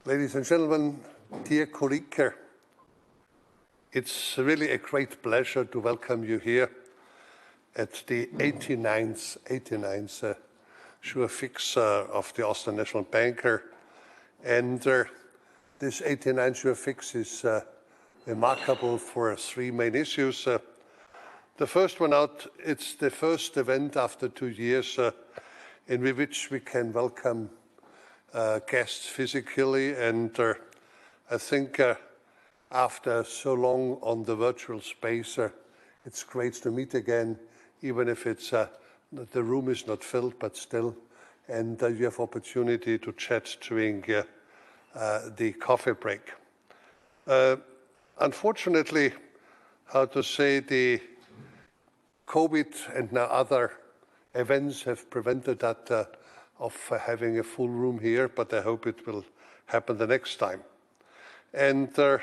Ladies and gentlemen, dear colleague, it's really a great pleasure to welcome you here at the 89th Jour Fixe of the Austrian National Bank. And this 89th Jour Fixe is remarkable for three main issues. The first one out, it's the first event after 2 years in which we can welcome guests physically, and I think after so long on the virtual space, it's great to meet again, even if it's the room is not filled, but still, and you have opportunity to chat during the coffee break. Unfortunately, how to say, the COVID and now other events have prevented that of having a full room here, but I hope it will happen the next time. And for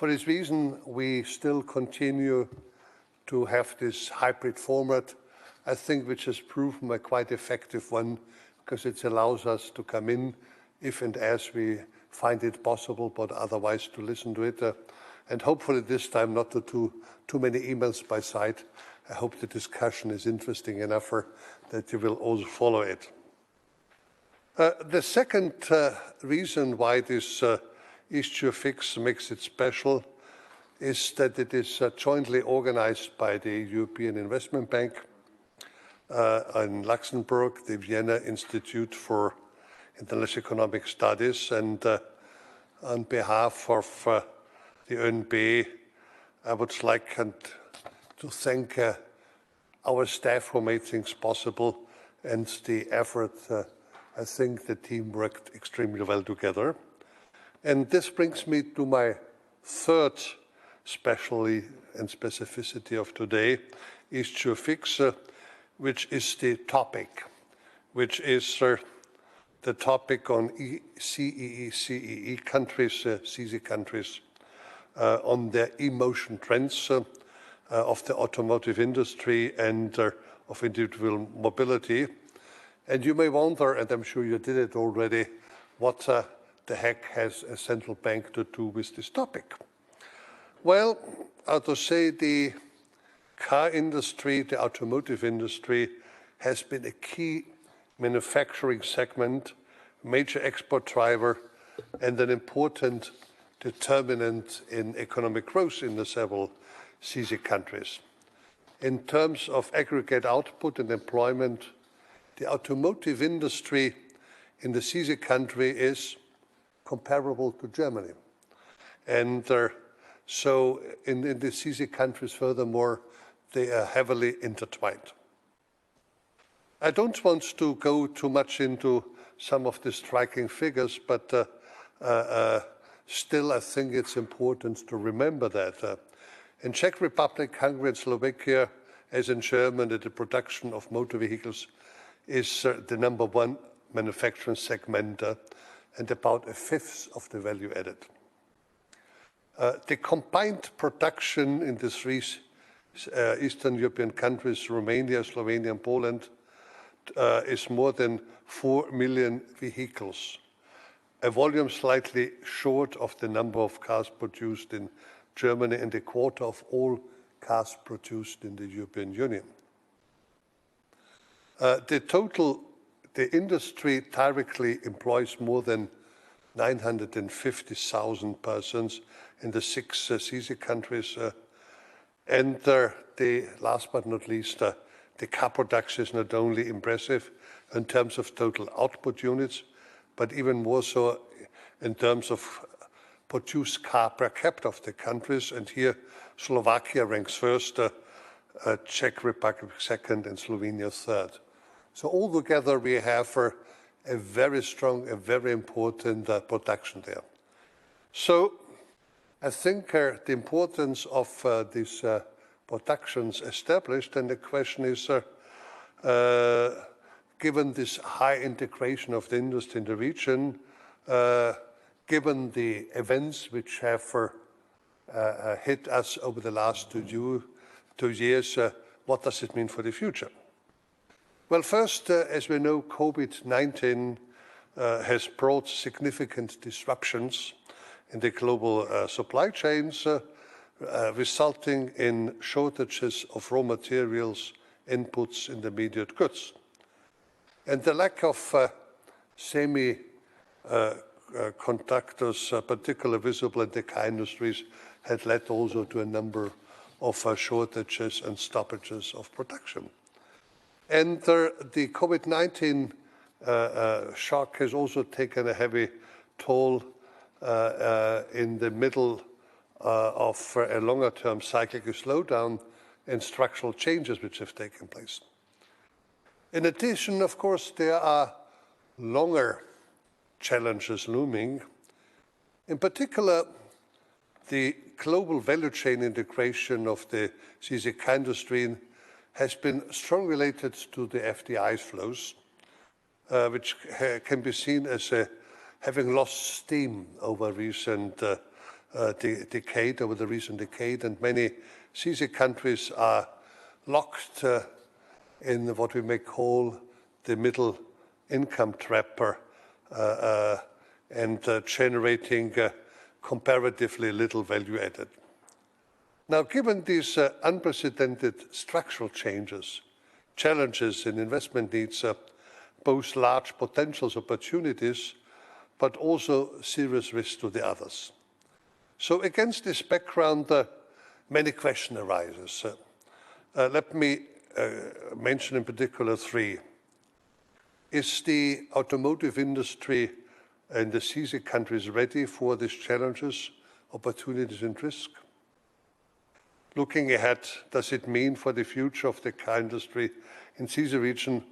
this reason, we still continue to have this hybrid format, I think, which has proven a quite effective one, because it allows us to come in if and as we find it possible, but otherwise to listen to it. And hopefully this time not to too many emails by side. I hope the discussion is interesting enough that you will also follow it. The second reason why this East Jour Fixe makes it special is that it is jointly organized by the European Investment Bank in Luxembourg, the Vienna Institute for International Economic Studies, and on behalf of the Oenb, I would like to thank our staff who made things possible and the effort. I think the team worked extremely well together. And this brings me to my third specialty and specificity of today, East Jour Fixe, which is the topic, which is the topic on CESEE countries, CESEE countries, on the emotion trends of the automotive industry and of individual mobility. And you may wonder, and I'm sure you did it already, what the heck has a central bank to do with this topic? Well, to say the car industry, the automotive industry, has been a key manufacturing segment, major export driver, and an important determinant in economic growth in the several CESEE countries. In terms of aggregate output and employment, the automotive industry in the CESEE country is comparable to Germany. And so in the CESEE countries, furthermore, they are heavily intertwined. I don't want to go too much into some of the striking figures, but still I think it's important to remember that. In Czech Republic, Hungary, and Slovakia, as in Germany, the production of motor vehicles is the #1 manufacturing segment and about 1/5 of the value added. The combined production in the three Eastern European countries, Romania, Slovenia, and Poland, is more than 4 million vehicles, a volume slightly short of the number of cars produced in Germany and a quarter of all cars produced in the European Union. The industry directly employs more than 950,000 persons in the 6 CESEE countries. And last but not least, the car production is not only impressive in terms of total output units, but even more so in terms of produced car per capita of the countries. And here, Slovakia ranks first, Czech Republic second, and Slovenia third. So altogether, we have a very strong, a very important production there. So I think the importance of these productions established, and the question is, given this high integration of the industry in the region, given the events which have hit us over the last 2 years, what does it mean for the future? Well, first, as we know, COVID-19 has brought significant disruptions in the global supply chains, resulting in shortages of raw materials, inputs, intermediate goods. And the lack of semiconductors, particularly visible in the car industries, had led also to a number of shortages and stoppages of production. And the COVID-19 shock has also taken a heavy toll in the middle of a longer-term cyclical slowdown and structural changes which have taken place. In addition, of course, there are longer challenges looming. In particular, the global value chain integration of the CESEE car industry has been strongly related to the FDI flows, which can be seen as having lost steam over recent decade, and many CESEE countries are locked in what we may call the middle income trap and generating comparatively little value added. Now, given these unprecedented structural challenges in investment needs, both large potential opportunities, but also serious risks to the others. So against this background, many questions arise. Let me mention in particular three. Is the automotive industry and the CESEE countries ready for these challenges, opportunities and risk? Looking ahead, does it mean for the future of the car industry in CESEE region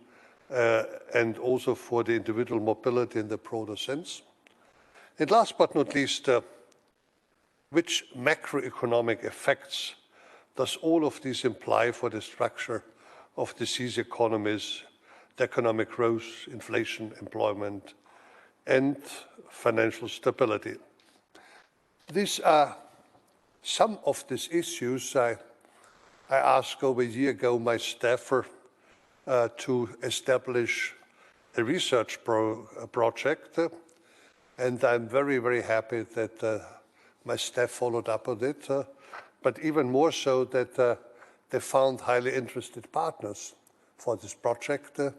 and also for the individual mobility in the broader sense? And last but not least, which macroeconomic effects does all of this imply for the structure of the CESEE economies, the economic growth, inflation, employment, and financial stability? These are some of these issues I asked over a year ago my staffer to establish a research project, and I'm very, very happy that my staff followed up on it, but even more so that they found highly interested partners for this project, the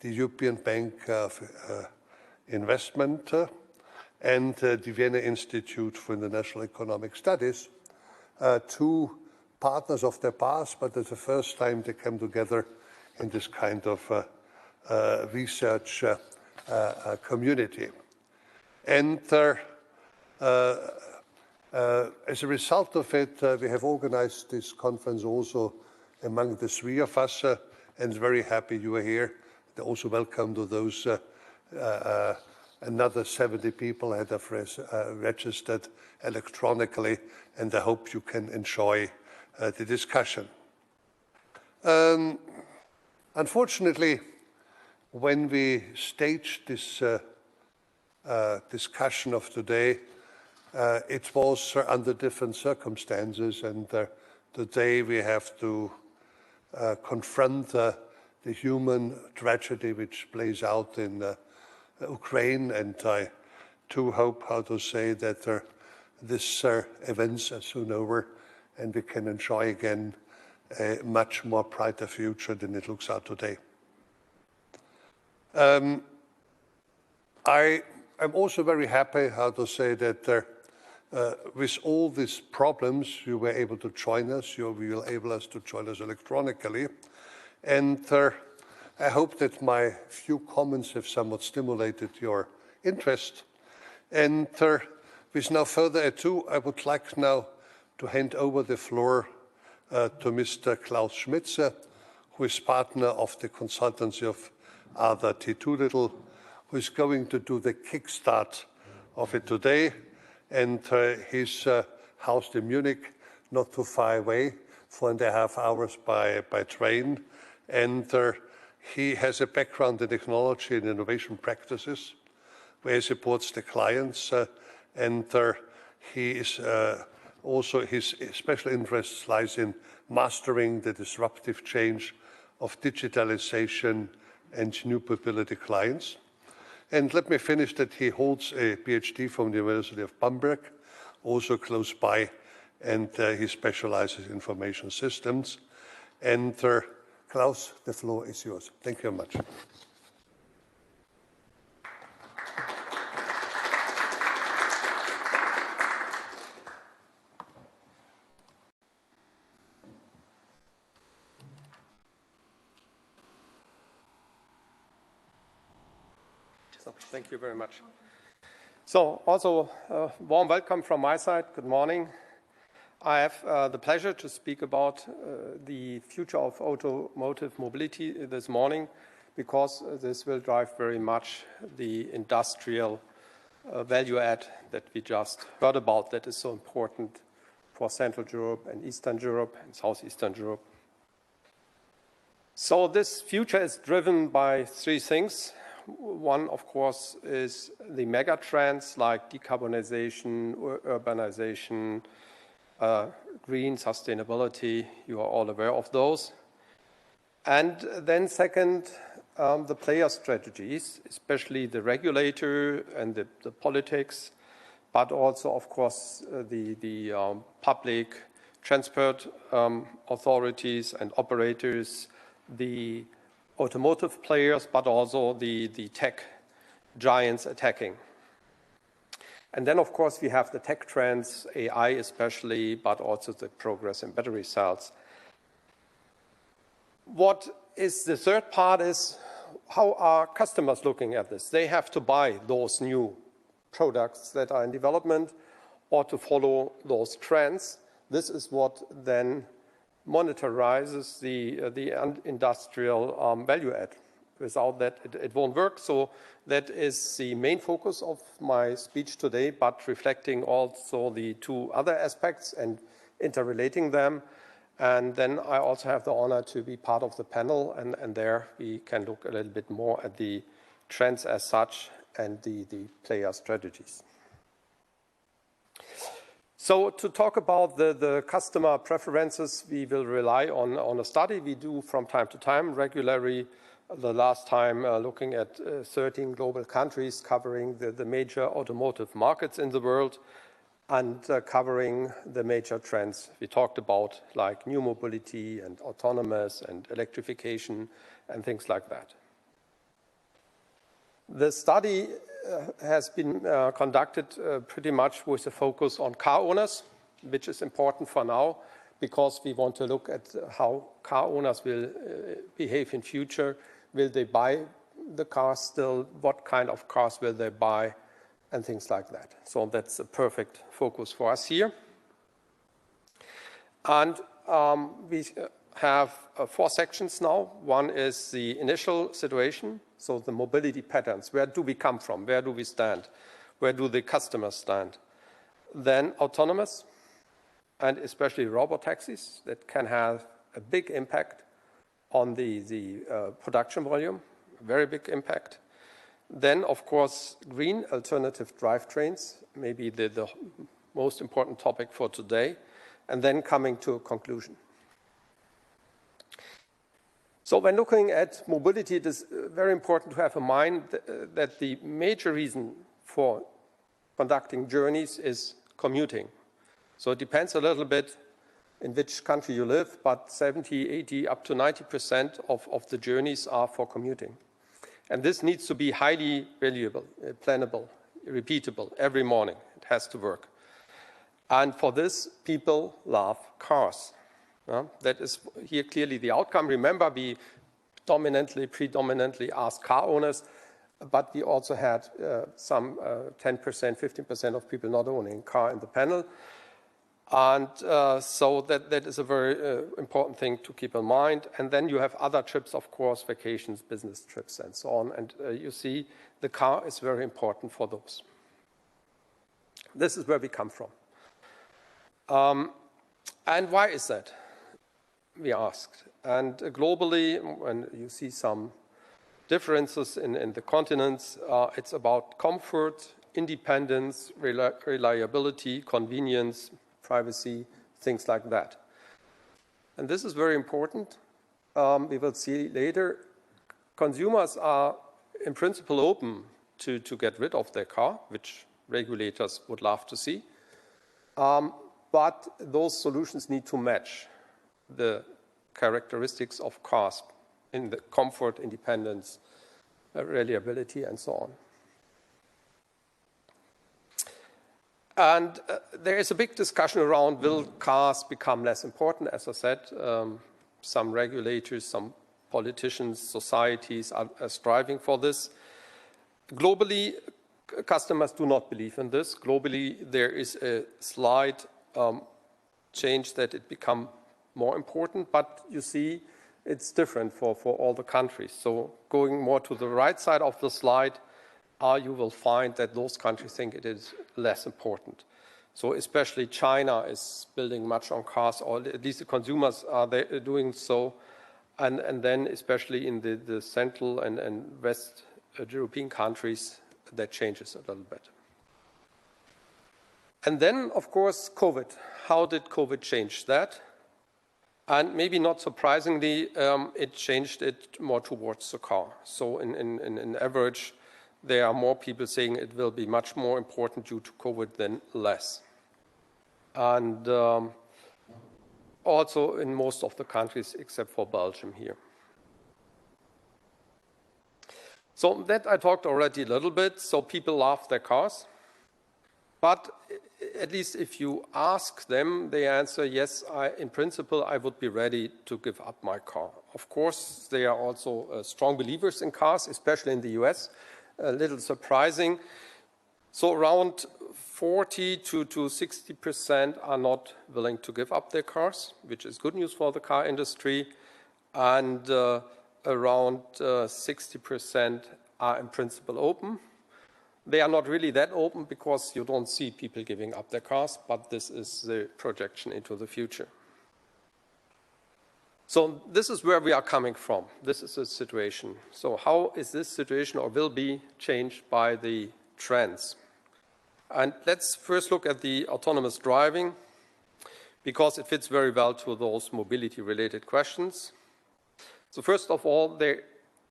European Bank of Investment and the Vienna Institute for International Economic Studies, two partners of their past, but it's the first time they come together in this kind of research community. And as a result of it, we have organized this conference also among the three of us, and very happy you are here. Also welcome to those another 70 people that have registered electronically, and I hope you can enjoy the discussion. Unfortunately, when we staged this discussion of today, it was under different circumstances, and today we have to confront the human tragedy which plays out in Ukraine, and I too hope, that these events are soon over and we can enjoy again a much more brighter future than it looks out today. I am also very happy, that with all these problems, you were able to join us. You will able us to join us electronically. And I hope that my few comments have somewhat stimulated your interest. And with no further ado, I would like now to hand over the floor to Mr. Klaus Schmitz, who is partner of the consultancy of Arthur T. Doolittle, who is going to do the kickstart of it today. And he's housed in Munich, not too far away, 4.5 hours by train. And he has a background in technology and innovation practices, where he supports the clients. And he is also, his special interest lies in mastering the disruptive change of digitalization and new mobility clients. And let me finish that he holds a PhD from the University of Bamberg, also close by, and he specializes in information systems. And Klaus, the floor is yours. Thank you very much. Thank you very much. So also warm welcome from my side. Good morning. I have the pleasure to speak about the future of automotive mobility this morning, because this will drive very much the industrial value add that we just heard about, that is so important for Central Europe and Eastern Europe and Southeastern Europe. So this future is driven by three things. One, of course, is the mega trends like decarbonization, urbanization, green sustainability. You are all aware of those. And then second, the player strategies, especially the regulator and the politics, but also, of course, the public transport authorities and operators, the automotive players, but also the tech giants attacking. And then, of course, we have the tech trends, AI especially, but also the progress in battery cells. What is the third part is, how are customers looking at this? They have to buy those new products that are in development or to follow those trends. This is what then monetizes the industrial value add. Without that, it won't work. So that is the main focus of my speech today, but reflecting also the two other aspects and interrelating them. And then I also have the honor to be part of the panel, and there we can look a little bit more at the trends as such and the player strategies. So to talk about the customer preferences, we will rely on a study we do from time to time, regularly. The last time looking at 13 global countries, covering the major automotive markets in the world and covering the major trends we talked about, like new mobility and autonomous and electrification and things like that. The study has been conducted pretty much with a focus on car owners, which is important for now, because we want to look at how car owners will behave in future. Will they buy the cars still? What kind of cars will they buy? And things like that. So that's a perfect focus for us here. And we have 4 sections now. One is the initial situation, so the mobility patterns. Where do we come from? Where do we stand? Where do the customers stand? Then autonomous, and especially robotaxis that can have a big impact on the production volume, a very big impact. Then, of course, green alternative drivetrains, maybe the most important topic for today, and then coming to a conclusion. So when looking at mobility, it is very important to have in mind that the major reason for conducting journeys is commuting. So it depends a little bit in which country you live, but 70, 80, up to 90% of the journeys are for commuting. And this needs to be highly valuable, plannable, repeatable every morning. It has to work. And for this, people love cars. That is here clearly the outcome. Remember, we predominantly asked car owners, but we also had some 10%, 15% of people not owning a car in the panel. And so that is a very important thing to keep in mind. And then you have other trips, of course, vacations, business trips, and so on. And you see the car is very important for those. This is where we come from. And why is that? We asked. And globally, when you see some differences in the continents, it's about comfort, independence, reliability, convenience, privacy, things like that. And this is very important. We will see later. Consumers are in principle open to get rid of their car, which regulators would love to see. But those solutions need to match the characteristics of cars in the comfort, independence, reliability, and so on. And there is a big discussion around, will cars become less important? As I said, some regulators, some politicians, societies are striving for this. Globally, customers do not believe in this. Globally, there is a slight change that it become more important, but you see it's different for all the countries. So going more to the right side of the slide, you will find that those countries think it is less important. So especially China is building much on cars, or at least the consumers are doing so. And then especially in the Central and West European countries, that changes a little bit. And then, of course, COVID. How did COVID change that? And maybe not surprisingly, it changed it more towards the car. So in average, there are more people saying it will be much more important due to COVID than less. And also in most of the countries except for Belgium here. So that I talked already a little bit. So people love their cars. But at least if you ask them, they answer, yes, in principle, I would be ready to give up my car. Of course, they are also strong believers in cars, especially in the US. A little surprising. So around 40 to 60% are not willing to give up their cars, which is good news for the car industry. And around 60% are in principle open. They are not really that open because you don't see people giving up their cars, but this is the projection into the future. So this is where we are coming from. This is the situation. So how is this situation or will be changed by the trends? And let's first look at the autonomous driving, because it fits very well to those mobility-related questions. So first of all, there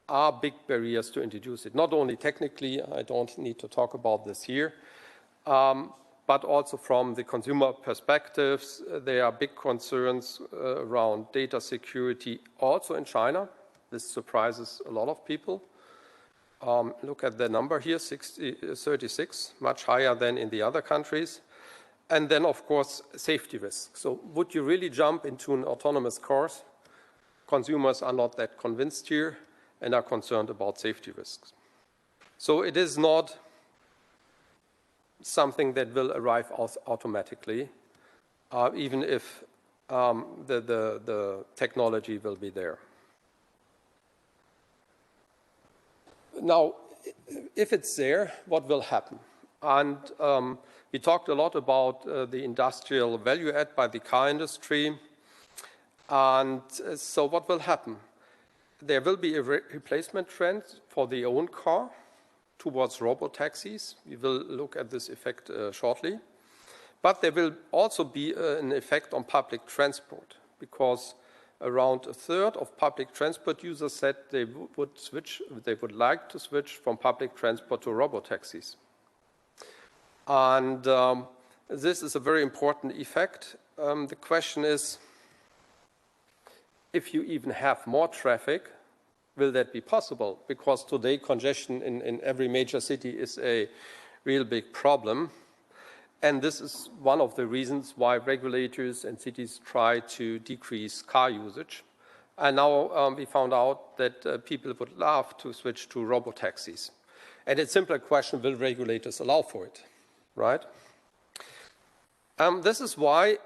are big barriers to introduce it. Not only technically, I don't need to talk about this here, but also from the consumer perspectives, there are big concerns around data security also in China. This surprises a lot of people. Look at the number here, 36, much higher than in the other countries. And then, of course, safety risks. So would you really jump into an autonomous car? Consumers are not that convinced here and are concerned about safety risks. So it is not something that will arrive automatically, even if the technology will be there. Now, if it's there, what will happen? And we talked a lot about the industrial value add by the car industry. And so what will happen? There will be a replacement trend for the own car towards robo-taxis. We will look at this effect shortly. But there will also be an effect on public transport, because around a third of public transport users said they would like to switch from public transport to robo-taxis. And this is a very important effect. The question is, if you even have more traffic, will that be possible? Because today congestion in every major city is a real big problem. And this is one of the reasons why regulators and cities try to decrease car usage. And now we found out that people would love to switch to robo-taxis. And it's a simple question, will regulators allow for it, right? This is why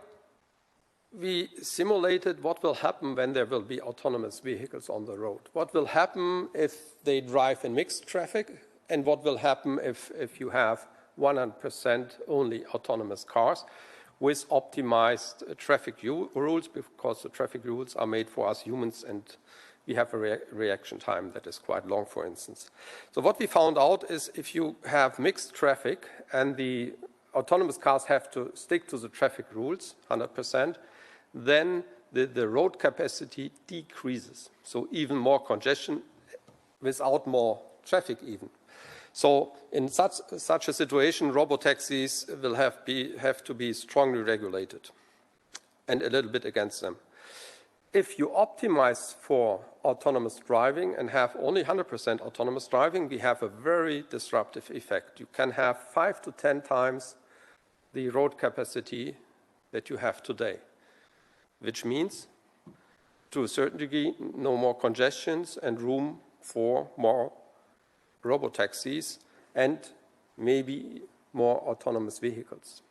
we simulated what will happen when there will be autonomous vehicles on the road. What will happen if they drive in mixed traffic, and what will happen if you have 100% only autonomous cars with optimized traffic rules, because the traffic rules are made for us humans and we have a reaction time that is quite long, for instance. So what we found out is if you have mixed traffic and the autonomous cars have to stick to the traffic rules 100%, then the road capacity decreases. So even more congestion without more traffic even. So in such a situation, robotaxis will have to be strongly regulated and a little bit against them. If you optimize for autonomous driving and have only 100% autonomous driving, we have a very disruptive effect. You can have 5 to 10 times the road capacity that you have today, which means, to a certain degree, no more congestions and room for more robotaxis and maybe more autonomous vehicles.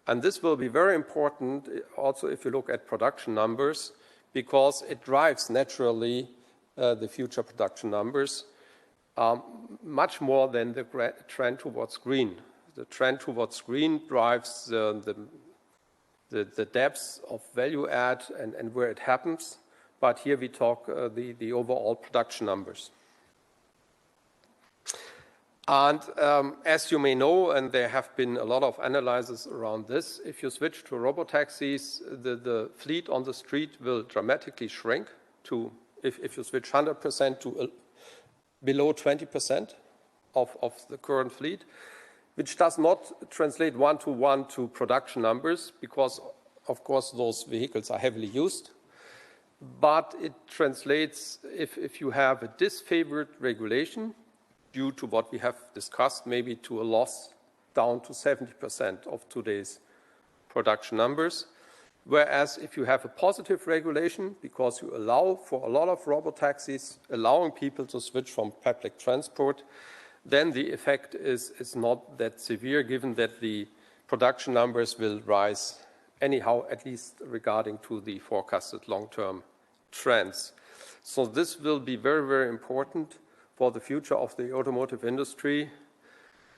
And this will be very important also if you look at production numbers, because it drives naturally the future production numbers much more than the trend towards green. The trend towards green drives the depths of value add and where it happens. But here we talk the overall production numbers. And as you may know, and there have been a lot of analyses around this, if you switch to robotaxis, the fleet on the street will dramatically shrink to, if you switch 100% to below 20% of the current fleet, which does not translate one-to-one to production numbers because, of course, those vehicles are heavily used. But it translates, if you have a disfavored regulation, due to what we have discussed, maybe to a loss down to 70% of today's production numbers. Whereas if you have a positive regulation, because you allow for a lot of robotaxis, allowing people to switch from public transport, then the effect is not that severe, given that the production numbers will rise anyhow, at least regarding to the forecasted long-term trends. So this will be very, very important for the future of the automotive industry,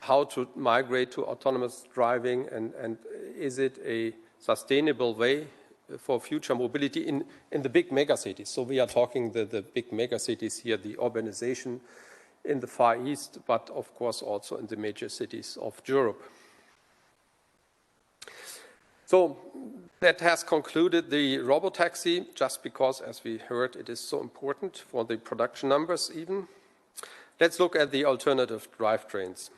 how to migrate to autonomous driving, and is it a sustainable way for future mobility in the big megacities. So we are talking the big megacities here, the urbanization in the Far East, but of course also in the major cities of Europe. So that has concluded the robotaxi, just because, as we heard, it is so important for the production numbers even. Let's look at the alternative drivetrains.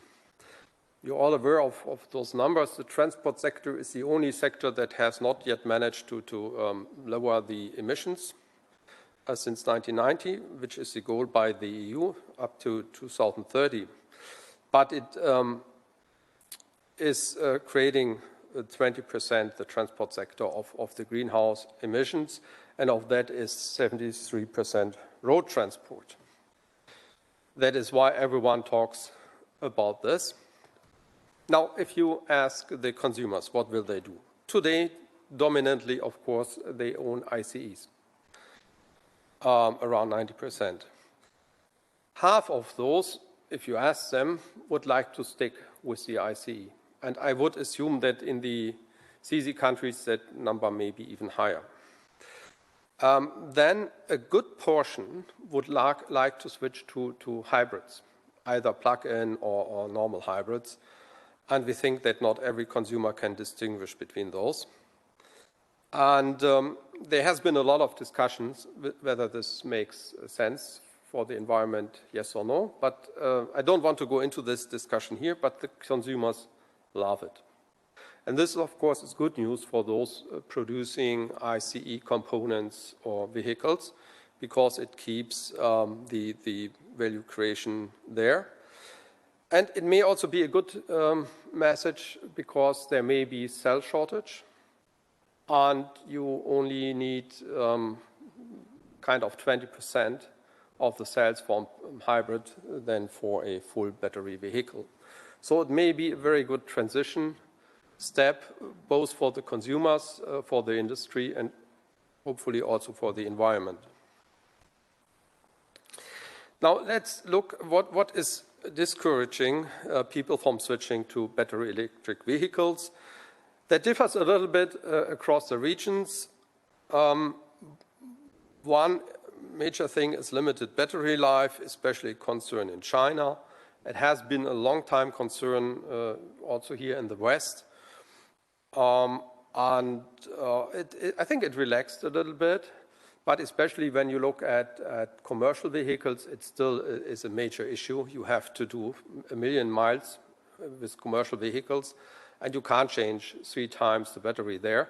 You're all aware of those numbers. The transport sector is the only sector that has not yet managed to lower the emissions since 1990, which is the goal by the EU up to 2030. But it is creating 20%, the transport sector, of the greenhouse emissions, and of that is 73% road transport. That is why everyone talks about this. Now, if you ask the consumers, what will they do? Today, dominantly, of course, they own ICEs, around 90%. Half of those, if you ask them, would like to stick with the ICE. And I would assume that in the CESEE countries, that number may be even higher. Then a good portion would like to switch to hybrids, either plug-in or normal hybrids. And we think that not every consumer can distinguish between those. And there has been a lot of discussions whether this makes sense for the environment, yes or no. But I don't want to go into this discussion here, but the consumers love it. And this, of course, is good news for those producing ICE components or vehicles, because it keeps the value creation there. And it may also be a good message, because there may be cell shortage, and you only need kind of 20% of the cells from hybrid than for a full battery vehicle. So it may be a very good transition step, both for the consumers, for the industry, and hopefully also for the environment. Now let's look what is discouraging people from switching to battery electric vehicles. That differs a little bit across the regions. One major thing is limited battery life, especially a concern in China. It has been a long time concern also here in the West. I think it relaxed a little bit, But especially when you look at commercial vehicles, it still is a major issue. You have to do 1 million miles with commercial vehicles, and you can't change 3 times the battery there.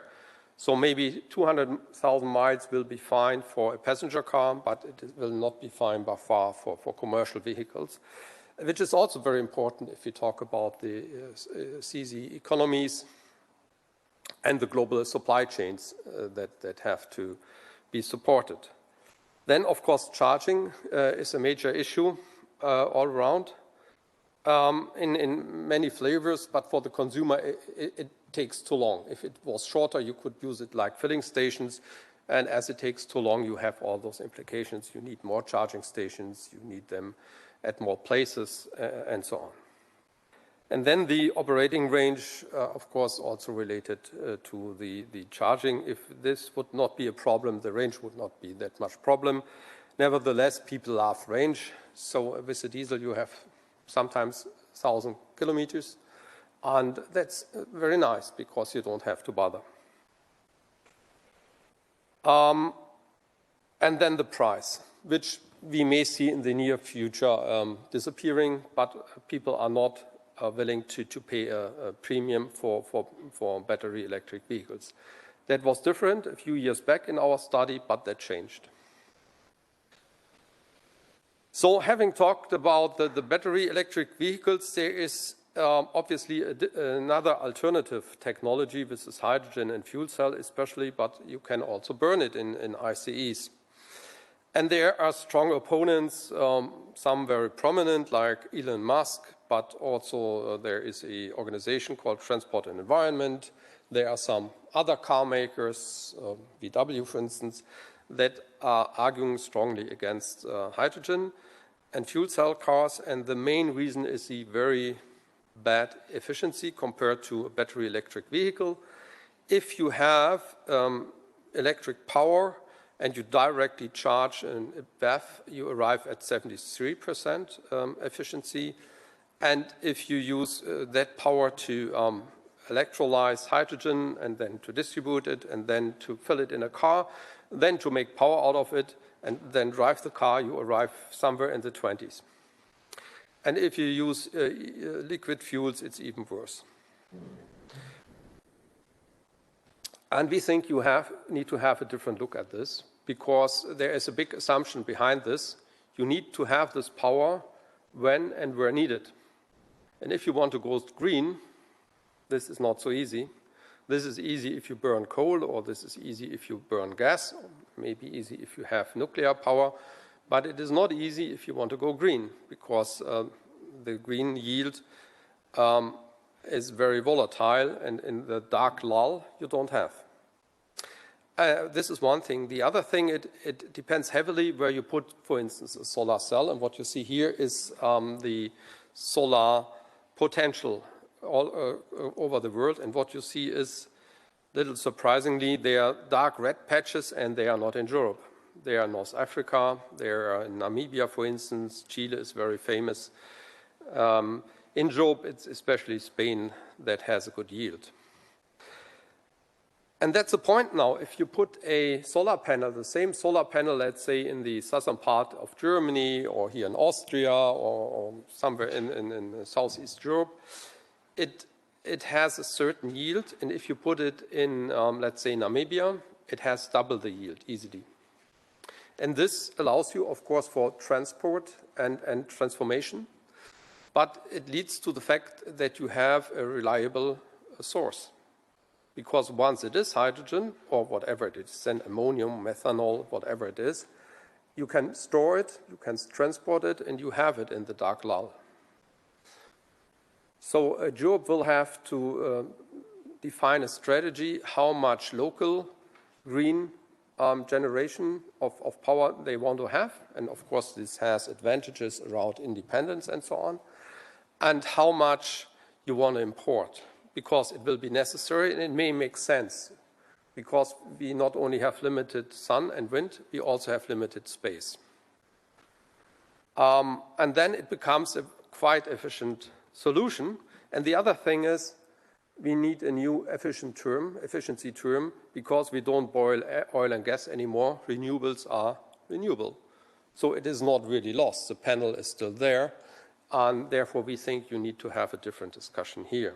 So maybe 200,000 miles will be fine for a passenger car, but it will not be fine by far for commercial vehicles, which is also very important if you talk about the CESEE economies and the global supply chains that have to be supported. Then, of course, charging is a major issue all around in many flavors, but for the consumer, it takes too long. If it was shorter, you could use it like filling stations, and as it takes too long, you have all those implications. You need more charging stations, you need them at more places, and so on. And then the operating range, of course, also related to the charging. If this would not be a problem, the range would not be that much problem. Nevertheless, people love range. So with the diesel, you have sometimes 1,000 kilometers. And that's very nice because you don't have to bother. And then the price, which we may see in the near future disappearing, but people are not willing to pay a premium for battery electric vehicles. That was different a few years back in our study, but that changed. So having talked about the battery electric vehicles, there is obviously another alternative technology. This is hydrogen and fuel cell especially, but you can also burn it in ICEs. And there are strong opponents, some very prominent like Elon Musk, but also there is an organization called Transport and Environment. There are some other car makers, VW for instance, that are arguing strongly against hydrogen and fuel cell cars. And the main reason is the very bad efficiency compared to a battery electric vehicle. If you have electric power and you directly charge a BEV, you arrive at 73% efficiency. And if you use that power to electrolyze hydrogen and then to distribute it and then to fill it in a car, then to make power out of it and then drive the car, you arrive somewhere in the 20s. And if you use liquid fuels, it's even worse. And we think you need to have a different look at this because there is a big assumption behind this. You need to have this power when and where needed. And if you want to go green, this is not so easy. This is easy if you burn coal, or this is easy if you burn gas, or maybe easy if you have nuclear power. But it is not easy if you want to go green, because the green yield is very volatile, and in the dark lull, you don't have. This is one thing. The other thing, it depends heavily where you put, for instance, a solar cell. And what you see here is the solar potential all over the world. And what you see is, little surprisingly, they are dark red patches, and they are not in Europe. They are in North Africa. They are in Namibia, for instance. Chile is very famous. In Europe, it's especially Spain that has a good yield. And that's the point now. If you put a solar panel, the same solar panel, let's say, in the southern part of Germany or here in Austria or somewhere in Southeast Europe, it has a certain yield. And if you put it in, let's say, Namibia, it has double the yield easily. And this allows you, of course, for transport and transformation. But it leads to the fact that you have a reliable source. Because once it is hydrogen, or whatever it is, then ammonium, methanol, whatever it is, you can store it, you can transport it, and you have it in the dark lull. So Europe will have to define a strategy how much local green generation of power they want to have. And of course, this has advantages around independence and so on. And how much you want to import, because it will be necessary and it may make sense, because we not only have limited sun and wind, we also have limited space. And then it becomes a quite efficient solution. And the other thing is, we need a new efficiency term, because we don't boil oil and gas anymore. Renewables are renewable. So it is not really lost. The panel is still there, and therefore we think you need to have a different discussion here,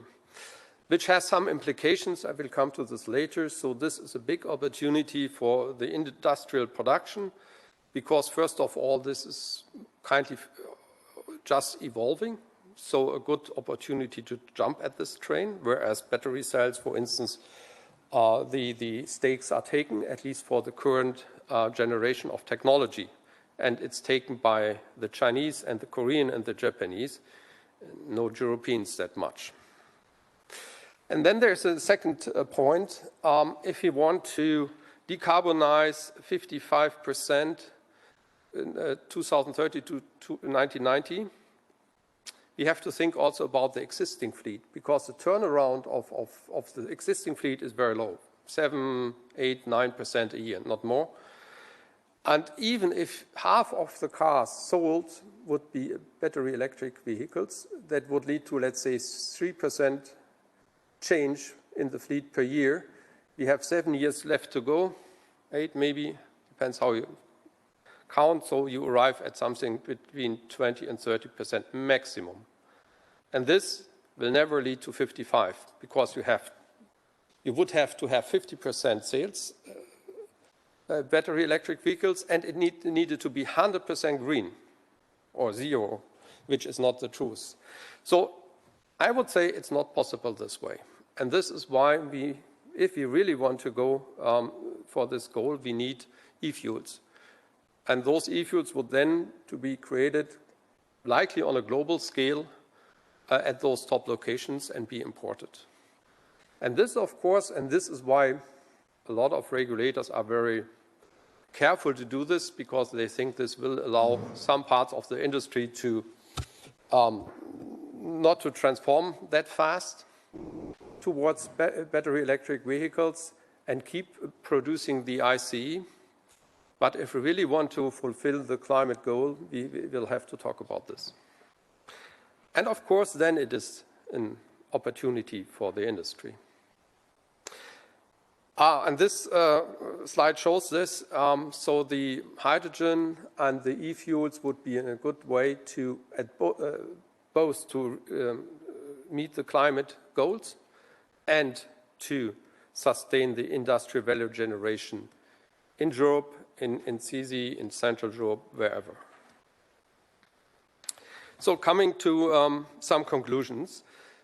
which has some implications. I will come to this later. So this is a big opportunity for the industrial production, because first of all, this is kindly just evolving. So a good opportunity to jump at this train, whereas battery cells, for instance, the stakes are taken, at least for the current generation of technology. And it's taken by the Chinese and the Korean and the Japanese, no Europeans that much. And then there's a second point. If you want to decarbonize 55% in 2030 to 1990, we have to think also about the existing fleet, because the turnaround of the existing fleet is very low, 7, 8, 9% a year, not more. And even if half of the cars sold would be battery electric vehicles, that would lead to, let's say, 3% change in the fleet per year. We have 7 years left to go, 8 maybe, depends how you count, so you arrive at something between 20 and 30% maximum. And this will never lead to 55, because you would have to have 50% sales battery electric vehicles, and it needed to be 100% green or zero, which is not the truth. So I would say it's not possible this way. And this is why if we really want to go for this goal, we need e-fuels. And those e-fuels would then to be created likely on a global scale at those top locations and be imported. And this, of course, and this is why a lot of regulators are very careful to do this, because they think this will allow some parts of the industry to not to transform that fast towards battery electric vehicles and keep producing the ICE. But if we really want to fulfill the climate goal, we will have to talk about this. And of course, then it is an opportunity for the industry. And this slide shows this. So the hydrogen and the e-fuels would be a good way to, both to meet the climate goals and to sustain the industrial value generation in Europe, in CESEE, in Central Europe, wherever. So coming to some conclusions.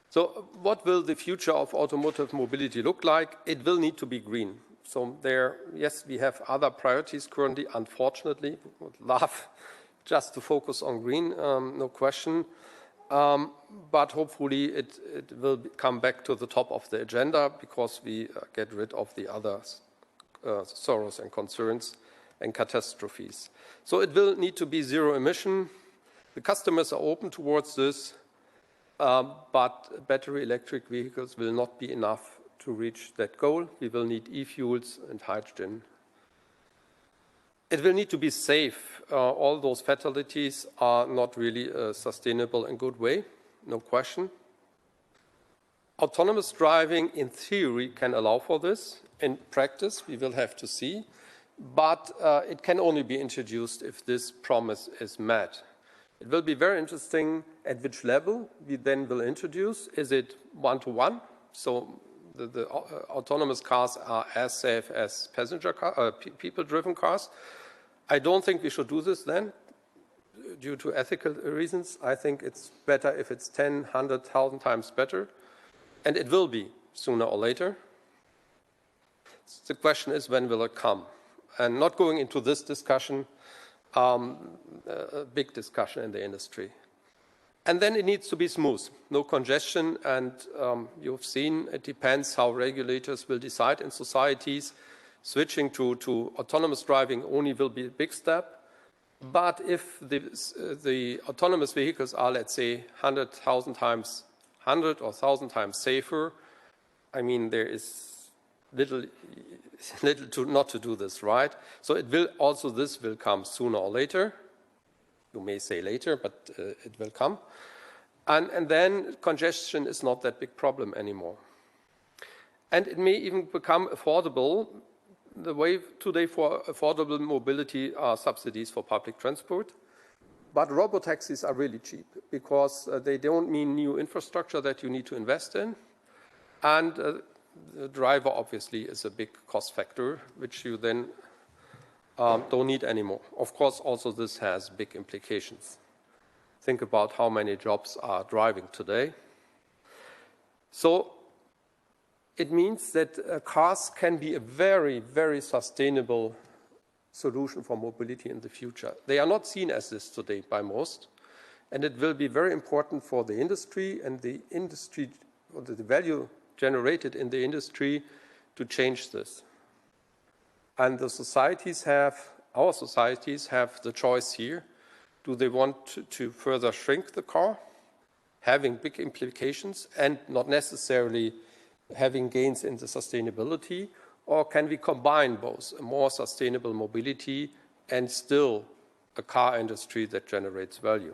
So what will the future of automotive mobility look like? It will need to be green. So there, yes, we have other priorities currently, unfortunately. Would love just to focus on green, no question. But hopefully it will come back to the top of the agenda, because we get rid of the other sorrows and concerns and catastrophes. So it will need to be zero emission. The customers are open towards this, but battery electric vehicles will not be enough to reach that goal. We will need e-fuels and hydrogen. It will need to be safe. All those fatalities are not really a sustainable and good way, no question. Autonomous driving, in theory, can allow for this. In practice, we will have to see. But it can only be introduced if this promise is met. It will be very interesting at which level we then will introduce. Is it one-to-one? So the autonomous cars are as safe as people-driven cars. I don't think we should do this then, due to ethical reasons. I think it's better if it's 10, 100,000 times better. And it will be sooner or later. The question is, when will it come? And not going into this discussion, a big discussion in the industry. And then it needs to be smooth, no congestion. And you've seen it depends how regulators will decide in societies. Switching to autonomous driving only will be a big step. But if the autonomous vehicles are, let's say, 100,000 times 100 or 1,000 times safer, I mean, there is little to not to do this, right? So it will also, this will come sooner or later. You may say later, but it will come. And then congestion is not that big problem anymore. And it may even become affordable. The way today for affordable mobility are subsidies for public transport. But robotaxis are really cheap because they don't mean new infrastructure that you need to invest in. And the driver obviously is a big cost factor, which you then don't need anymore. Of course, also this has big implications. Think about how many jobs are driving today. So it means that cars can be a very, very sustainable solution for mobility in the future. They are not seen as this today by most, and it will be very important for the industry and the industry, or the value generated in the industry, to change this. And the societies have, our societies have the choice here. Do they want to further shrink the car, having big implications and not necessarily having gains in the sustainability, or can we combine both, a more sustainable mobility and still a car industry that generates value?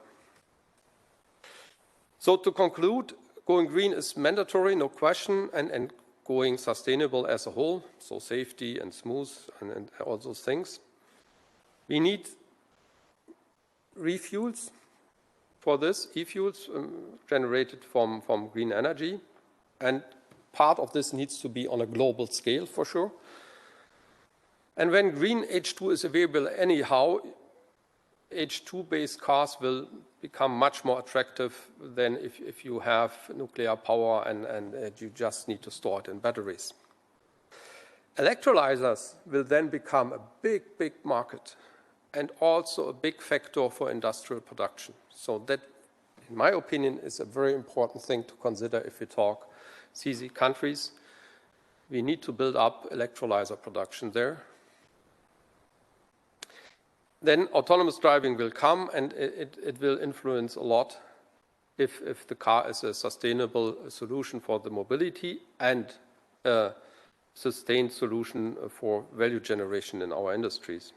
So to conclude, going green is mandatory, no question, and going sustainable as a whole, so safety and smooth and all those things. We need refuels for this, e-fuels generated from green energy, and part of this needs to be on a global scale for sure. And when green H2 is available anyhow, H2-based cars will become much more attractive than if you have nuclear power and you just need to store it in batteries. Electrolyzers will then become a big, big market and also a big factor for industrial production. So that, in my opinion, is a very important thing to consider if we talk CESEE countries. We need to build up electrolyzer production there. Then autonomous driving will come, and it will influence a lot if the car is a sustainable solution for the mobility and a sustained solution for value generation in our industries.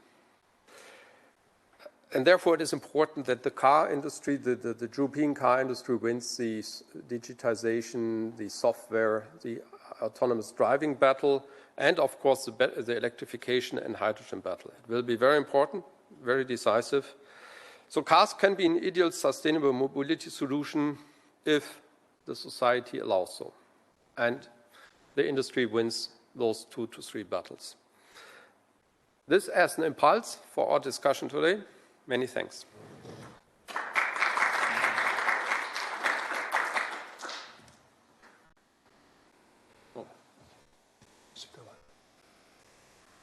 And therefore, it is important that the car industry, the European car industry, wins the digitization, the software, the autonomous driving battle, and of course the electrification and hydrogen battle. It will be very important, very decisive. So cars can be an ideal sustainable mobility solution if the society allows so, and the industry wins those 2 to 3 battles. This as an impulse for our discussion today. Many thanks.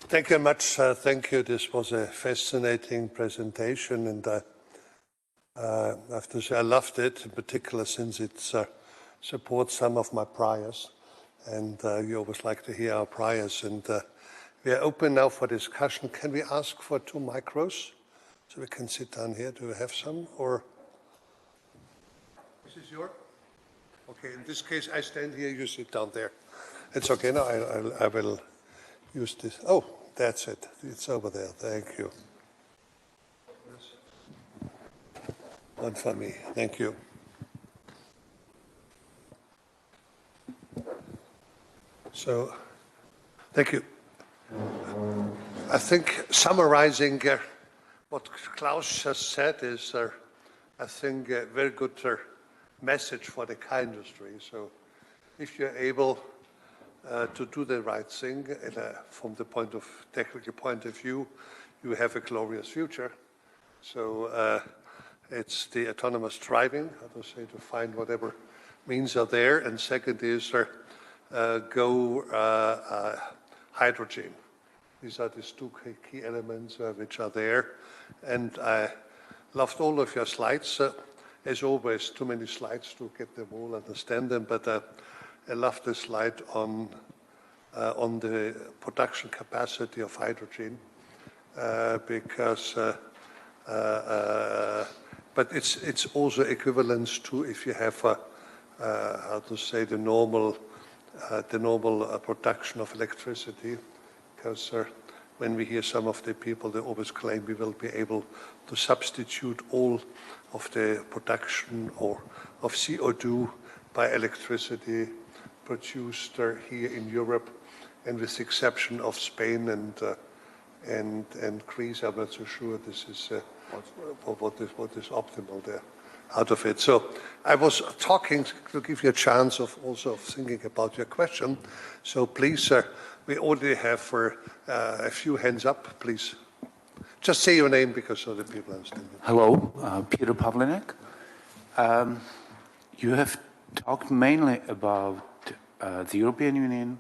Thank you very much. Thank you. This was a fascinating presentation, and I have to say I loved it, in particular since it supports some of my priors, and you always like to hear our priors. And we are open now for discussion. Can we ask for 2 micros so we can sit down here? Do we have some, or is this yours? Okay. In this case, I stand here. You sit down there. It's okay. No, I will use this. Oh. That's it. It's over there. Thank you. One for me. Thank you. So, thank you. I think summarizing what Klaus just said is, I think, a very good message for the car industry. So, if you're able to do the right thing from the technical point of view, you have a glorious future. So it's the autonomous driving, how to say, to find whatever means are there. And second is go hydrogen. These are these 2 key elements which are there. And I loved all of your slides. As always, too many slides to get them all, understand them, but I love the slide on the production capacity of hydrogen because, but it's also equivalent to if you have how to say the normal production of electricity, because when we hear some of the people, they always claim we will be able to substitute all of the production of CO2 by electricity produced here in Europe, and with the exception of Spain and Greece, I'm not so sure this is what is optimal there out of it. So I was talking to give you a chance of also thinking about your question. So please, we already have for a few hands up, please. Just say your name because other people understand. Hello, Peter Pavlinek. You have talked mainly about the European Union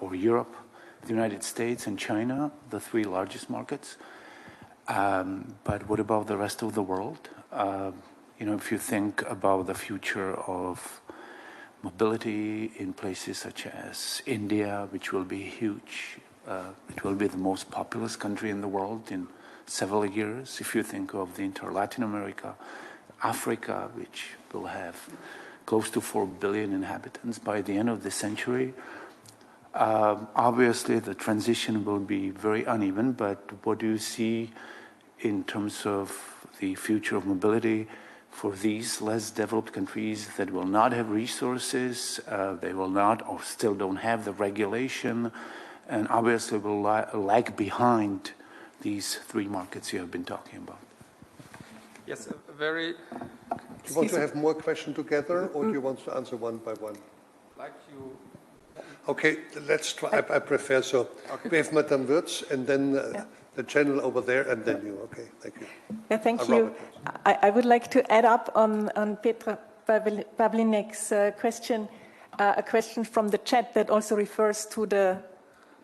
or Europe, the United States and China, the three largest markets. But what about the rest of the world? You know, if you think about the future of mobility in places such as India, which will be huge, it will be the most populous country in the world in several years. If you think of the entire Latin America, Africa, which will have close to 4 billion inhabitants by the end of the century, obviously the transition will be very uneven, but what do you see in terms of the future of mobility for these less developed countries that will not have resources, they will not or still don't have the regulation, and obviously will lag behind these three markets you have been talking about? Yes, a very... Do you want to have more questions together, or do you want to answer one by one? Like you... Okay, let's try. I prefer so. Okay. We have Madame Wirtz, and then the channel over there, and then you. Okay, thank you. Yeah, thank you. I would like to add up on Petra Pavlinek's question, a question from the chat that also refers to the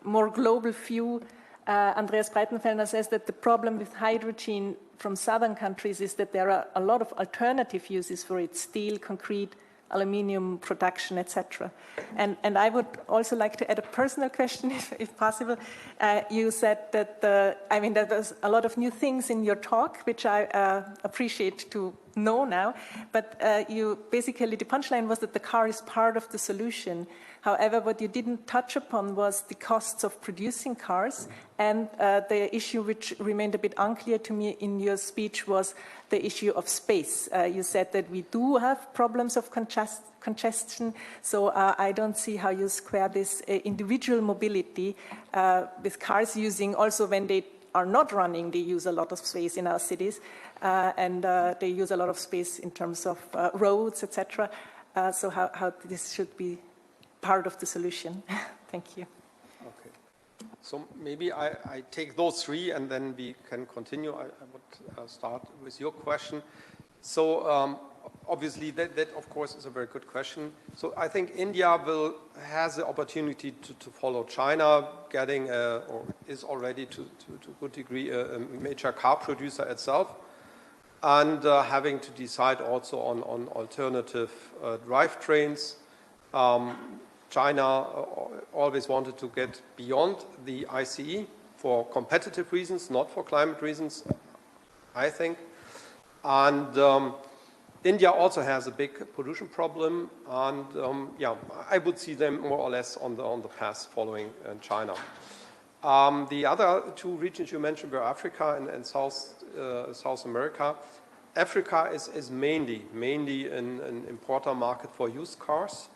more global view. Andreas Breitenfellner says that the problem with hydrogen from southern countries is that there are a lot of alternative uses for it: steel, concrete, aluminium production, etc. And I would also like to add a personal question, if possible. You said that that there's a lot of new things in your talk, which I appreciate to know now. But you basically, the punchline was that the car is part of the solution. However, what you didn't touch upon was the costs of producing cars, and the issue which remained a bit unclear to me in your speech was the issue of space. You said that we do have problems of congestion, so I don't see how you square this individual mobility with cars using, also when they are not running, they use a lot of space in our cities, and they use a lot of space in terms of roads, etc. So how this should be part of the solution. Thank you. Okay. So maybe I take those three and then we can continue. I would start with your question. So obviously that of course is a very good question. So I think India has the opportunity to follow China, getting or is already to a good degree a major car producer itself, and having to decide also on alternative drivetrains. China always wanted to get beyond the ICE for competitive reasons, not for climate reasons, I think. And India also has a big pollution problem, and I would see them more or less on the path following China. The other two regions you mentioned were Africa and South America. Africa is mainly an importer market for used cars.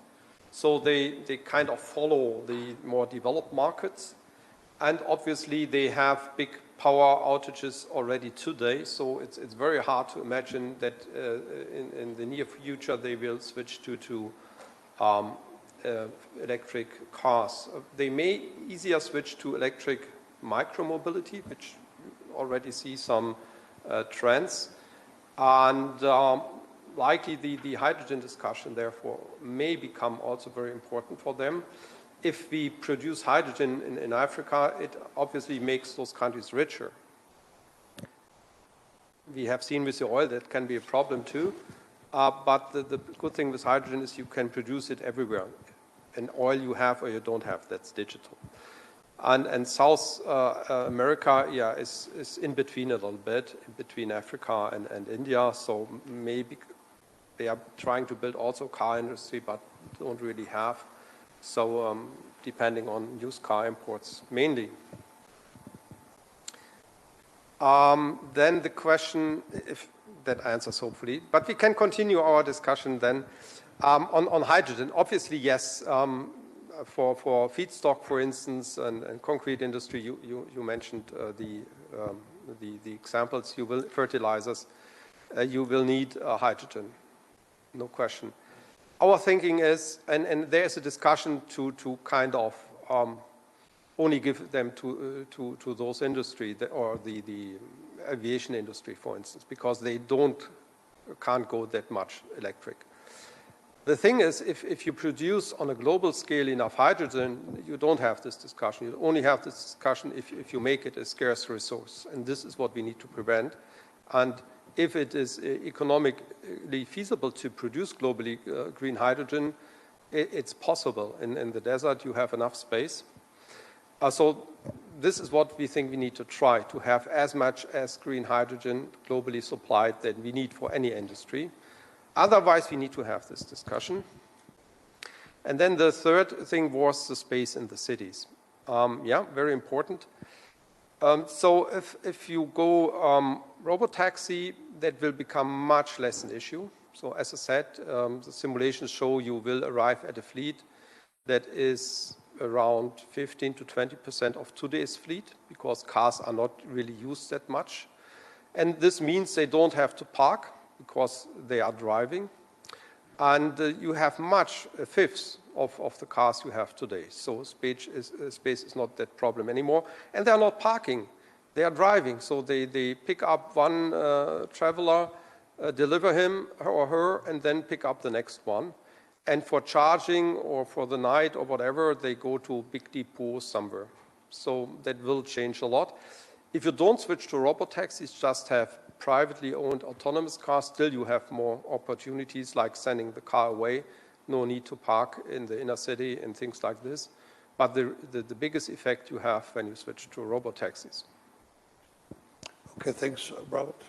So they kind of follow the more developed markets. And obviously they have big power outages already today. So it's very hard to imagine that in the near future they will switch to electric cars. They may easier switch to electric micromobility, which already see some trends. And likely the hydrogen discussion, therefore, may become also very important for them. If we produce hydrogen in Africa, it obviously makes those countries richer. We have seen with the oil that can be a problem too. But the good thing with hydrogen is you can produce it everywhere. And oil you have or you don't have, that's digital. And South America, is in between a little bit, in between Africa and India. So maybe they are trying to build also car industry, but don't really have. So depending on used car imports mainly. Then the question, if that answers hopefully, but we can continue our discussion then. On hydrogen, obviously, yes. For feedstock, for instance, and concrete industry, you mentioned the examples. Fertilizers, you will need hydrogen, no question. Our thinking is, and there is a discussion to kind of only give them to those industry, or the aviation industry, for instance, because they can't go that much electric. The thing is, if you produce on a global scale enough hydrogen, you don't have this discussion. You only have this discussion if you make it a scarce resource. And this is what we need to prevent. And if it is economically feasible to produce globally green hydrogen, it's possible. In the desert, you have enough space. So this is what we think we need to try, to have as much as green hydrogen globally supplied that we need for any industry. Otherwise, we need to have this discussion. And then the third thing was the space in the cities. Yeah, very important. So if you go robotaxi, that will become much less an issue. So as I said, the simulations show you will arrive at a fleet that is around 15 to 20% of today's fleet, because cars are not really used that much. And this means they don't have to park, because they are driving, and you have a fifth of the cars you have today. So space is not that problem anymore, and they are not parking, they are driving. So they pick up one traveler, deliver him or her, and then pick up the next one. And for charging or for the night or whatever, they go to big depot somewhere. So that will change a lot. If you don't switch to robotaxis, just have privately owned autonomous cars, still you have more opportunities like sending the car away, no need to park in the inner city and things like this. But the biggest effect you have when you switch to robotaxis. Okay, thanks, Robert.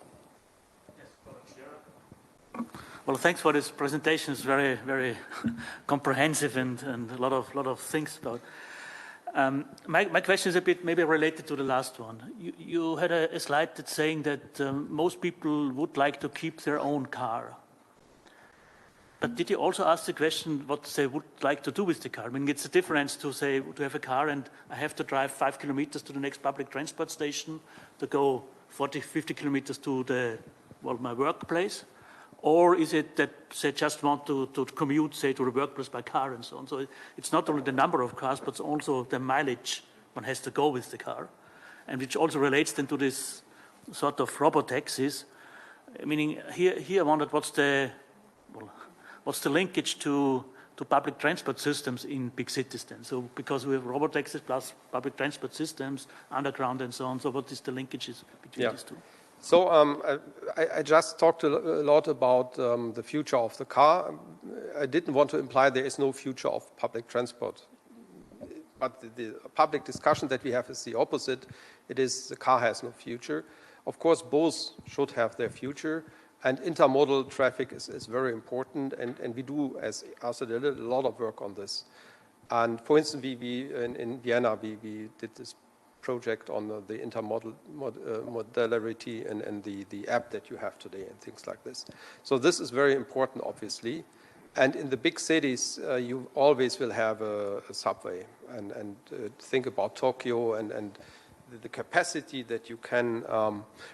Well, thanks for this presentation. It's very, very comprehensive and a lot of things about. My question is a bit maybe related to the last one. You had a slide that's saying that most people would like to keep their own car. But did you also ask the question what they would like to do with the car? I mean, it's a difference to say, to have a car and I have to drive 5 kilometers to the next public transport station, to go 40, 50 kilometers to my workplace. Or is it that they just want to commute, say, to the workplace by car and so on? So it's not only the number of cars, but also the mileage one has to go with the car. And which also relates then to this sort of robotaxis. Meaning here I wondered what's the linkage to public transport systems in big cities then? So because we have robotaxis plus public transport systems, underground and so on. So what is the linkages between these two? So I just talked a lot about the future of the car. I didn't want to imply there is no future of public transport. But the public discussion that we have is the opposite. It is the car has no future. Of course, both should have their future. And intermodal traffic is very important. And we do, as Arthur did, a lot of work on this. And for instance, in Vienna, we did this project on the intermodality and the app that you have today and things like this. So this is very important, obviously. And in the big cities, you always will have a subway. And think about Tokyo and the capacity that you can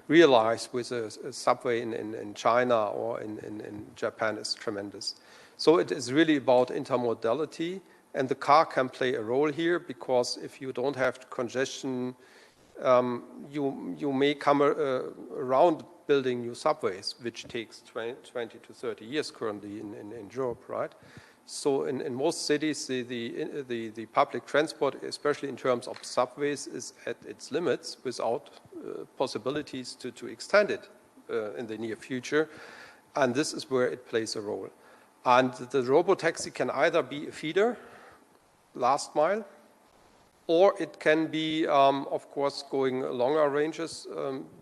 realize with a subway in China or in Japan is tremendous. So it is really about intermodality. And the car can play a role here because if you don't have congestion, you may come around building new subways, which takes 20 to 30 years currently in Europe, right? So in most cities, the public transport, especially in terms of subways, is at its limits without possibilities to extend it in the near future. And this is where it plays a role. And the robotaxi can either be a feeder, last mile, or it can be, of course, going longer ranges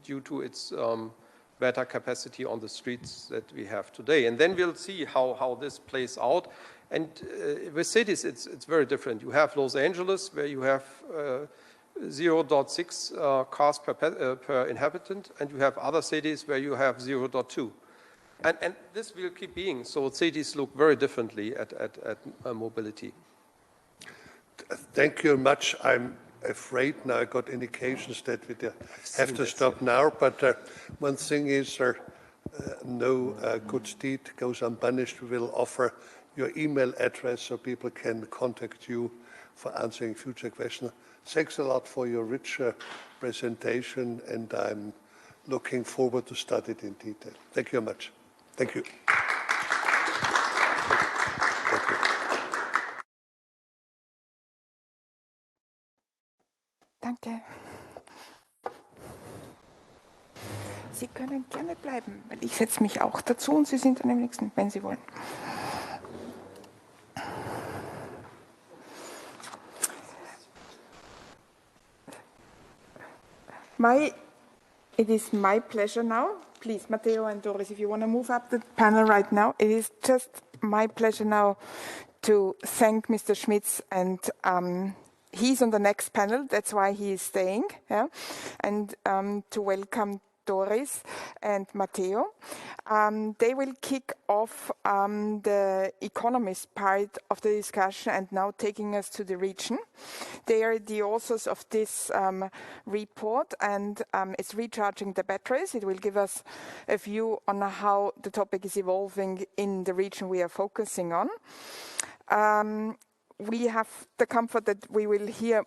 due to its better capacity on the streets that we have today. And then we'll see how this plays out. And with cities, it's very different. You have Los Angeles, where you have 0.6 cars per inhabitant, and you have other cities where you have 0.2. And this will keep being. So cities look very differently at mobility. Thank you much. I'm afraid now I got indications that we have to stop now, but one thing is no good deed goes unpunished. We will offer your email address so people can contact you for answering future questions. Thanks a lot for your rich presentation, and I'm looking forward to study it in detail. Thank you very much. Thank you. Thank you. Danke. Sie können gerne bleiben, weil ich setze mich auch dazu und Sie sind dann am nächsten, wenn Sie wollen. It is my pleasure now. Please, Matteo and Doris, if you want to move up the panel right now. It is just my pleasure now to thank Mr. Schmitz, and he's on the next panel, that's why he is staying, yeah? And to welcome Doris and Matteo. They will kick off the economist part of the discussion and now taking us to the region. They are the authors of this report, and it's recharging the batteries. It will give us a view on how the topic is evolving in the region we are focusing on. We have the comfort that we will hear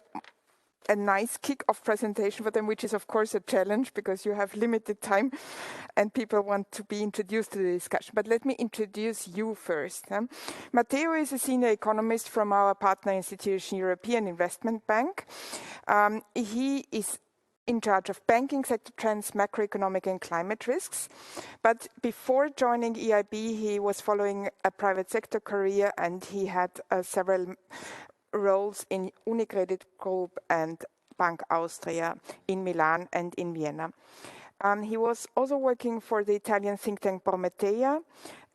a nice kick-off presentation for them, which is of course a challenge because you have limited time and people want to be introduced to the discussion. But let me introduce you first. Matteo is a senior economist from our partner institution, European Investment Bank. He is in charge of banking sector trends, macroeconomic and climate risks. But before joining EIB, he was following a private sector career, and he had several roles in UniCredit Group and Bank Austria in Milan and in Vienna. He was also working for the Italian think tank Prometea.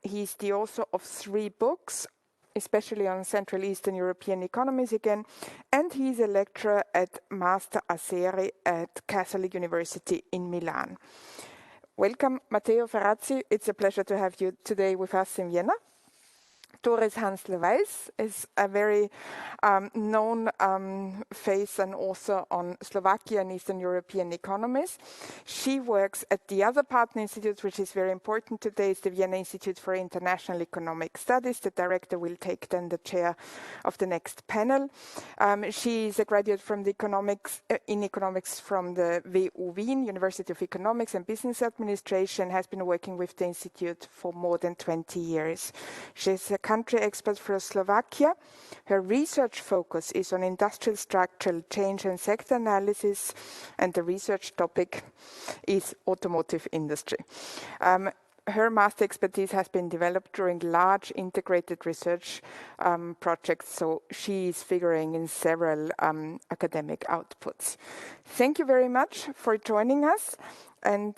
He's the author of 3 books, especially on Central Eastern European economies again, and he's a lecturer at Master Aceri at Catholic University in Milan. Welcome, Matteo Ferrazzi. It's a pleasure to have you today with us in Vienna. Doris Hansle-Weiss is a very known face and author on Slovakia and Eastern European economies. She works at the other partner institute, which is very important today, is the Vienna Institute for International Economic Studies. The director will take then the chair of the next panel. She is a graduate from the economics from the WU Wien, University of Economics and Business Administration, has been working with the institute for more than 20 years. She's a country expert for Slovakia. Her research focus is on industrial structural change and sector analysis, and the research topic is automotive industry. Her master expertise has been developed during large integrated research projects, so she is figuring in several academic outputs. Thank you very much for joining us, and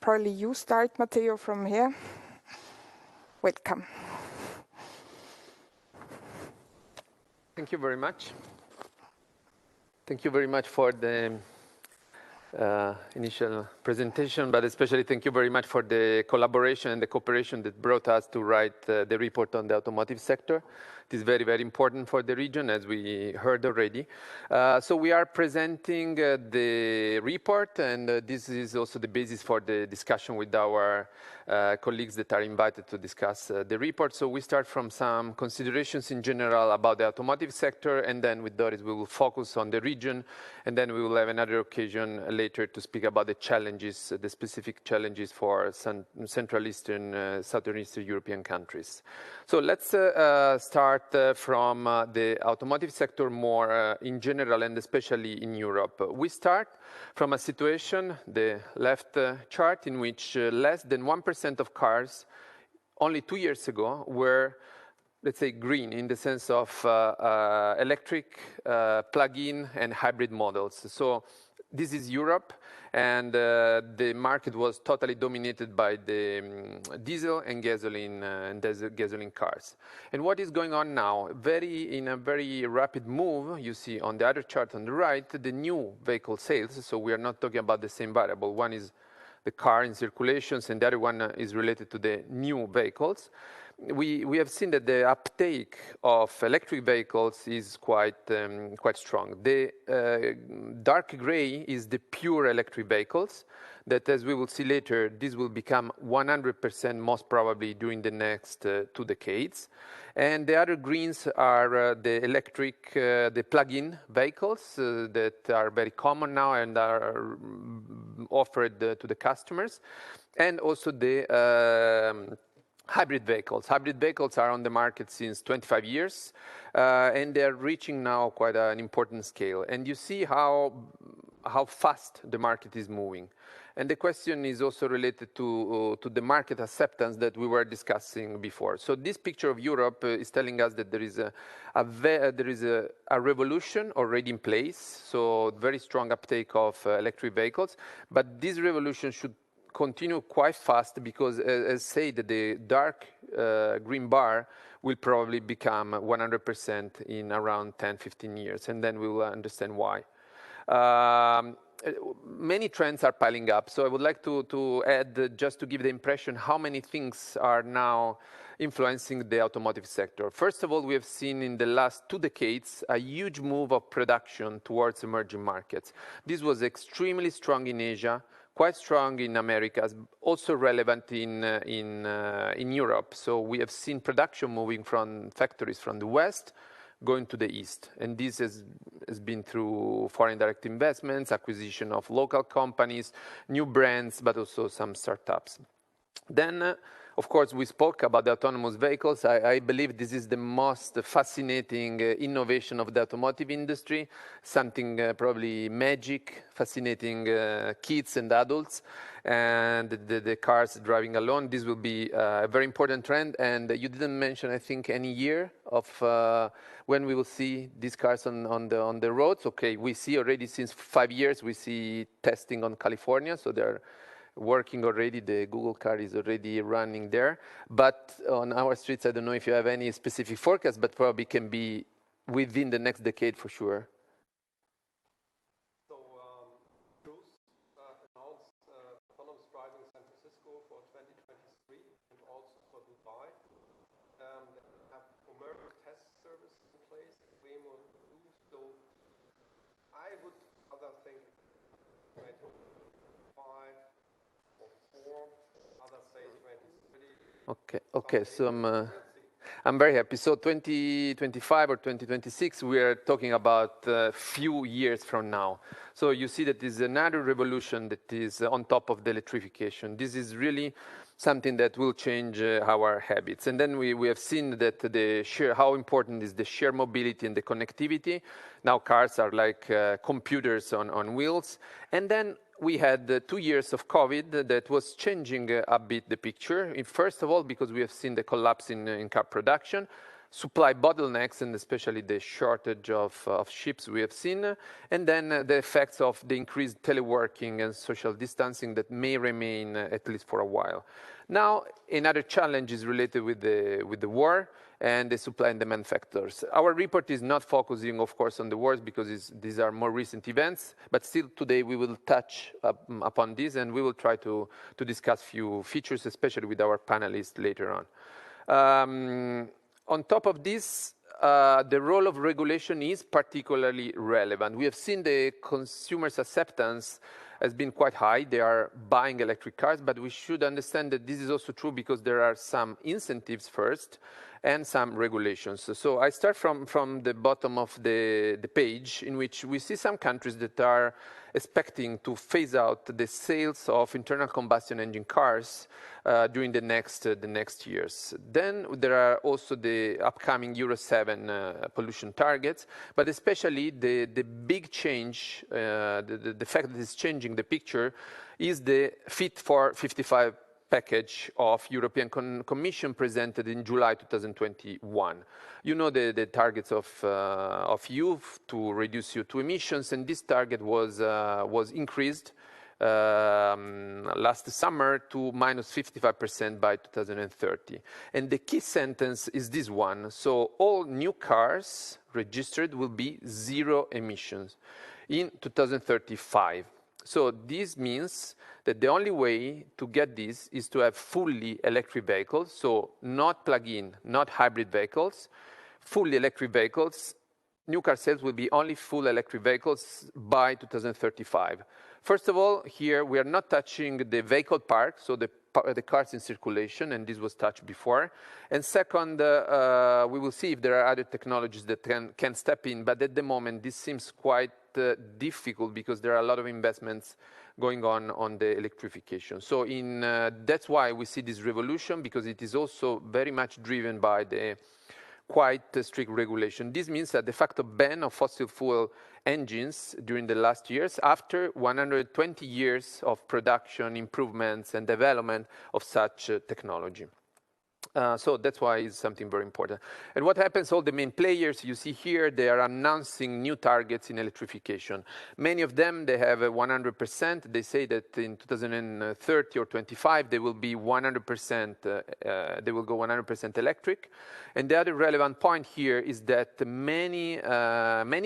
probably you start, Matteo, from here. Welcome. Thank you very much. Thank you very much for the initial presentation, but especially thank you very much for the collaboration and the cooperation that brought us to write the report on the automotive sector. It is very, very important for the region, as we heard already. So we are presenting the report, and this is also the basis for the discussion with our colleagues that are invited to discuss the report. So we start from some considerations in general about the automotive sector, and then with Doris we will focus on the region, and then we will have another occasion later to speak about the challenges, the specific challenges for Central Eastern, Southern Eastern European countries. So let's start from the automotive sector more in general, and especially in Europe. We start from a situation, the left chart, in which less than 1% of cars only 2 years ago were, let's say, green in the sense of electric, plug-in and hybrid models. So this is Europe, and the market was totally dominated by the diesel and gasoline cars. And what is going on now? In a very rapid move, you see on the other chart on the right, the new vehicle sales. So we are not talking about the same variable. One is the car in circulations, and the other one is related to the new vehicles. We have seen that the uptake of electric vehicles is quite strong. The dark gray is the pure electric vehicles, that as we will see later, this will become 100% most probably during the next 2 decades. And the other greens are the electric, the plug-in vehicles that are very common now and are offered to the customers, and also the hybrid vehicles. Hybrid vehicles are on the market since 25 years, and they're reaching now quite an important scale. And you see how fast the market is moving. And the question is also related to the market acceptance that we were discussing before. So this picture of Europe is telling us that there is a revolution already in place, so very strong uptake of electric vehicles. But this revolution should continue quite fast because, as said, the dark green bar will probably become 100% in around 10-15 years, and then we will understand why. Many trends are piling up, so I would like to add, just to give the impression how many things are now influencing the automotive sector. First of all, we have seen in the last 2 decades a huge move of production towards emerging markets. This was extremely strong in Asia, quite strong in Americas, also relevant in Europe. So we have seen production moving from factories from the West going to the East. And this has been through foreign direct investments, acquisition of local companies, new brands, but also some startups. Then, of course, we spoke about the autonomous vehicles. I believe this is the most fascinating innovation of the automotive industry, something probably magic, fascinating kids and adults, and the cars driving alone. This will be a very important trend, and you didn't mention, I think, any year of when we will see these cars on the roads. Okay, we see already since 5 years, we see testing on California, so they're working already. The Google car is already running there. But on our streets, I don't know if you have any specific forecast, but probably can be within the next decade for sure. So Bruce announced autonomous driving in San Francisco for 2023 and also for Dubai. They have commercial test services in place, Waymo too. So I would rather think 2025. Okay. So I'm very happy. So 2025 or 2026, we are talking about a few years from now. So you see that is another revolution that is on top of the electrification. This is really something that will change our habits. And then we have seen that how important is the shared mobility and the connectivity. Now cars are like computers on wheels. And then we had 2 years of COVID that was changing a bit the picture. First of all, because we have seen the collapse in car production, supply bottlenecks, and especially the shortage of ships we have seen, and then the effects of the increased teleworking and social distancing that may remain at least for a while. Now, another challenge is related with the war and the supply and demand factors. Our report is not focusing, of course, on the wars because these are more recent events, but still today we will touch upon this and we will try to discuss few features, especially with our panelists later on. On top of this, the role of regulation is particularly relevant. We have seen the consumers' acceptance has been quite high. They are buying electric cars, but we should understand that this is also true because there are some incentives first and some regulations. So I start from the bottom of the page, in which we see some countries that are expecting to phase out the sales of internal combustion engine cars during the next years. Then there are also the upcoming Euro 7 pollution targets, but especially the big change, the fact that it's changing the picture is the Fit for 55 package of European Commission presented in July 2021. You know the targets of EU to reduce CO2 emissions, and this target was increased last summer to minus 55% by 2030. And the key sentence is this one. So all new cars registered will be zero emissions in 2035. So this means that the only way to get this is to have fully electric vehicles, so not plug-in, not hybrid vehicles, fully electric vehicles. New car sales will be only full electric vehicles by 2035. First of all, here we are not touching the vehicle park, so the cars in circulation, and this was touched before. And second, we will see if there are other technologies that can step in, but at the moment this seems quite difficult because there are a lot of investments going on the electrification. So that's why we see this revolution, because it is also very much driven by the quite strict regulation. This means that de facto ban of fossil fuel engines during the last years, after 120 years of production, improvements, and development of such technology. So that's why it's something very important. And what happens, all the main players you see here, they are announcing new targets in electrification. Many of them, they have 100%. They say that in 2030 or 25, they will be 100%, they will go 100% electric. And the other relevant point here is that many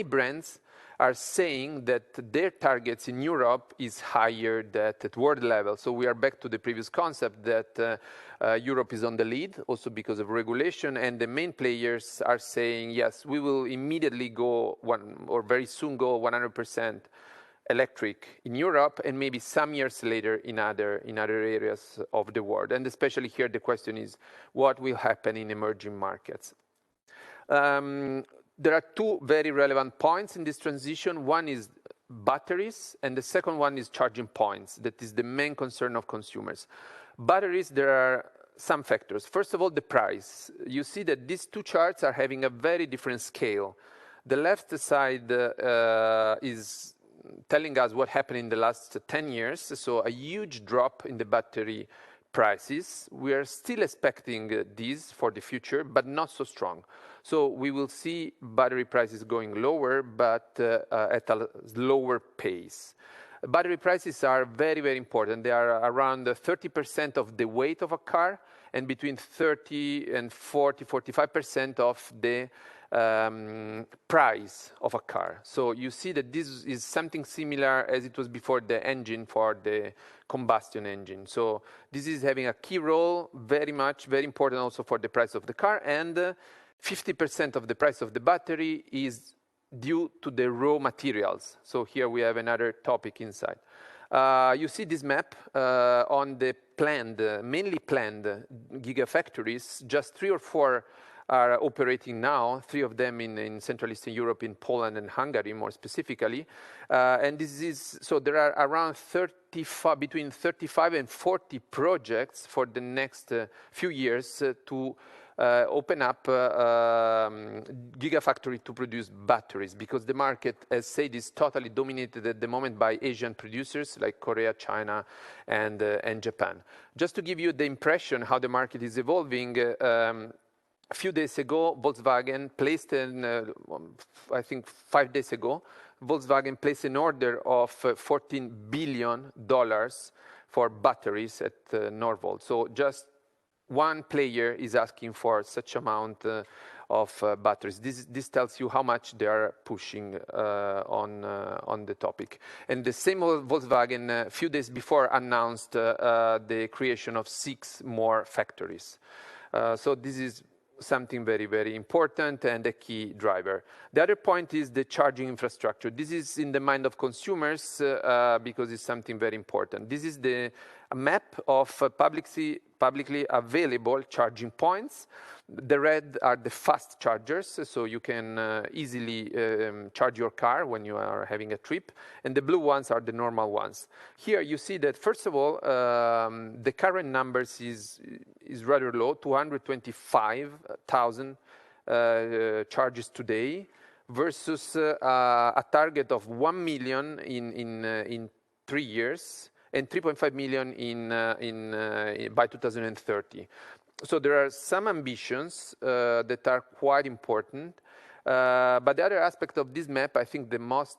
brands are saying that their targets in Europe is higher than at world level. So we are back to the previous concept that Europe is on the lead, also because of regulation, and the main players are saying, yes, we will immediately go or very soon go 100% electric in Europe, and maybe some years later in other areas of the world. And especially here, the question is, what will happen in emerging markets? There are two very relevant points in this transition. One is batteries, and the second one is charging points. That is the main concern of consumers. Batteries, there are some factors. First of all, the price. You see that these two charts are having a very different scale. The left side is telling us what happened in the last 10 years, so a huge drop in the battery prices. We are still expecting these for the future, but not so strong. So we will see battery prices going lower, but at a lower pace. Battery prices are very, very important. They are around 30% of the weight of a car, and between 30 and 40, 45% of the price of a car. So you see that this is something similar as it was before the engine for the combustion engine. So this is having a key role, very important also for the price of the car, and 50% of the price of the battery is due to the raw materials. So here we have another topic inside. You see this map on the mainly planned gigafactories. Just 3 or 4 are operating now, 3 of them in Central Eastern Europe, in Poland and Hungary more specifically. And this is, so there are around between 35 and 40 projects for the next few years to open up gigafactory to produce batteries, because the market, as said, is totally dominated at the moment by Asian producers like Korea, China, and Japan. Just to give you the impression how the market is evolving, a few days ago, Volkswagen placed I think 5 days ago, Volkswagen placed an order of $14 billion for batteries at Northvolt. So just one player is asking for such amount of batteries. This tells you how much they are pushing on the topic. And the same Volkswagen, a few days before, announced the creation of 6 more factories. So this is something very, very important and a key driver. The other point is the charging infrastructure. This is in the mind of consumers because it's something very important. This is a map of publicly available charging points. The red are the fast chargers, so you can easily charge your car when you are having a trip, and the blue ones are the normal ones. Here you see that, first of all, the current numbers is rather low, 225,000 charges today, versus a target of 1 million in 3 years, and 3.5 million by 2030. So there are some ambitions that are quite important. But the other aspect of this map, I think the most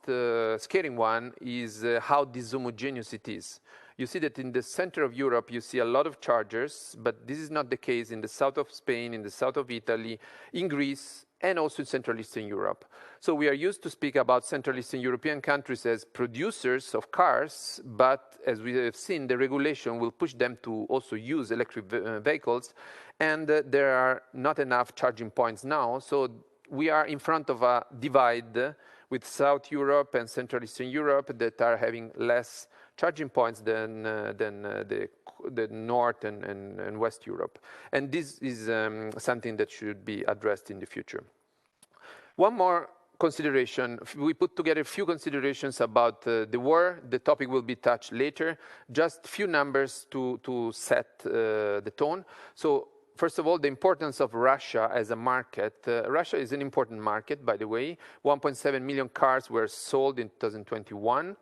scary one, is how dishomogeneous it is. You see that in the center of Europe, you see a lot of chargers, but this is not the case in the south of Spain, in the south of Italy, in Greece, and also in Central Eastern Europe. So we are used to speak about Central Eastern European countries as producers of cars, but as we have seen, the regulation will push them to also use electric vehicles, and there are not enough charging points now. So we are in front of a divide with South Europe and Central Eastern Europe that are having less charging points than the North and West Europe. And this is something that should be addressed in the future. One more consideration. We put together a few considerations about the war. The topic will be touched later. Just a few numbers to set the tone. So first of all, the importance of Russia as a market. Russia is an important market, by the way. 1.7 million cars were sold in 2021.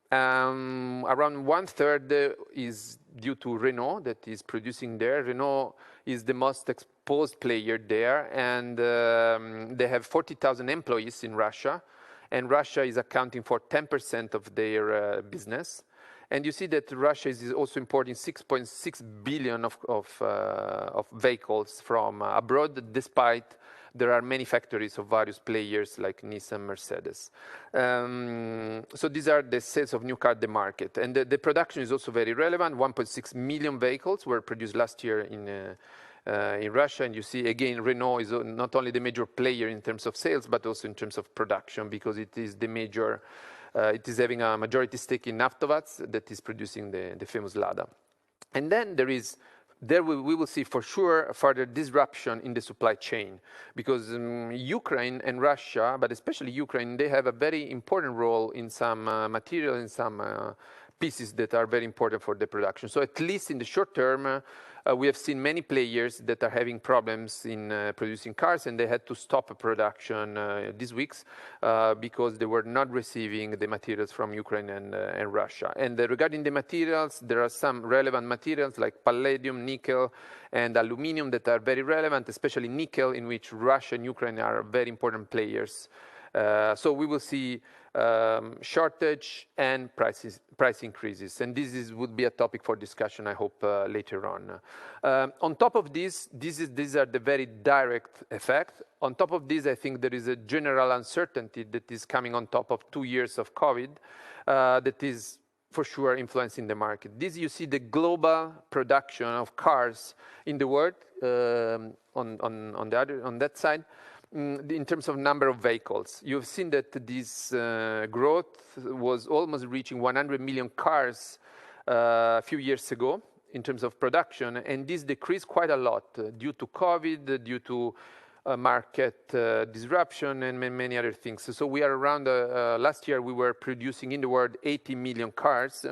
Around 1/3 is due to Renault that is producing there. Renault is the most exposed player there, and they have 40,000 employees in Russia, and Russia is accounting for 10% of their business. And you see that Russia is also importing 6.6 billion of vehicles from abroad, despite there are many factories of various players like Nissan, Mercedes. So these are the sales of new car in the market. And the production is also very relevant. 1.6 million vehicles were produced last year in Russia. And you see, again, Renault is not only the major player in terms of sales, but also in terms of production, because it is the major, it is having a majority stake in Naftovats that is producing the famous Lada. And then there we will see for sure further disruption in the supply chain, because Ukraine and Russia, but especially Ukraine, they have a very important role in some material, in some pieces that are very important for the production. So at least in the short term, we have seen many players that are having problems in producing cars, and they had to stop production these weeks because they were not receiving the materials from Ukraine and Russia. And regarding the materials, there are some relevant materials like palladium, nickel, and aluminum that are very relevant, especially nickel, in which Russia and Ukraine are very important players. So we will see shortage and price increases, and would be a topic for discussion, I hope, later on. On top of these are the very direct effect. On top of this, I think there is a general uncertainty that is coming on top of 2 years of COVID that is for sure influencing the market. This, you see the global production of cars in the world on that side. In terms of number of vehicles, you've seen that this growth was almost reaching 100 million cars a few years ago in terms of production, and this decreased quite a lot due to COVID, due to market disruption, and many other things. So we are around, last year we were producing in the world 80 million cars.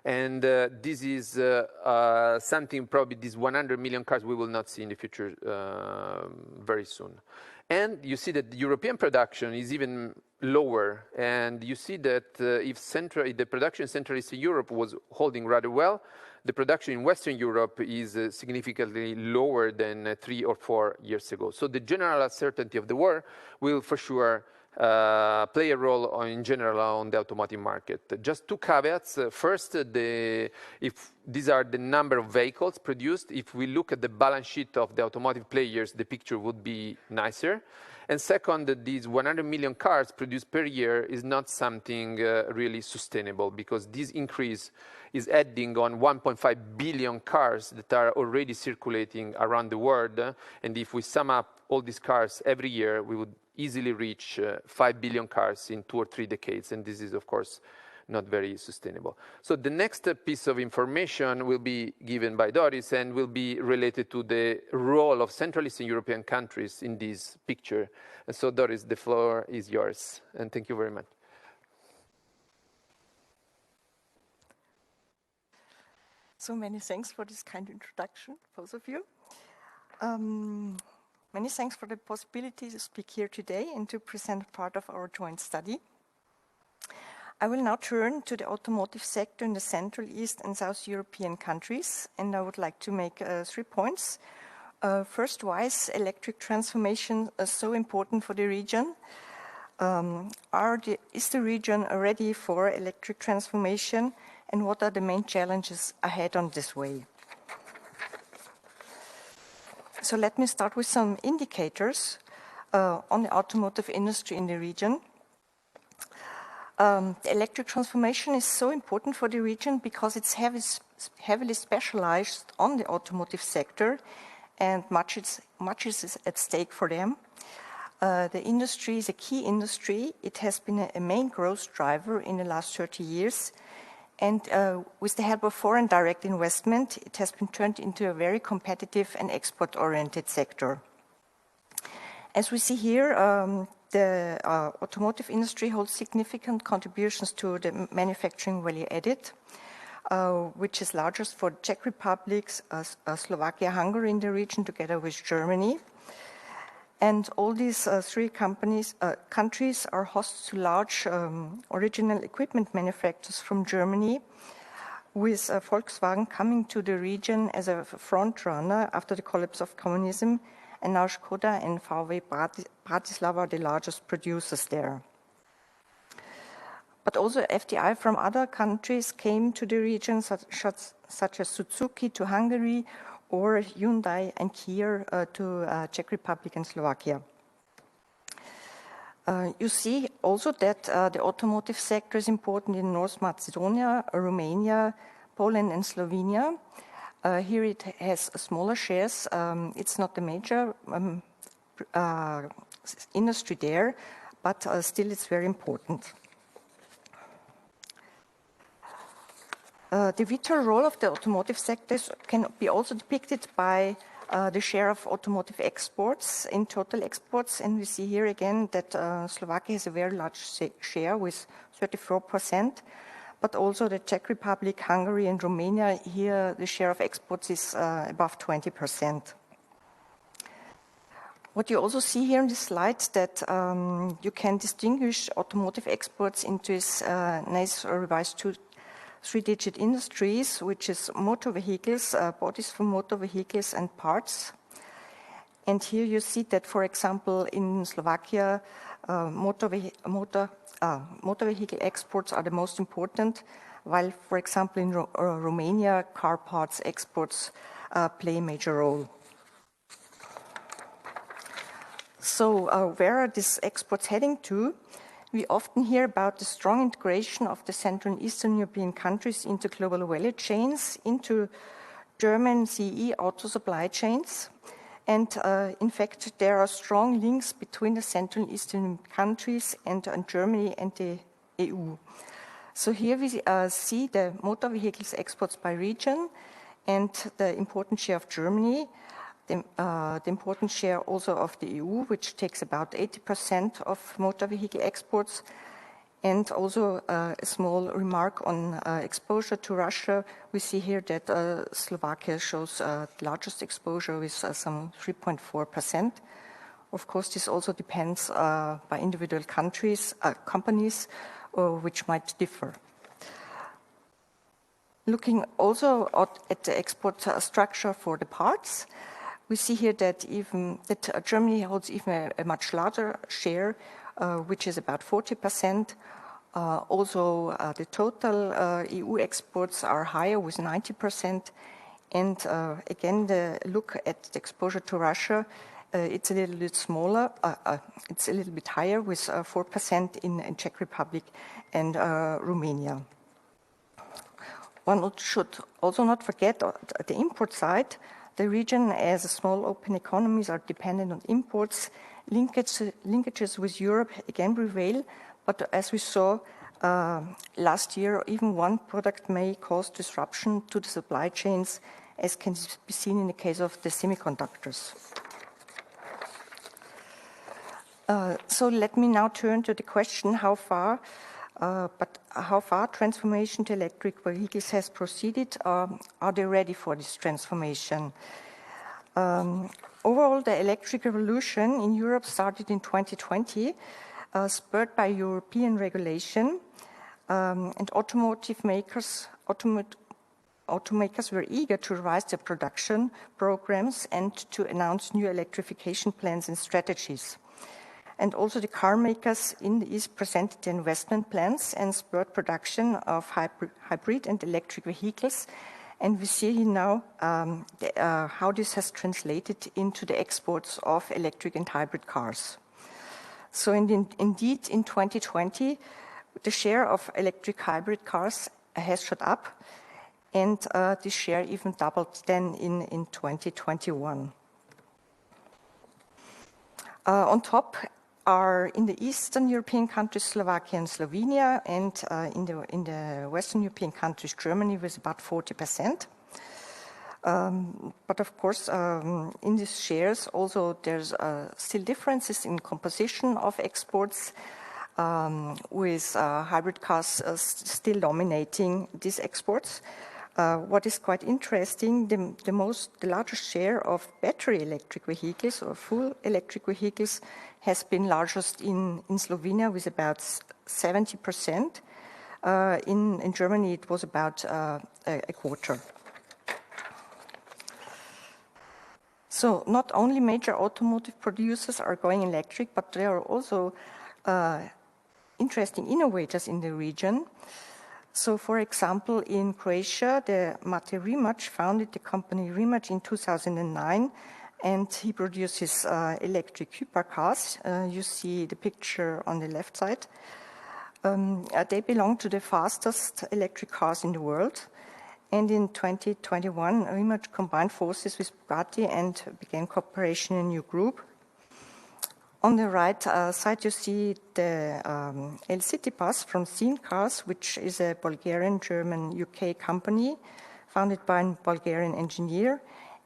And this is something, probably these 100 million cars we will not see in the future very soon. And you see that the European production is even lower. And you see that if the production in Central Eastern Europe was holding rather well, the production in Western Europe is significantly lower than 3 or 4 years ago. So the general uncertainty of the war will for sure play a role in general on the automotive market. Just 2 caveats. First, if these are the number of vehicles produced, if we look at the balance sheet of the automotive players, the picture would be nicer. And second, these 100 million cars produced per year is not something really sustainable, because this increase is adding on 1.5 billion cars that are already circulating around the world. And if we sum up all these cars every year, we would easily reach 5 billion cars in 2 or 3 decades. And this is, of course, not very sustainable. So the next piece of information will be given by Doris and will be related to the role of Central Eastern European countries in this picture. And so Doris, the floor is yours. And thank you very much. So many thanks for this kind introduction, both of you. Many thanks for the possibility to speak here today and to present part of our joint study. I will now turn to the automotive sector in the Central, East and South European countries, and I would like to make 3 points. First, why is electric transformation so important for the region? Is the region ready for electric transformation, and what are the main challenges ahead on this way? So let me start with some indicators on the automotive industry in the region. The electric transformation is so important for the region because it's heavily specialized on the automotive sector, and much is at stake for them. The industry is a key industry. It has been a main growth driver in the last 30 years. And with the help of foreign direct investment, it has been turned into a very competitive and export-oriented sector. As we see here, the automotive industry holds significant contributions to the manufacturing value added, which is largest for Czech Republic, Slovakia, Hungary in the region, together with Germany. And all these three countries are hosts to large original equipment manufacturers from Germany, with Volkswagen coming to the region as a front runner after the collapse of communism, and now Skoda and VW Bratislava are the largest producers there. But also FDI from other countries came to the region, such as Suzuki to Hungary, or Hyundai and Kia to Czech Republic and Slovakia. You see also that the automotive sector is important in North Macedonia, Romania, Poland and Slovenia. Here it has smaller shares. It's not the major industry there, but still it's very important. The vital role of the automotive sectors can be also depicted by the share of automotive exports in total exports. And we see here again that Slovakia has a very large share with 34%, but also the Czech Republic, Hungary and Romania, here the share of exports is above 20%. What you also see here in this slide that you can distinguish automotive exports into this nice revised three-digit industries, which is motor vehicles, bodies for motor vehicles and parts. And here you see that, for example, in Slovakia, motor vehicle exports are the most important, while, for example, in Romania, car parts exports play a major role. So where are these exports heading to? We often hear about the strong integration of the Central and Eastern European countries into global value chains, into German CEE auto supply chains. And in fact, there are strong links between the Central and Eastern countries and Germany and the EU. So here we see the motor vehicles exports by region and the important share of Germany, the important share also of the EU, which takes about 80% of motor vehicle exports. And also a small remark on exposure to Russia. We see here that Slovakia shows the largest exposure with some 3.4%. Of course, this also depends by individual countries, companies, which might differ. Looking also at the export structure for the parts, we see here that Germany holds even a much larger share, which is about 40%. Also, the total EU exports are higher with 90%. And again, the look at the exposure to Russia, it's a little bit smaller. It's a little bit higher with 4% in Czech Republic and Romania. One should also not forget the import side. The region, as small open economies, are dependent on imports. Linkages with Europe again prevail, but as we saw last year, even one product may cause disruption to the supply chains, as can be seen in the case of the semiconductors. So let me now turn to the question how far transformation to electric vehicles has proceeded. Are they ready for this transformation? Overall, the electric revolution in Europe started in 2020, spurred by European regulation, and automakers were eager to revise their production programs and to announce new electrification plans and strategies. And also the car makers in the East presented their investment plans and spurred production of hybrid and electric vehicles. And we see now how this has translated into the exports of electric and hybrid cars. So indeed, in 2020, the share of electric hybrid cars has shot up, and this share even doubled then in 2021. On top are in the Eastern European countries, Slovakia and Slovenia, and in the Western European countries, Germany, with about 40%. But of course, in these shares, also there's still differences in composition of exports, with hybrid cars still dominating these exports. What is quite interesting, the largest share of battery electric vehicles or full electric vehicles has been largest in Slovenia with about 70%. In Germany, it was about a quarter. So not only major automotive producers are going electric, but there are also interesting innovators in the region. So, for example, in Croatia, the Mate Rimac founded the company Rimac in 2009, and he produces electric hypercars. You see the picture on the left side. They belong to the fastest electric cars in the world. And in 2021, Rimac combined forces with Bugatti and began cooperation in a new group. On the right side, you see the El City Bus from Scene Cars, which is a Bulgarian, German, UK company founded by a Bulgarian engineer.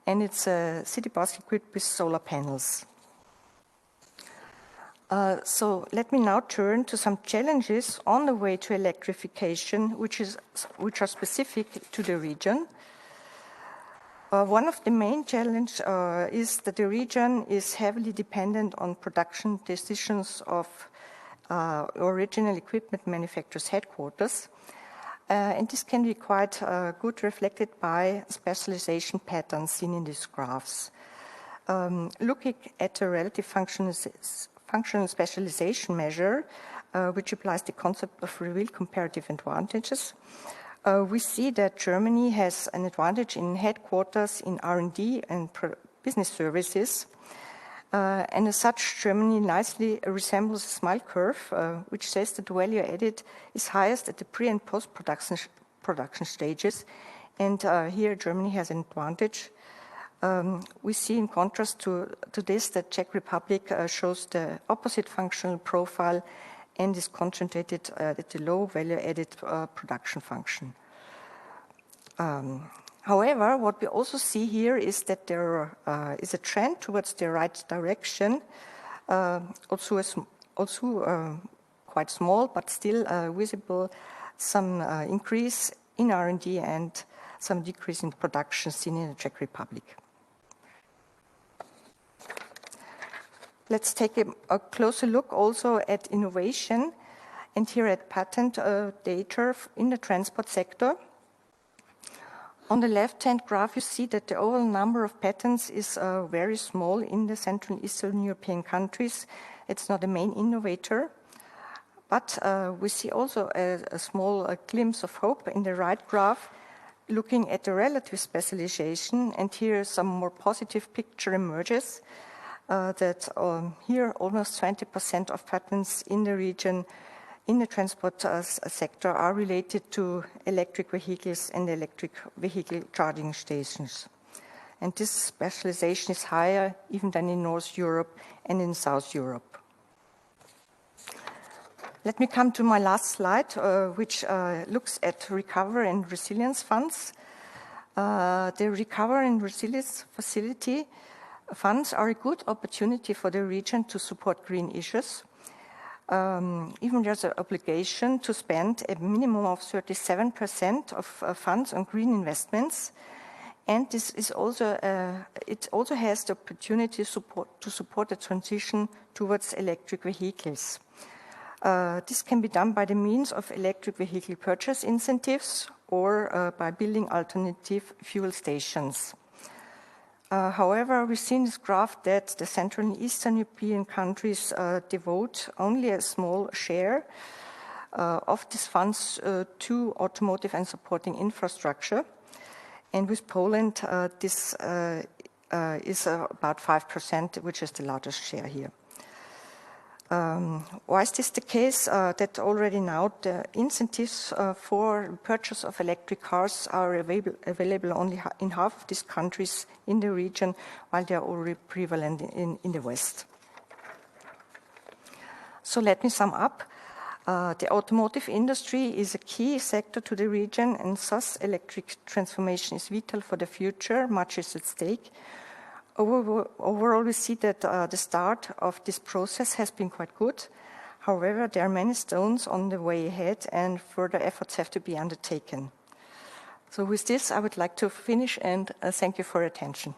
And it's a city bus equipped with solar panels. So let me now turn to some challenges on the way to electrification, which are specific to the region. One of the main challenges is that the region is heavily dependent on production decisions of original equipment manufacturers' headquarters. And this can be quite good reflected by specialization patterns seen in these graphs. Looking at the relative functional specialization measure, which applies the concept of real comparative advantages, we see that Germany has an advantage in headquarters, in R&D and business services. And as such, Germany nicely resembles a smile curve, which says that the value added is highest at the pre- and post-production stages. And here Germany has an advantage. We see in contrast to this that Czech Republic shows the opposite functional profile and is concentrated at the low value-added production function. However, what we also see here is that there is a trend towards the right direction, also quite small, but still visible, some increase in R&D and some decrease in production seen in the Czech Republic. Let's take a closer look also at innovation, and here at patent data in the transport sector. On the left-hand graph, you see that the overall number of patents is very small in the Central and Eastern European countries. It's not a main innovator. But we see also a small glimpse of hope in the right graph, looking at the relative specialization, and here some more positive picture emerges. That here almost 20% of patents in the region in the transport sector are related to electric vehicles and electric vehicle charging stations. And this specialization is higher even than in North Europe and in South Europe. Let me come to my last slide, which looks at recovery and resilience funds. The recovery and resilience facility funds are a good opportunity for the region to support green issues. Even there's an obligation to spend a minimum of 37% of funds on green investments. And this is also, it also has the opportunity to support the transition towards electric vehicles. This can be done by the means of electric vehicle purchase incentives or by building alternative fuel stations. However, we see in this graph that the Central and Eastern European countries devote only a small share of these funds to automotive and supporting infrastructure. And with Poland, this is about 5%, which is the largest share here. Why is this the case? That already now the incentives for purchase of electric cars are available only in half of these countries in the region, while they are already prevalent in the West. So let me sum up. The automotive industry is a key sector to the region, and thus electric transformation is vital for the future. Much is at stake. Overall, we see that the start of this process has been quite good. However, there are many stones on the way ahead, and further efforts have to be undertaken. So with this, I would like to finish and thank you for your attention.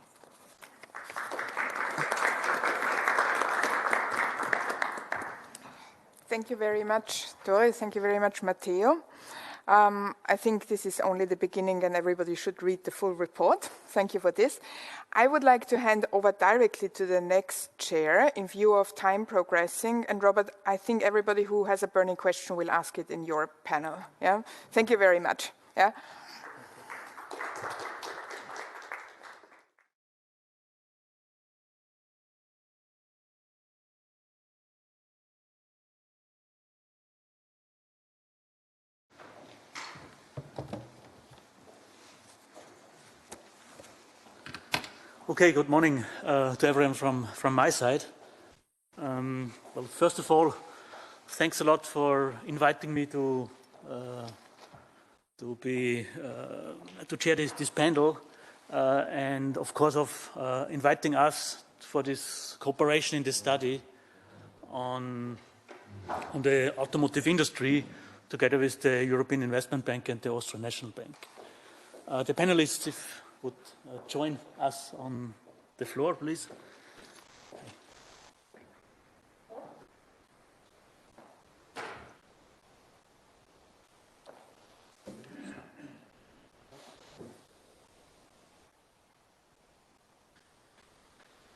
Thank you very much, Doris. Thank you very much, Matteo. I think this is only the beginning and everybody should read the full report. Thank you for this. I would like to hand over directly to the next chair in view of time progressing. And Robert, I think everybody who has a burning question will ask it in your panel. Yeah? Thank you very much. Yeah? Okay, good morning to everyone from my side. Well, first of all, thanks a lot for inviting me to chair this panel, and of course of inviting us for this cooperation in this study on the automotive industry together with the European Investment Bank and the Austrian National Bank. The panelists, if would join us on the floor, please.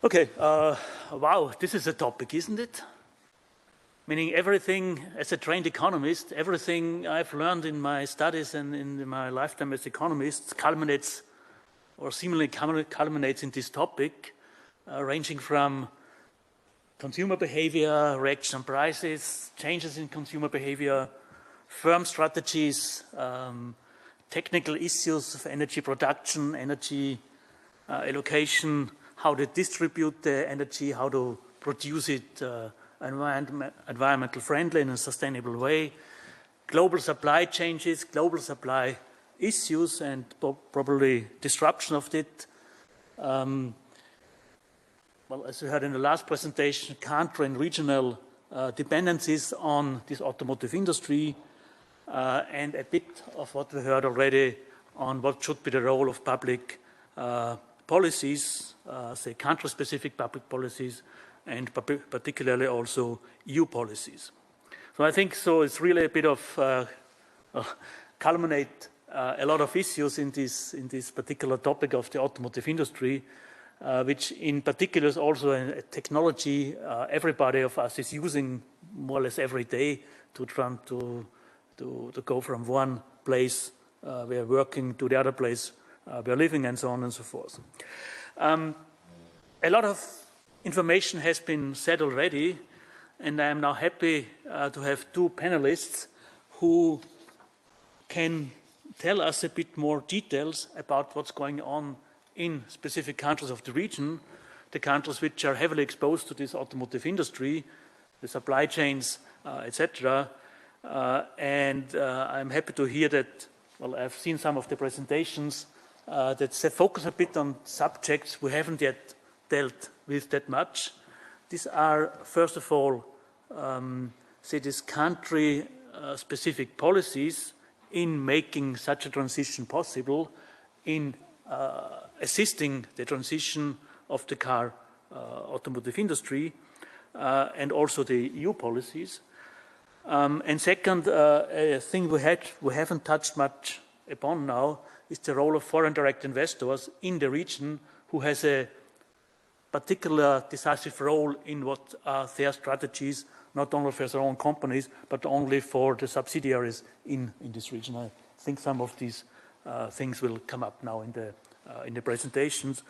Okay, wow, this is a topic, isn't it? Meaning everything, as a trained economist, everything I've learned in my studies and in my lifetime as economist culminates or seemingly culminates in this topic, ranging from consumer behavior, reaction on prices, changes in consumer behavior, firm strategies, technical issues of energy production, energy allocation, how to distribute the energy, how to produce it environmental friendly in a sustainable way, global supply changes, global supply issues and probably disruption of it. Well, as we heard in the last presentation, country and regional dependencies on this automotive industry, and a bit of what we heard already on what should be the role of public policies, say country-specific public policies, and particularly also EU policies. So I think so it's really a bit of culminate a lot of issues in this particular topic of the automotive industry, which in particular is also a technology everybody of us is using more or less every day to try to go from one place we are working to the other place we are living, and so on and so forth. A lot of information has been said already, and I am now happy to have two panelists who can tell us a bit more details about what's going on in specific countries of the region, the countries which are heavily exposed to this automotive industry, the supply chains, etc. And I'm happy to hear that, well, I've seen some of the presentations that focus a bit on subjects we haven't yet dealt with that much. These are, first of all, say, these country-specific policies in making such a transition possible, in assisting the transition of the car automotive industry, and also the EU policies. And second, a thing we haven't touched much upon now is the role of foreign direct investors in the region who has a particular decisive role in what are their strategies, not only for their own companies, but only for the subsidiaries in this region. I think some of these things will come up now in the presentations.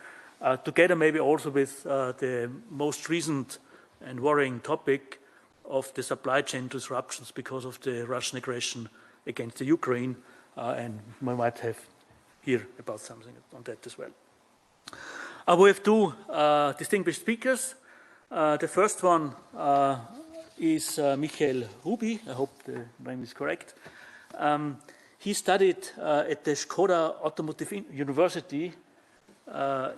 Together maybe also with the most recent and worrying topic of the supply chain disruptions because of the Russian aggression against the Ukraine, and we might have hear about something on that as well. We have two distinguished speakers. The first one is Michael Ruby. I hope the name is correct. He studied at the Škoda Automotive University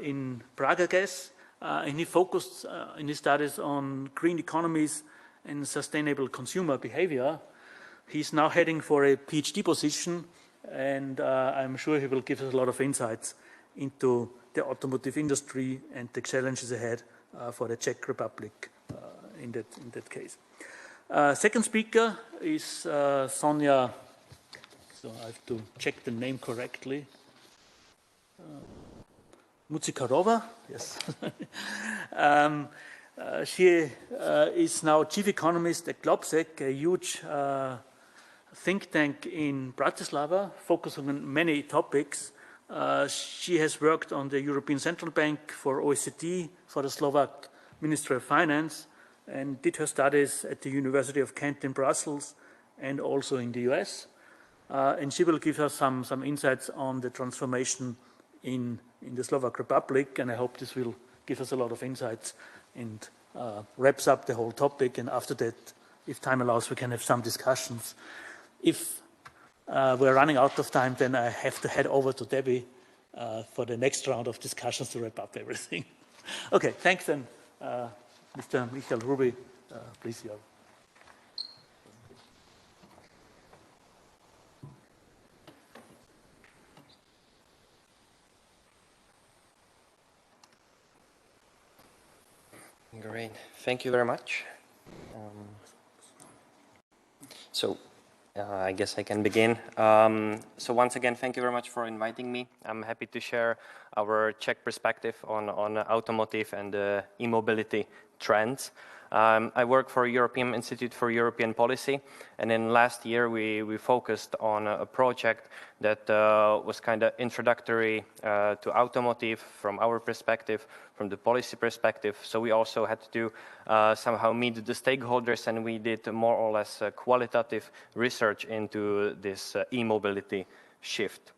in Prague, I guess, and he focused in his studies on green economies and sustainable consumer behavior. He's now heading for a PhD position, and I'm sure he will give us a lot of insights into the automotive industry and the challenges ahead for the Czech Republic in that case. Second speaker is Sonja, so I have to check the name correctly. Mucikarova, yes. She is now chief economist at Globsec, a huge think tank in Bratislava, focusing on many topics. She has worked on the European Central Bank, for OECD, for the Slovak Ministry of Finance, and did her studies at the University of Kent in Brussels and also in the US. And she will give us some insights on the transformation in the Slovak Republic, and I hope this will give us a lot of insights and wraps up the whole topic. And after that, if time allows, we can have some discussions. If we're running out of time, then I have to head over to Debbie for the next round of discussions to wrap up everything. Okay, thanks, and Mr. Michael Ruby, please. Great, thank you very much. I guess I can begin. So once again, thank you very much for inviting me. I'm happy to share our Czech perspective on automotive and e-mobility trends. I work for European Institute for European Policy, and in last year we focused on a project that was kind of introductory to automotive from our perspective, from the policy perspective. So we also had to somehow meet the stakeholders, and we did more or less qualitative research into this e-mobility shift.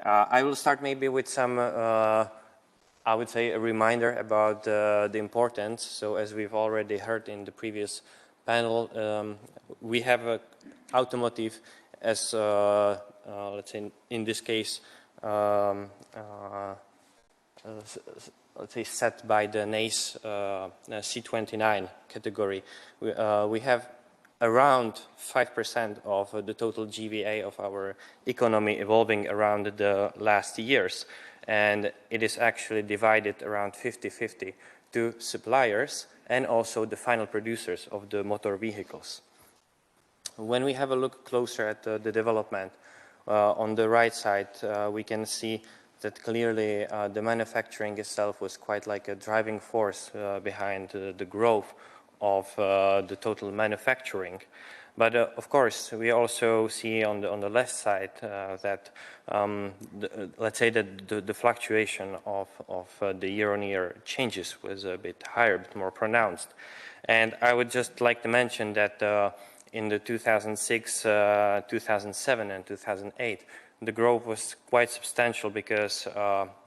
I will start maybe with some I would say a reminder about the importance. So as we've already heard in the previous panel, we have automotive as, let's say in this case, let's say set by the NACE C29 category. We have around 5% of the total GVA of our economy evolving around the last years. And it is actually divided around 50-50 to suppliers and also the final producers of the motor vehicles. When we have a look closer at the development, on the right side, we can see that clearly the manufacturing itself was quite like a driving force behind the growth of the total manufacturing. But of course, we also see on the left side that let's say that the fluctuation of the year-on-year changes was a bit higher, a bit more pronounced. And I would just like to mention that in the 2006, 2007, and 2008, the growth was quite substantial because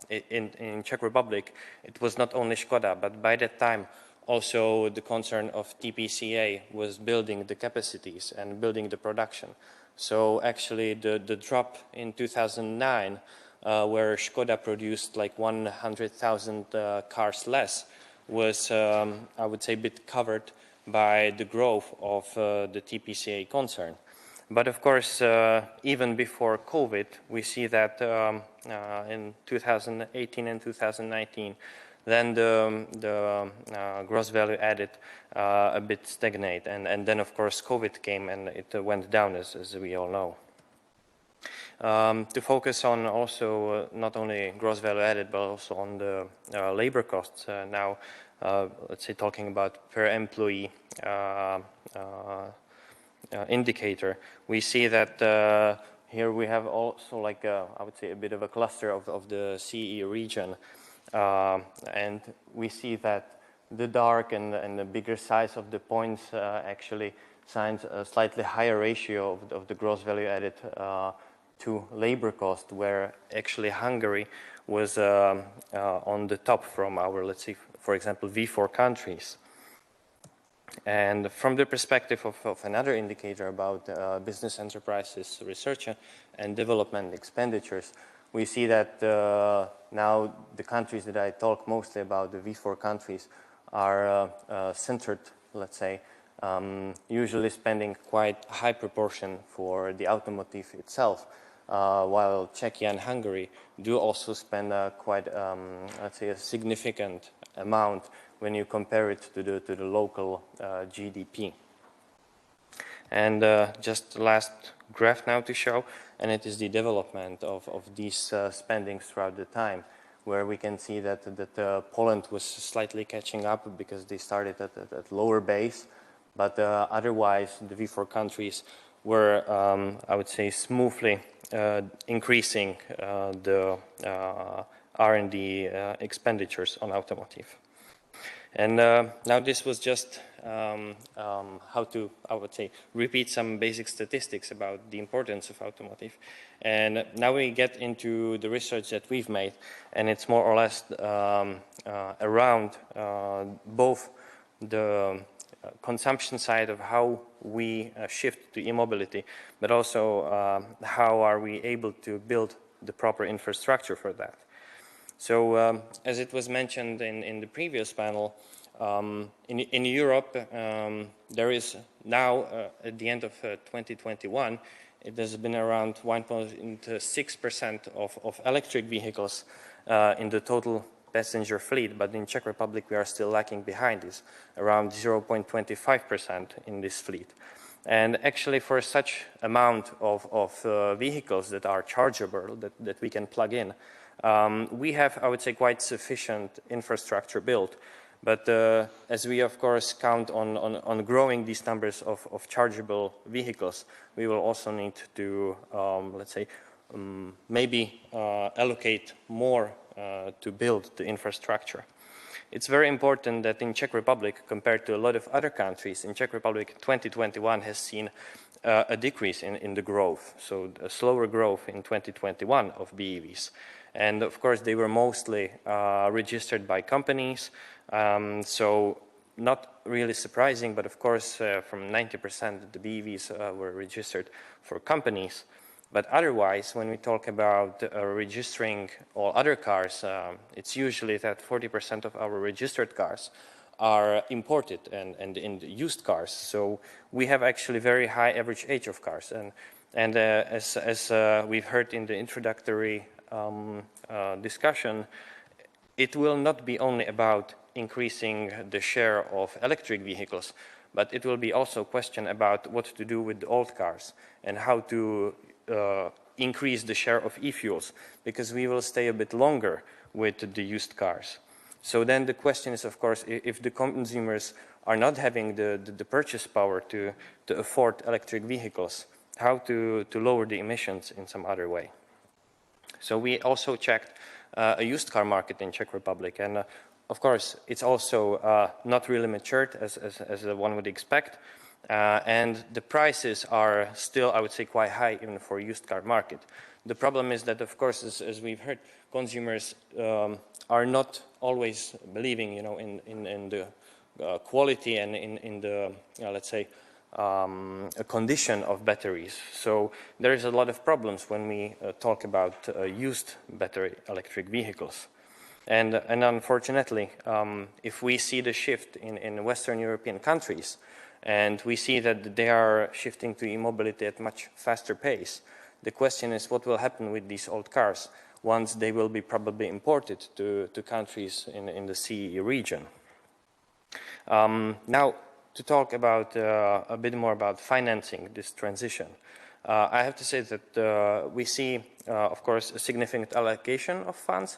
in Czech Republic, it was not only Škoda, but by that time, also the concern of TPCA was building the capacities and building the production. So actually the drop in 2009, where Škoda produced like 100,000 cars less, was, I would say, a bit covered by the growth of the TPCA concern. But of course, even before COVID, we see that in 2018 and 2019, then the gross value added a bit stagnate, and then of course COVID came and it went down, as we all know. To focus on also not only gross value added, but also on the labor costs now, let's say talking about per employee indicator, we see that here we have also like I would say a bit of a cluster of the CEE region, and we see that the dark and the bigger size of the points actually signs a slightly higher ratio of the gross value added to labor cost, where actually Hungary was on the top from our, let's say, for example, V4 countries. And from the perspective of another indicator about business enterprises research and development expenditures, we see that now the countries that I talk mostly about, the V4 countries, are centered, let's say, usually spending quite high proportion for the automotive itself, while Czechia and Hungary do also spend quite, let's say, a significant amount when you compare it to the local GDP. And just last graph now to show, and it is the development of these spendings throughout the time, where we can see that Poland was slightly catching up because they started at lower base, but otherwise the V4 countries were, I would say, smoothly increasing the R&D expenditures on automotive. And now this was just how to, I would say, repeat some basic statistics about the importance of automotive. And now we get into the research that we've made, and it's more or less around both the consumption side of how we shift to e-mobility, but also how are we able to build the proper infrastructure for that. So as it was mentioned in the previous panel, in Europe, there is now, at the end of 2021, it has been around 1.6% of electric vehicles in the total passenger fleet, but in Czech Republic we are still lagging behind this, around 0.25% in this fleet. And actually for such amount of vehicles that are chargeable, that we can plug in, we have, I would say, quite sufficient infrastructure built. But as we, of course, count on growing these numbers of chargeable vehicles, we will also need to, let's say, maybe allocate more to build the infrastructure. It's very important that in Czech Republic, compared to a lot of other countries, in Czech Republic 2021 has seen a decrease in the growth, so a slower growth in 2021 of BEVs. And of course, they were mostly registered by companies, so not really surprising, but of course, from 90% the BEVs were registered for companies. But otherwise, when we talk about registering all other cars, it's usually that 40% of our registered cars are imported and in the used cars. So we have actually very high average age of cars. And as we've heard in the introductory discussion, it will not be only about increasing the share of electric vehicles, but it will be also a question about what to do with the old cars and how to increase the share of e-fuels, because we will stay a bit longer with the used cars. So then the question is, of course, if the consumers are not having the purchase power to afford electric vehicles, how to lower the emissions in some other way. So we also checked a used car market in Czech Republic, and of course it's also not really matured as one would expect, and the prices are still, I would say, quite high even for a used car market. The problem is that, of course, as we've heard, consumers are not always believing, you know, in the quality and in the, let's say, a condition of batteries. So there is a lot of problems when we talk about used battery electric vehicles. And unfortunately, if we see the shift in Western European countries, and we see that they are shifting to e-mobility at much faster pace, the question is what will happen with these old cars once they will be probably imported to countries in the CEE region. Now, to talk about a bit more about financing this transition. I have to say that we see, of course, a significant allocation of funds,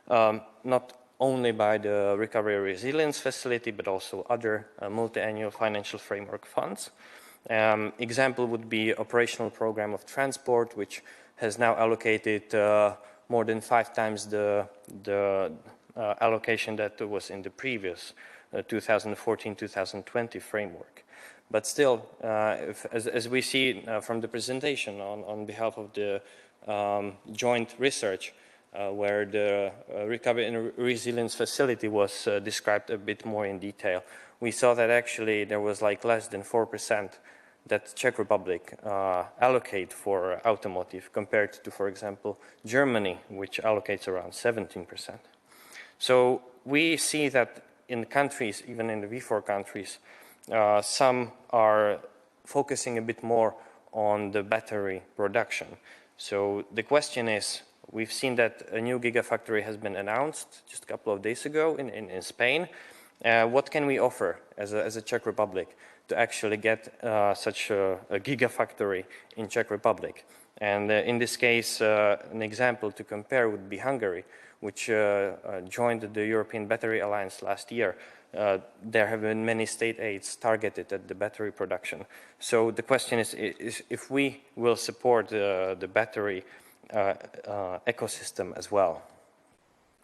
not only by the Recovery and Resilience Facility, but also other multi-annual financial framework funds. Example would be Operational Program of Transport, which has now allocated more than 5 times the allocation that was in the previous 2014-2020 framework. But still, as we see from the presentation on behalf of the joint research, where the Recovery and Resilience Facility was described a bit more in detail, we saw that actually there was like less than 4% that Czech Republic allocate for automotive compared to, for example, Germany, which allocates around 17%. So we see that in countries, even in the V4 countries, some are focusing a bit more on the battery production. So the question is, we've seen that a new gigafactory has been announced just a couple of days ago in Spain. What can we offer as a Czech Republic to actually get such a gigafactory in Czech Republic? And in this case, an example to compare would be Hungary, which joined the European Battery Alliance last year. There have been many state aids targeted at the battery production. So the question is if we will support the battery ecosystem as well.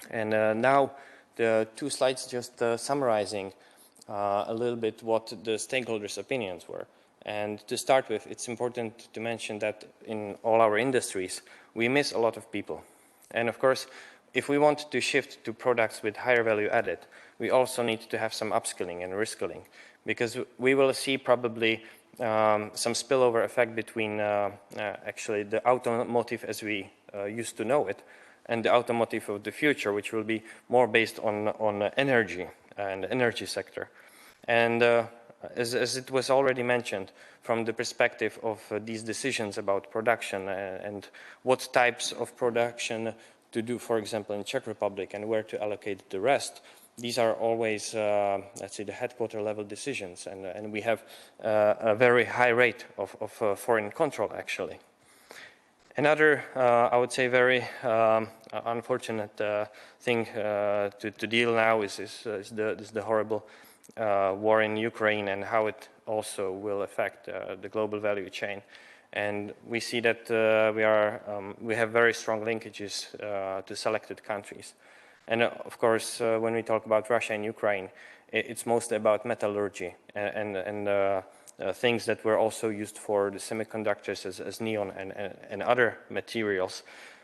And now the 2 slides just summarizing a little bit what the stakeholders' opinions were. And to start with, it's important to mention that in all our industries, we miss a lot of people. And of course, if we want to shift to products with higher value added, we also need to have some upskilling and reskilling, because we will see probably some spillover effect between actually the automotive as we used to know it and the automotive of the future, which will be more based on energy and energy sector. And as it was already mentioned, from the perspective of these decisions about production and what types of production to do, for example, in Czech Republic and where to allocate the rest, these are always, let's say, the headquarter level decisions, and we have a very high rate of foreign control, actually. Another, I would say, very unfortunate thing to deal now is the horrible war in Ukraine and how it also will affect the global value chain. And we see that we have very strong linkages to selected countries. And of course, when we talk about Russia and Ukraine, it's mostly about metallurgy and things that were also used for the semiconductors as neon and other materials.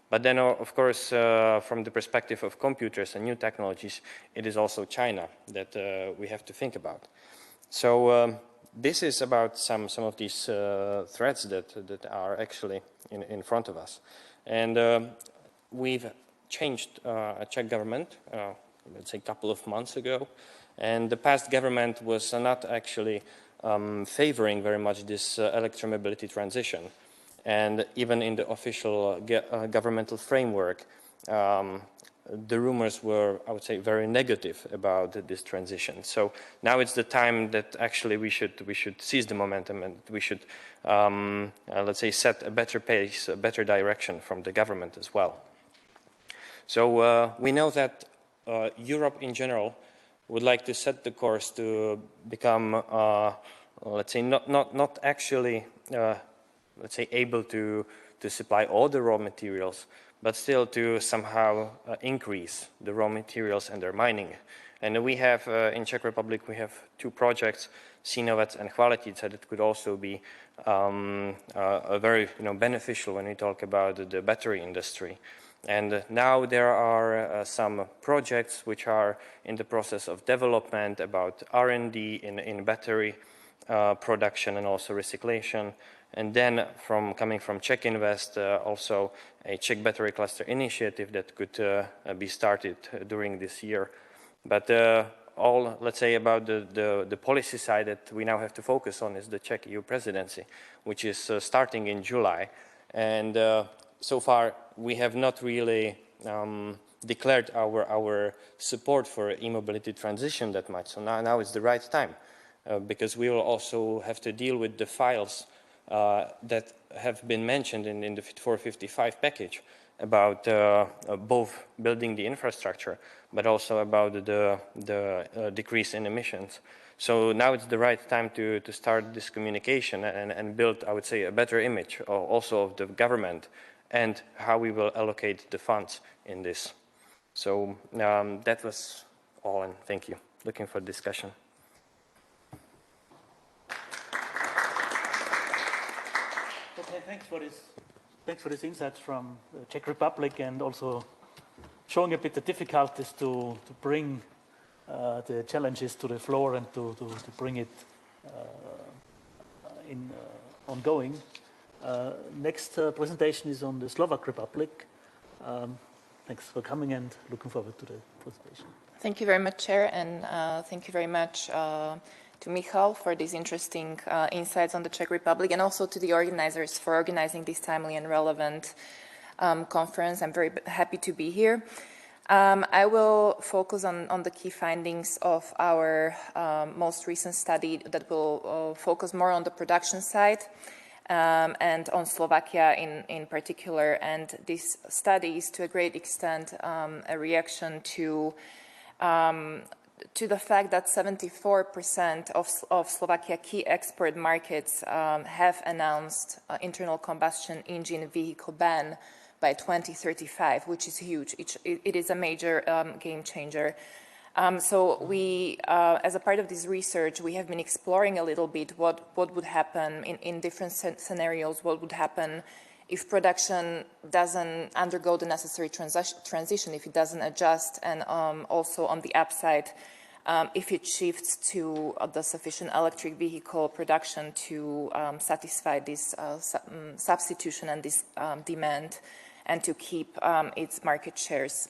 But then, of course, from the perspective of computers and new technologies, it is also China that we have to think about. So this is about some of these threats that are actually in front of us. And we've changed a Czech government, let's say a couple of months ago, and the past government was not actually favoring very much this electromobility transition. And even in the official governmental framework, the rumors were, I would say, very negative about this transition. So now it's the time that actually we should seize the momentum, and we should, let's say, set a better pace, a better direction from the government as well. So we know that Europe in general would like to set the course to become, let's say, not actually, let's say, able to supply all the raw materials, but still to somehow increase the raw materials and their mining. And we have, in Czech Republic, we have 2 projects, Synovec and Kvalitica, that could also be very beneficial when we talk about the battery industry. And now there are some projects which are in the process of development about R&D in battery production and also recyclation. And then coming from Czech Invest, also a Czech battery cluster initiative that could be started during this year. But all, let's say, about the policy side that we now have to focus on is the Czech EU presidency, which is starting in July. And so far, we have not really declared our support for e-mobility transition that much. So now is the right time, because we will also have to deal with the files that have been mentioned in the Fit for 55 package about both building the infrastructure, but also about the decrease in emissions. So now it's the right time to start this communication and build, I would say, a better image also of the government and how we will allocate the funds in this. So that was all, and thank you. Looking for discussion. Okay, thanks for this insights from the Czech Republic, and also showing a bit the difficulties to bring the challenges to the floor and to bring it ongoing. Next presentation is on the Slovak Republic. Thanks for coming and looking forward to the presentation. Thank you very much, Chair, and thank you very much to Michal for these interesting insights on the Czech Republic, and also to the organizers for organizing this timely and relevant conference. I'm very happy to be here. I will focus on the key findings of our most recent study that will focus more on the production side and on Slovakia in particular. And this study is to a great extent a reaction to the fact that 74% of Slovakia key export markets have announced internal combustion engine vehicle ban by 2035, which is huge. It is a major game changer. So we, as a part of this research, we have been exploring a little bit what would happen in different scenarios, what would happen if production doesn't undergo the necessary transition, if it doesn't adjust, and also on the upside, if it shifts to the sufficient electric vehicle production to satisfy this substitution and this demand, and to keep its market shares.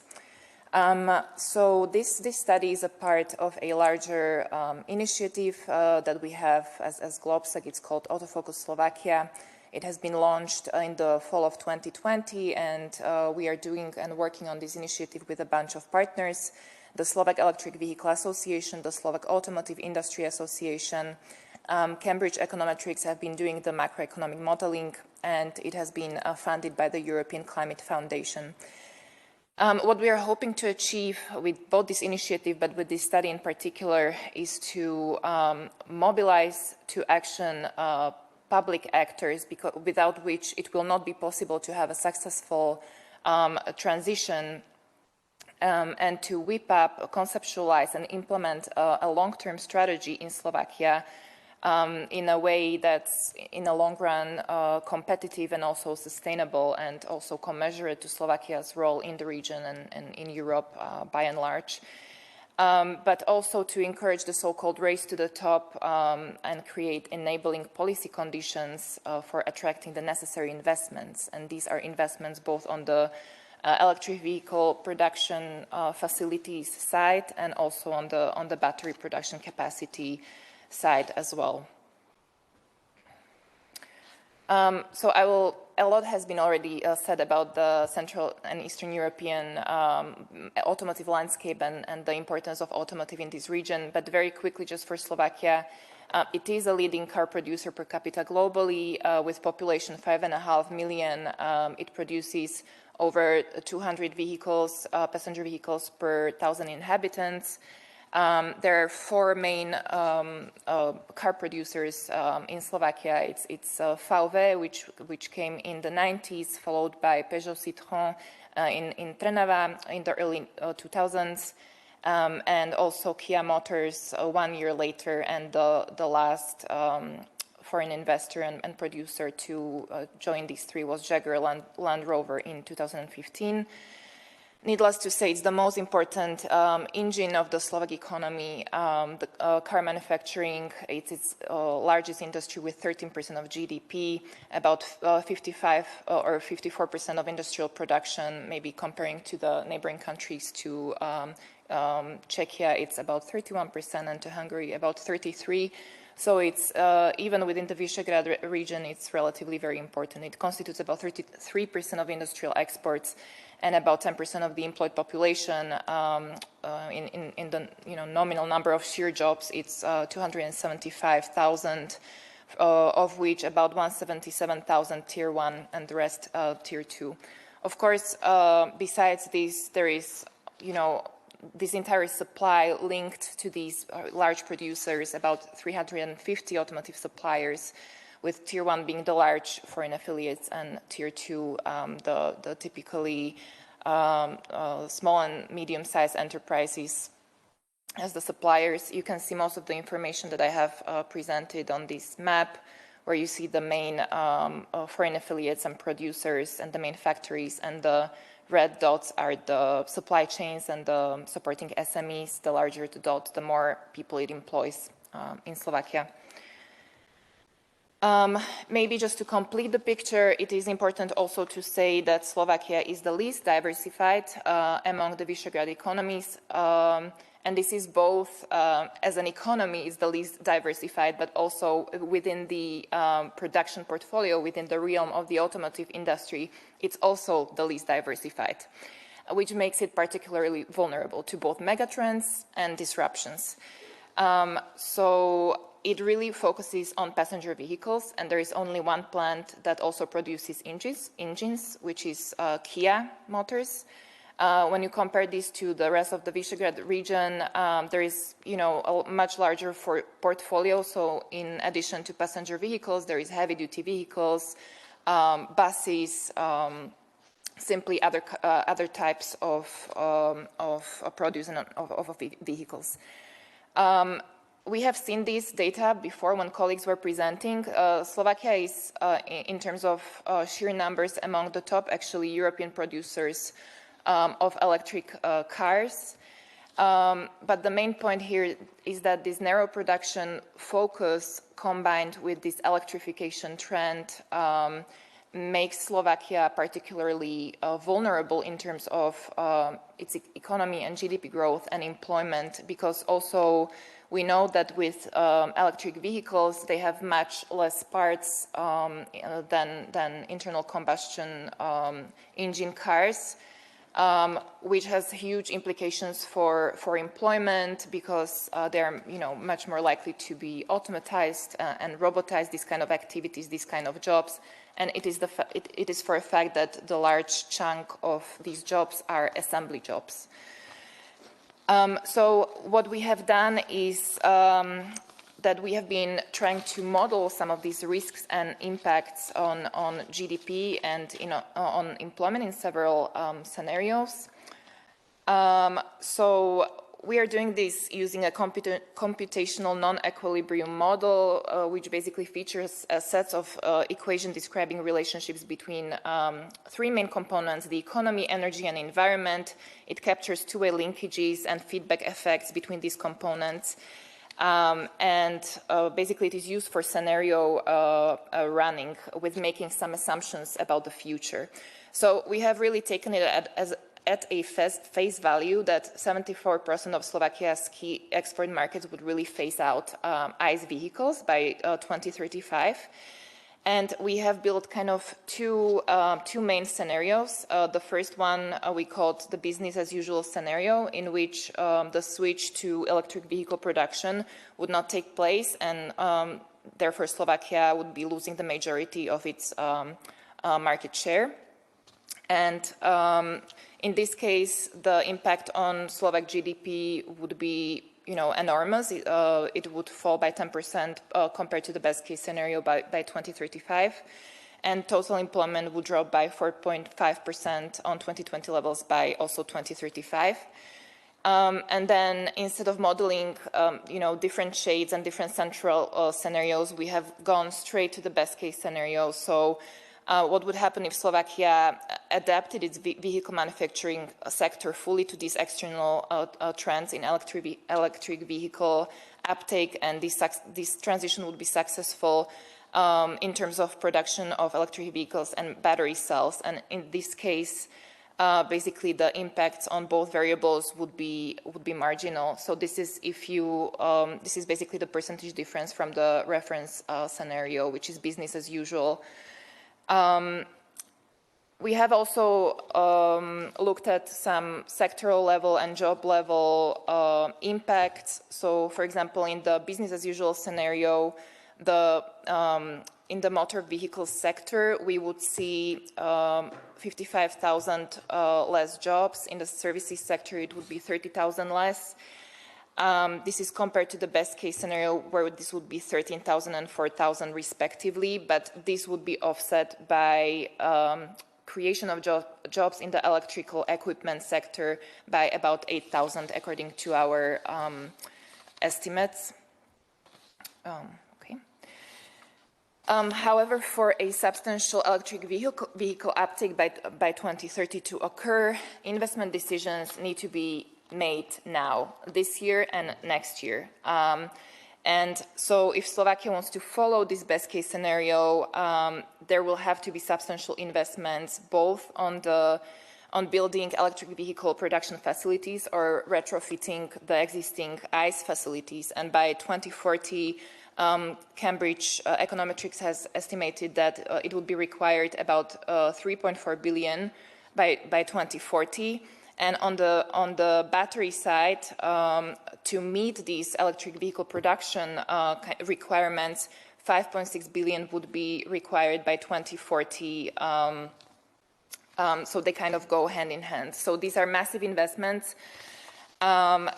So this study is a part of a larger initiative that we have as Globsec. It's called Autofocus Slovakia. It has been launched in the fall of 2020, and we are doing and working on this initiative with a bunch of partners: the Slovak Electric Vehicle Association, the Slovak Automotive Industry Association, Cambridge Econometrics have been doing the macroeconomic modeling, and it has been funded by the European Climate Foundation. What we are hoping to achieve with both this initiative, but with this study in particular, is to mobilize to action public actors, without which it will not be possible to have a successful transition, and to whip up, conceptualize, and implement a long-term strategy in Slovakia in a way that's, in the long run, competitive and also sustainable, and also commensurate to Slovakia's role in the region and in Europe by and large. But also to encourage the so-called race to the top and create enabling policy conditions for attracting the necessary investments. And these are investments both on the electric vehicle production facilities side and also on the battery production capacity side as well. So a lot has been already said about the Central and Eastern European automotive landscape and the importance of automotive in this region. But very quickly, just for Slovakia, it is a leading car producer per capita globally, with population 5.5 million. It produces over 200 vehicles, passenger vehicles per 1,000 inhabitants. There are four main car producers in Slovakia. It's Viiw, which came in the 90s, followed by Peugeot Citroën in Trnava in the early 2000s, and also Kia Motors 1 year later, and the last foreign investor and producer to join these three was Jaguar Land Rover in 2015. Needless to say, it's the most important engine of the Slovak economy. The car manufacturing, it's its largest industry with 13% of GDP, about 55 or 54% of industrial production, maybe comparing to the neighboring countries, to Czechia, it's about 31%, and to Hungary, about 33%. So it's, even within the Visegrad region, it's relatively very important. It constitutes about 33% of industrial exports and about 10% of the employed population. In the nominal number of sheer jobs, it's 275,000 of which about 177,000 tier 1 and the rest tier 2. Of course, besides this, there is, this entire supply linked to these large producers, about 350 automotive suppliers, with tier 1 being the large foreign affiliates and tier 2 the typically small and medium-sized enterprises as the suppliers. You can see most of the information that I have presented on this map, where you see the main foreign affiliates and producers and the main factories, and the red dots are the supply chains and the supporting SMEs. The larger the dot, the more people it employs in Slovakia. Maybe just to complete the picture, it is important also to say that Slovakia is the least diversified among the Visegrad economies. And this is both, as an economy, is the least diversified, but also within the production portfolio, within the realm of the automotive industry, it's also the least diversified, which makes it particularly vulnerable to both megatrends and disruptions. So it really focuses on passenger vehicles, and there is only one plant that also produces engines, which is Kia Motors. When you compare this to the rest of the Visegrad region, there is, a much larger portfolio. So in addition to passenger vehicles, there is heavy-duty vehicles, buses, simply other types of produce and of vehicles. We have seen this data before when colleagues were presenting. Slovakia is, in terms of sheer numbers, among the top, actually, European producers of electric cars. But the main point here is that this narrow production focus combined with this electrification trend makes Slovakia particularly vulnerable in terms of its economy and GDP growth and employment, because also we know that with electric vehicles, they have much less parts than internal combustion engine cars. Which has huge implications for employment, because they're much more likely to be automatized and robotized, these kind of activities, these kind of jobs. And it is for a fact that the large chunk of these jobs are assembly jobs. So what we have done is that we have been trying to model some of these risks and impacts on GDP and on employment in several scenarios. So we are doing this using a computational non-equilibrium model, which basically features a set of equations describing relationships between three main components: the economy, energy, and environment. It captures two-way linkages and feedback effects between these components. Basically it is used for scenario running, with making some assumptions about the future. So we have really taken it at a face value that 74% of Slovakia's key export markets would really phase out ICE vehicles by 2035. And we have built kind of two main scenarios. The first one we called the business as usual scenario, in which the switch to electric vehicle production would not take place, and therefore Slovakia would be losing the majority of its market share. And in this case, the impact on Slovak GDP would be enormous. It would fall by 10% compared to the best case scenario by 2035. And total employment would drop by 4.5% on 2020 levels by also 2035. And then instead of modeling, different shades and different central scenarios, we have gone straight to the best case scenario. So what would happen if Slovakia adapted its vehicle manufacturing sector fully to these external trends in electric vehicle uptake, and this transition would be successful in terms of production of electric vehicles and battery cells. And in this case, basically the impacts on both variables would be marginal. So this is this is basically the percentage difference from the reference scenario, which is business as usual. We have also looked at some sectoral level and job level impacts. So, for example, in the business as usual scenario, in the motor vehicle sector, we would see 55,000 less jobs. In the services sector, it would be 30,000 less. This is compared to the best case scenario where this would be 13,000 and 4,000 respectively, but this would be offset by creation of jobs in the electrical equipment sector by about 8,000 according to our estimates. However, for a substantial electric vehicle uptake by 2030 to occur, investment decisions need to be made now, this year and next year. And so if Slovakia wants to follow this best case scenario, there will have to be substantial investments both on building electric vehicle production facilities or retrofitting the existing ICE facilities. And by 2040, Cambridge Econometrics has estimated that it would be required about 3.4 billion by 2040. And on the battery side, to meet these electric vehicle production requirements, 5.6 billion would be required by 2040. So they kind of go hand in hand. So these are massive investments. And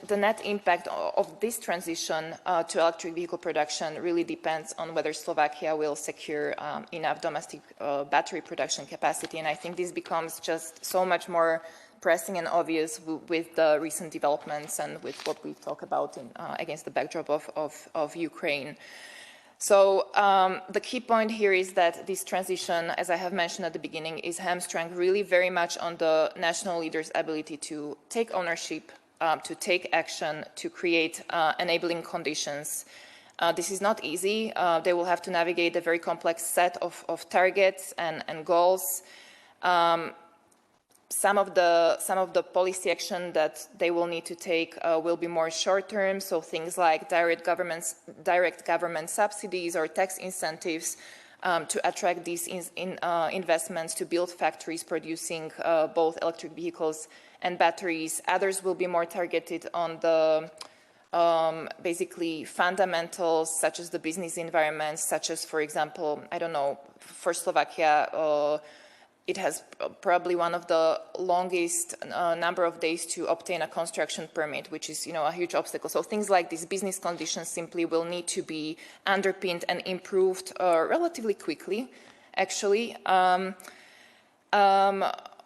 the net impact of this transition to electric vehicle production really depends on whether Slovakia will secure enough domestic battery production capacity. And I think this becomes just so much more pressing and obvious with the recent developments and with what we talk about against the backdrop of Ukraine. So the key point here is that this transition, as I have mentioned at the beginning, is hamstrung really very much on the national leaders' ability to take ownership, to take action, to create enabling conditions. This is not easy. They will have to navigate a very complex set of targets and goals. Some of the policy action that they will need to take will be more short-term, so things like direct government subsidies or tax incentives to attract these investments to build factories producing both electric vehicles and batteries. Others will be more targeted on the basically fundamentals, such as the business environment, such as, for example, I don't know, for Slovakia, it has probably one of the longest number of days to obtain a construction permit, which is, a huge obstacle. So things like these business conditions simply will need to be underpinned and improved relatively quickly, actually.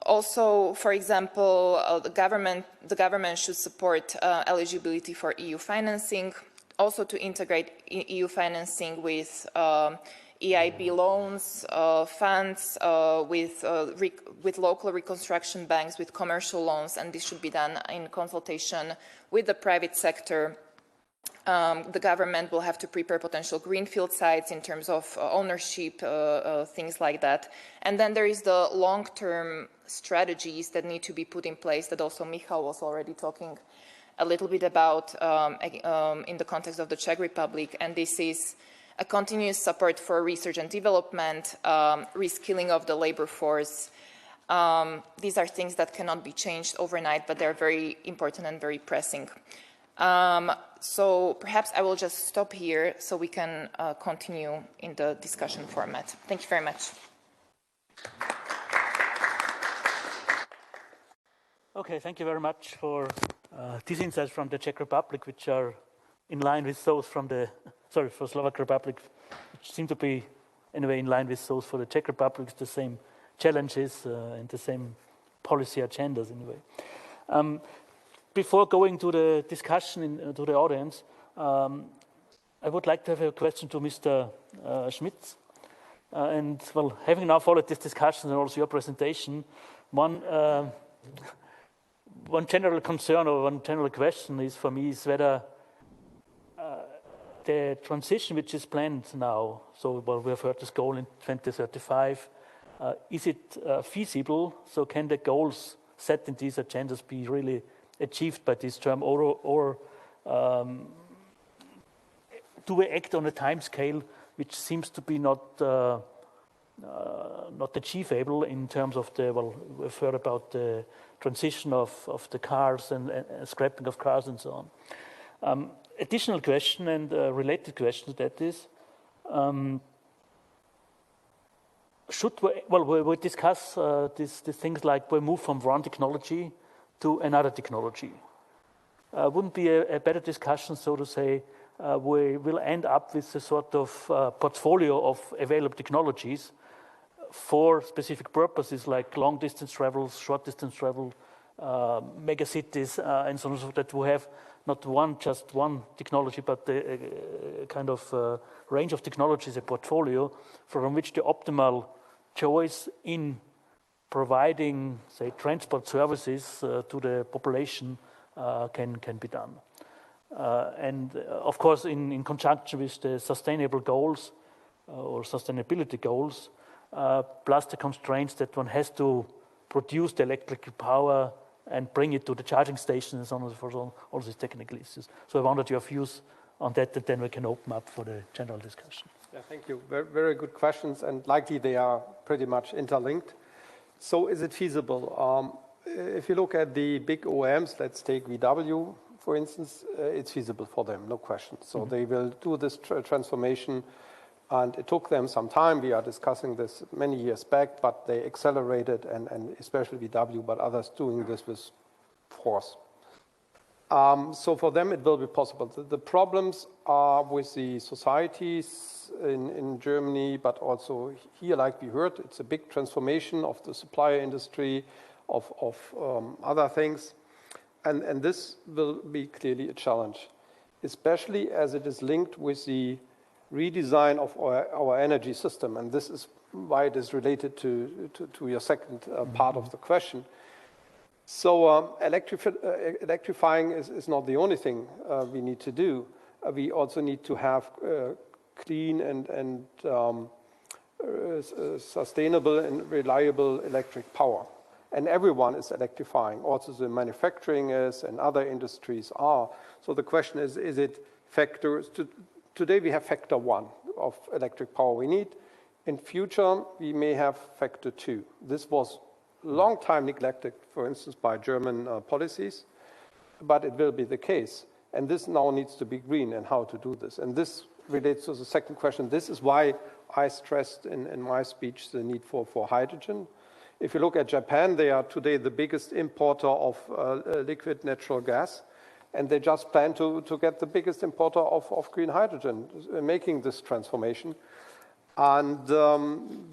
Also, for example, the government should support eligibility for EU financing, also to integrate EU financing with EIB loans, funds, with local reconstruction banks, with commercial loans, and this should be done in consultation with the private sector. The government will have to prepare potential greenfield sites in terms of ownership, things like that. And then there is the long-term strategies that need to be put in place that also Michal was already talking a little bit about in the context of the Czech Republic, and this is a continuous support for research and development, reskilling of the labor force. These are things that cannot be changed overnight, but they're very important and very pressing. So perhaps I will just stop here so we can continue in the discussion format. Thank you very much. Okay, thank you very much for these insights from the Czech Republic, which are in line with those from for Slovak Republic, which seem to be anyway in line with those for the Czech Republic, the same challenges and the same policy agendas anyway. Before going to the discussion to the audience, I would like to have a question to Mr. Schmitz. And well, having now followed this discussion and also your presentation, one general concern or one general question is for me is whether the transition which is planned now, so well, we have heard this goal in 2035, is it feasible? So can the goals set in these agendas be really achieved by this term, or do we act on a time scale which seems to be not achievable in terms of we've heard about the transition of the cars and scrapping of cars and so on. additional question and related question to that is, we discuss these things like we move from one technology to another technology. Wouldn't be a better discussion, so to say, we will end up with a sort of portfolio of available technologies for specific purposes like long distance travels, short distance travel, mega cities, and so on, so that we have not just one technology, but a kind of range of technologies, a portfolio from which the optimal choice in providing, say, transport services to the population can be done. And of course, in conjunction with the sustainable goals or sustainability goals, plus the constraints that one has to produce the electrical power and bring it to the charging stations and so on, for all these technical issues. So I wanted your views on that, and then we can open up for the general discussion. Yeah, thank you. Very, very good questions, and likely they are pretty much interlinked. So is it feasible? If you look at the big OEMs, let's take VW, for instance, it's feasible for them, no question. So they will do this transformation, and it took them some time. We are discussing this many years back, but they accelerated, and especially VW, but others doing this with force. So for them, it will be possible. The problems are with the societies in Germany, but also here, like we heard, it's a big transformation of the supplier industry, of other things. And this will be clearly a challenge, especially as it is linked with the redesign of our energy system. And this is why it is related to your second part of the question. So electrifying is not the only thing we need to do. We also need to have clean and sustainable and reliable electric power. And everyone is electrifying. Also the manufacturing is and other industries are. So the question is it factors? Today we have factor 1 of electric power we need. In future, we may have factor 2. This was long time neglected, for instance, by German policies, but it will be the case. And this now needs to be green, and how to do this. And this relates to the second question. This is why I stressed in my speech the need for hydrogen. If you look at Japan, they are today the biggest importer of liquid natural gas, and they just plan to get the biggest importer of green hydrogen, making this transformation. And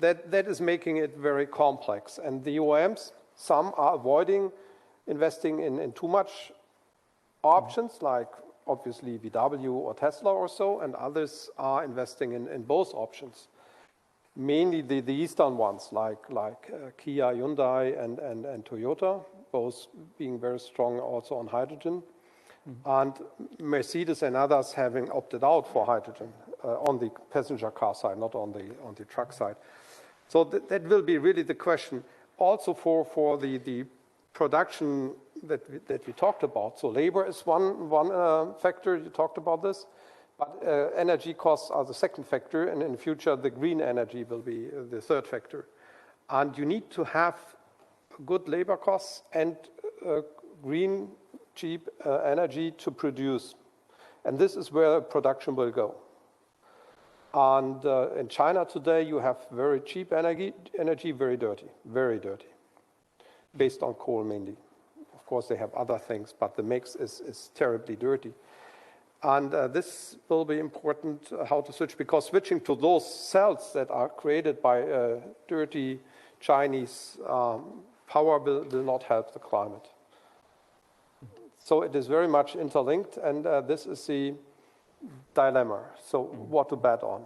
that is making it very complex. And the OEMs, some are avoiding investing in too much options, like obviously VW or Tesla or so, and others are investing in both options. Mainly the Eastern ones, like Kia, Hyundai, and Toyota, both being very strong also on hydrogen. And Mercedes and others having opted out for hydrogen on the passenger car side, not on the truck side. So that will be really the question. Also for the production that we talked about. So labor is one factor, you talked about this. But energy costs are the second factor, and in the future, the green energy will be the third factor. And you need to have good labor costs and green, cheap energy to produce. And this is where production will go. And in China today, you have very cheap energy, very dirty, based on coal mainly. Of course, they have other things, but the mix is terribly dirty. And this will be important how to switch, because switching to those cells that are created by dirty Chinese power will not help the climate. So it is very much interlinked, and this is the dilemma. So what to bet on?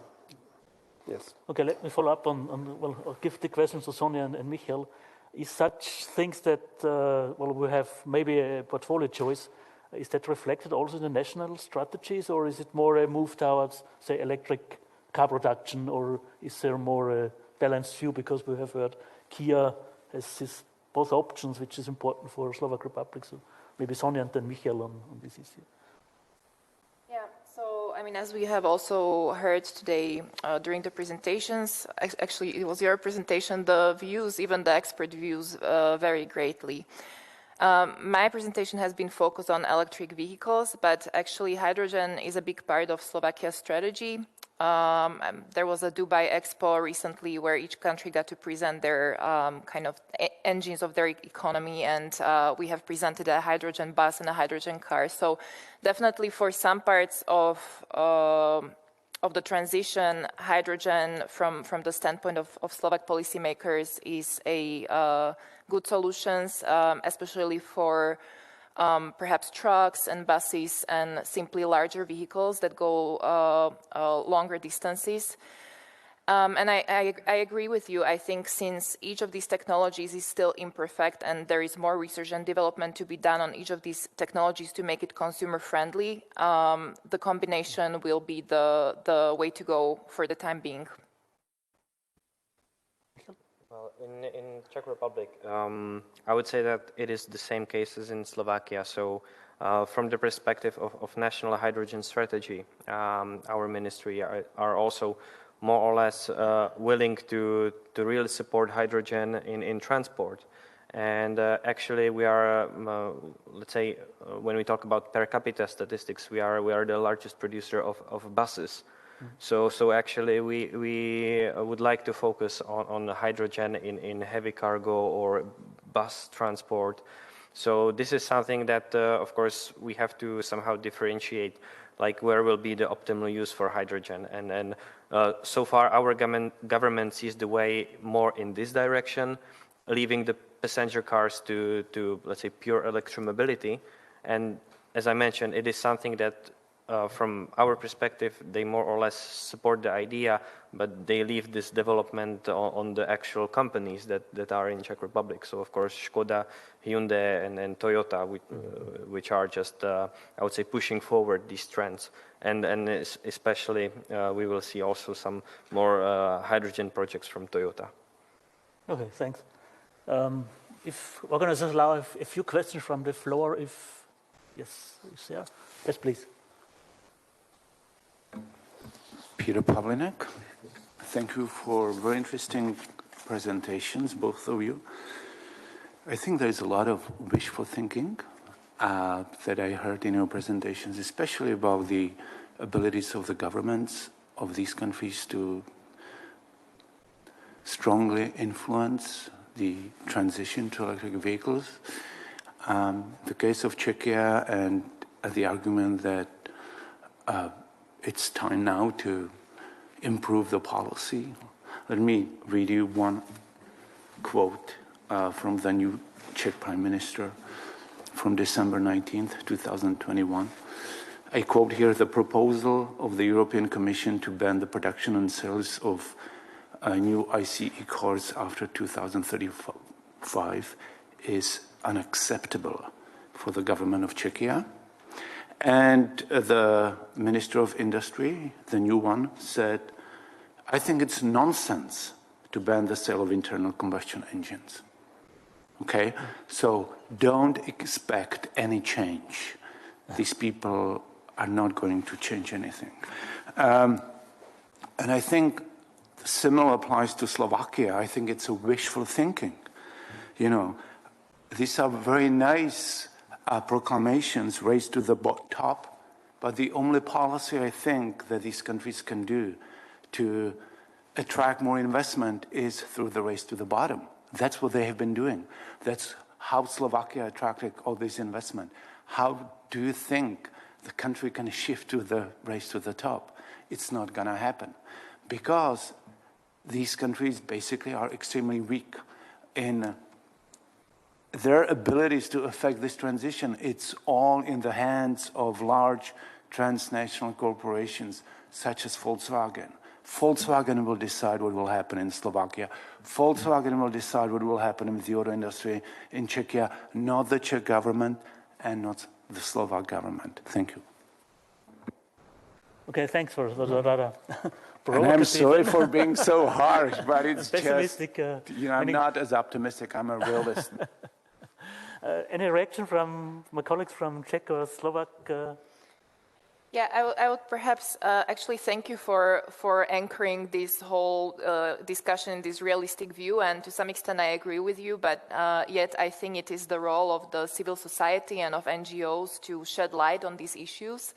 Yes. Okay, let me follow up on I'll give the question to Sonja and Michael. Is such things that, we have maybe a portfolio choice, is that reflected also in the national strategies, or is it more a move towards, say, electric car production, or is there more a balanced view? Because we have heard Kia has this both options, which is important for Slovak Republic. So maybe Sonja and then Michael on this issue. Yeah, so I mean, as we have also heard today during the presentations, actually it was your presentation, the views, even the expert views, vary greatly. My presentation has been focused on electric vehicles, but actually hydrogen is a big part of Slovakia's strategy. There was a Dubai Expo recently where each country got to present their kind of engines of their economy, and we have presented a hydrogen bus and a hydrogen car. So definitely for some parts of the transition, hydrogen from the standpoint of Slovak policymakers is a good solutions, especially for perhaps trucks and buses and simply larger vehicles that go longer distances. And I agree with you. I think since each of these technologies is still imperfect and there is more research and development to be done on each of these technologies to make it consumer friendly, the combination will be the way to go for the time being. Well, in Czech Republic, I would say that it is the same case as in Slovakia. So from the perspective of national hydrogen strategy, our ministry are also more or less willing to really support hydrogen in transport. And actually we are, let's say, when we talk about per capita statistics, we are the largest producer of buses. So actually we would like to focus on hydrogen in heavy cargo or bus transport. So this is something that, of course, we have to somehow differentiate, like where will be the optimal use for hydrogen. And so far our government sees the way more in this direction, leaving the passenger cars to let's say, pure electromobility. And as I mentioned, it is something that from our perspective, they more or less support the idea, but they leave this development on the actual companies that are in Czech Republic. So, of course, Škoda, Hyundai, and Toyota, which are just, I would say, pushing forward these trends. And especially, we will see also some more hydrogen projects from Toyota. Okay, thanks. If organizers allow a few questions from the floor, yes, yeah. Yes, please. Peter Pavlinek, thank you for very interesting presentations, both of you. I think there's a lot of wishful thinking that I heard in your presentations, especially about the abilities of the governments of these countries to strongly influence the transition to electric vehicles. The case of Czechia and the argument that it's time now to improve the policy. Let me read you one quote from the new Czech Prime Minister from December 19th, 2021. I quote here, "The proposal of the European Commission to ban the production and sales of new ICE cars after 2035 is unacceptable for the government of Czechia." And the Minister of Industry, the new one, said, "I think it's nonsense to ban the sale of internal combustion engines." Okay, so don't expect any change. These people are not going to change anything. And I think similar applies to Slovakia. I think it's a wishful thinking. You know, these are very nice proclamations raised to the top, but the only policy I think that these countries can do to attract more investment is through the race to the bottom. That's what they have been doing. That's how Slovakia attracted all this investment. How do you think the country can shift to the race to the top? It's not going to happen because these countries basically are extremely weak in their abilities to affect this transition. It's all in the hands of large transnational corporations such as Volkswagen. Volkswagen will decide what will happen in Slovakia. Volkswagen will decide what will happen in the auto industry in Czechia, not the Czech government and not the Slovak government. Thank you. Okay, thanks for that. And I'm sorry for being so harsh, but it's just, I'm not as optimistic. I'm a realist. Any reaction from my colleagues from Czech or Slovak? Yeah, I would perhaps actually thank you for anchoring this whole discussion in this realistic view, and to some extent I agree with you, but yet I think it is the role of the civil society and of NGOs to shed light on these issues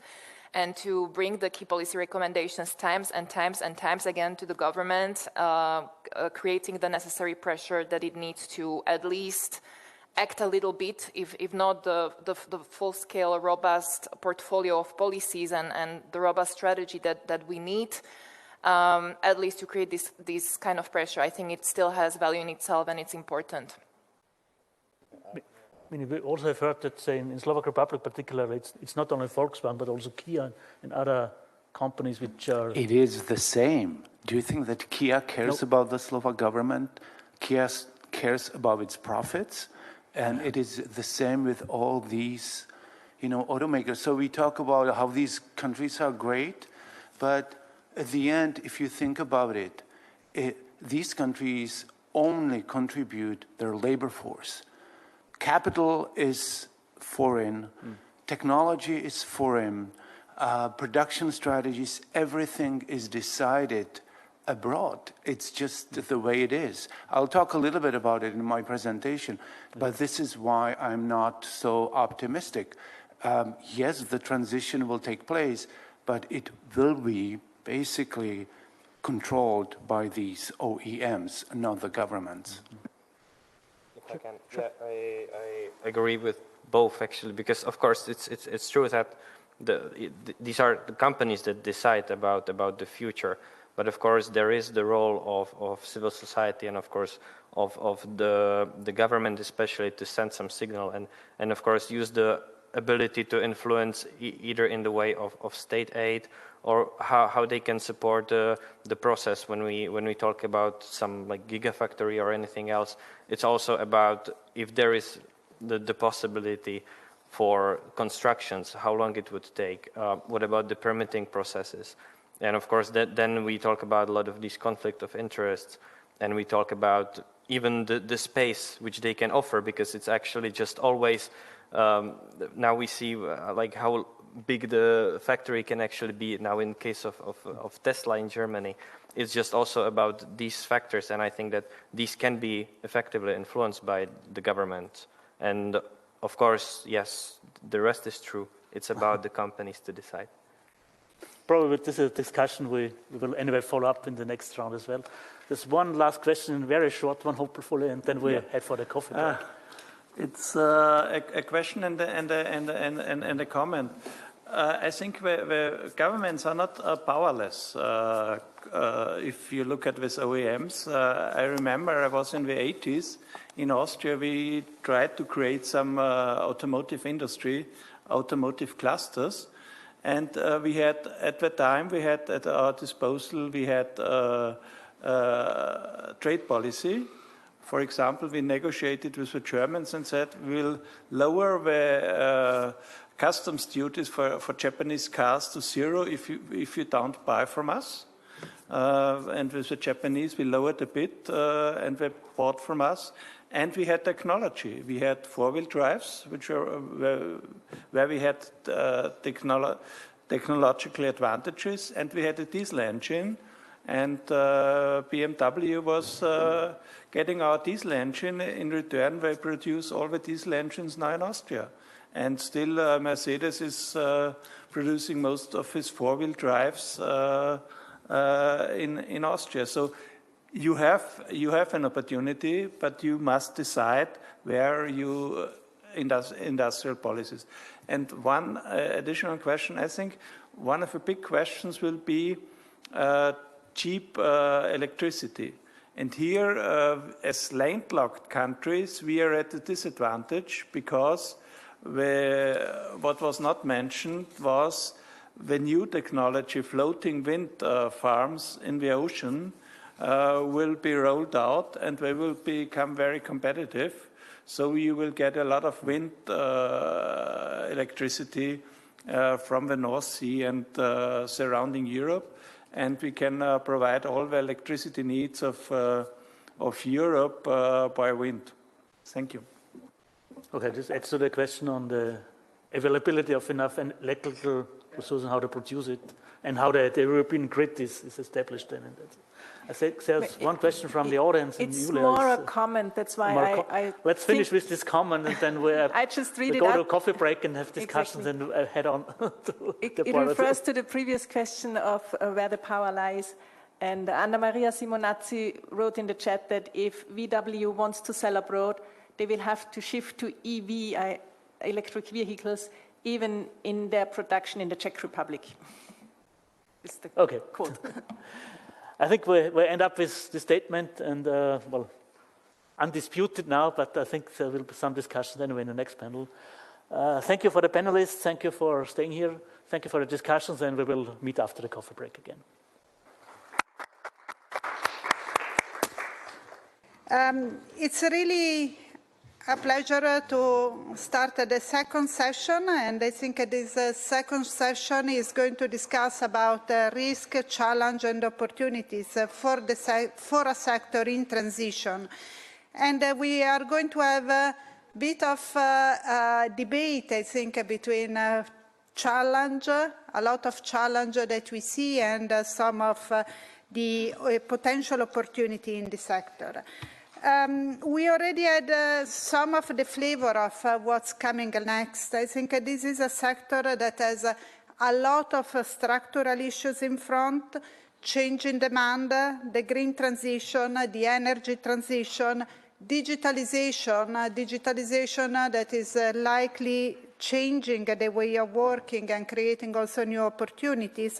and to bring the key policy recommendations times and times again to the government, creating the necessary pressure that it needs to at least act a little bit, if not the full-scale, robust portfolio of policies and the robust strategy that we need, at least to create this kind of pressure. I think it still has value in itself and it's important. I mean, we also have heard that, say, in Slovak Republic particularly, it's not only Volkswagen, but also Kia and other companies which are... It is the same. Do you think that Kia cares about the Slovak government? Kia cares about its profits? And it is the same with all these, automakers. So we talk about how these countries are great, but at the end, if you think about it, these countries only contribute their labor force. Capital is foreign, technology is foreign, production strategies, everything is decided abroad. It's just the way it is. I'll talk a little bit about it in my presentation, but this is why I'm not so optimistic. Yes, the transition will take place, but it will be basically controlled by these OEMs, not the governments. If I can, yeah, I agree with both actually, because of course it's true that these are the companies that decide about the future. But of course, there is the role of civil society and of course of the government, especially to send some signal and of course use the ability to influence either in the way of state aid or how they can support the process when we talk about some like gigafactory or anything else. It's also about if there is the possibility for constructions, how long it would take. What about the permitting processes? And of course, then we talk about a lot of these conflict of interests, and we talk about even the space which they can offer, because it's actually just always, now we see like how big the factory can actually be now in case of Tesla in Germany. It's just also about these factors, and I think that these can be effectively influenced by the government. And of course, yes, the rest is true. It's about the companies to decide. Probably with this discussion, we will anyway follow up in the next round as well. There's one last question, a very short one, hopefully, and then we head for the coffee break. It's a question and a comment. I think the governments are not powerless. If you look at these OEMs, I remember I was in the 80s in Austria. We tried to create some automotive industry, automotive clusters. And we had, at the time, we had at our disposal, we had trade policy. For example, we negotiated with the Germans and said we'll lower the customs duties for Japanese cars to 0 if you don't buy from us. And with the Japanese, we lowered a bit and they bought from us. And we had technology. We had four-wheel drives, which are where we had technological advantages, and we had a diesel engine. And BMW was getting our diesel engine. In return, they produce all the diesel engines now in Austria. And still, Mercedes is producing most of its four-wheel drives in Austria. So you have an opportunity, but you must decide where you industrial policies. And one additional question, I think one of the big questions will be cheap electricity. And here, as landlocked countries, we are at a disadvantage because what was not mentioned was the new technology, floating wind farms in the ocean, will be rolled out and they will become very competitive. So you will get a lot of wind electricity from the North Sea and surrounding Europe, and we can provide all the electricity needs of Europe by wind. Thank you. Okay, this adds to the question on the availability of enough electrical resources and how to produce it, and how the European grid is established then. And I think there's one question from the audience. It's more a comment, that's why I let's finish with this comment, and then I just read we it go out. to a coffee break and have discussions, Exactly. and head on to the It refers to the previous question of where the power lies. And Anna Maria Simonazzi wrote in the chat that if VW wants to sell abroad, they will have to shift to EV, electric vehicles, even in their production in the Czech Republic. Is the quote. I think we end up with the statement, and well, undisputed now, but I think there will be some discussion anyway in the next panel. Thank you for the panelists. Thank you for staying here. Thank you for the discussions, and we will meet after the coffee break again. It's really a pleasure to start the second session, and I think this second session is going to discuss about risk, challenge, and opportunities for a sector in transition. And we are going to have a bit of debate, I think, between challenge, a lot of challenge that we see, and some of the potential opportunity in the sector. We already had some of the flavor of what's coming next. I think this is a sector that has a lot of structural issues in front, change in demand, the green transition, the energy transition, digitalization that is likely changing the way of working and creating also new opportunities,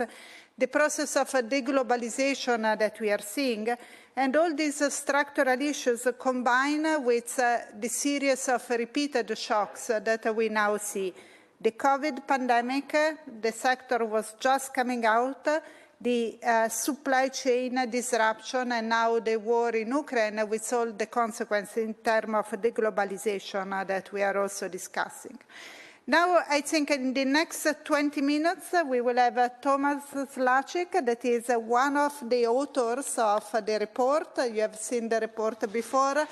the process of deglobalization that we are seeing, and all these structural issues combine with the series of repeated shocks that we now see. The COVID pandemic, the sector was just coming out, the supply chain disruption, and now the war in Ukraine with all the consequences in terms of deglobalization that we are also discussing. Now, I think in the next 20 minutes, we will have Thomas Slacik, that is one of the authors of the report. You have seen the report before.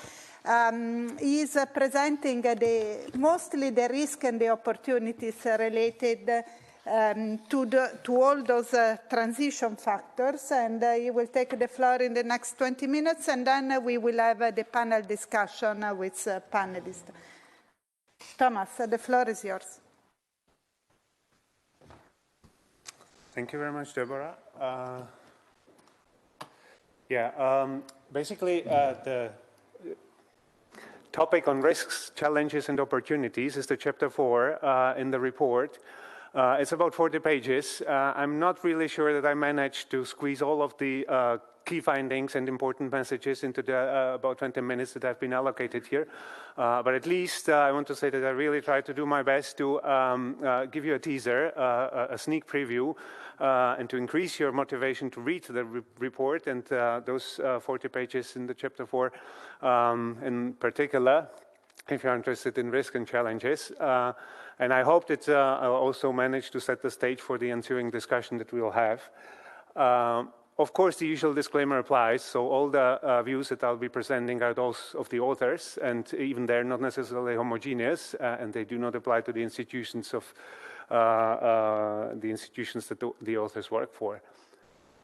He is presenting mostly the risk and the opportunities related to all those transition factors, and he will take the floor in the next 20 minutes, and then we will have the panel discussion with panelists. Thomas, the floor is yours. Thank you very much, Deborah. Basically, the topic on risks, challenges, and opportunities is the chapter 4 in the report. It's about 40 pages. I'm not really sure that I managed to squeeze all of the key findings and important messages into the about 20 minutes that have been allocated here. But at least I want to say that I really tried to do my best to give you a teaser, a sneak preview, and to increase your motivation to read the report and those 40 pages in the chapter 4 in particular, if you're interested in risk and challenges. And I hope that I'll also manage to set the stage for the ensuing discussion that we'll have. Of course, the usual disclaimer applies, so all the views that I'll be presenting are those of the authors, and even they're not necessarily homogeneous, and they do not apply to the institutions of that the authors work for.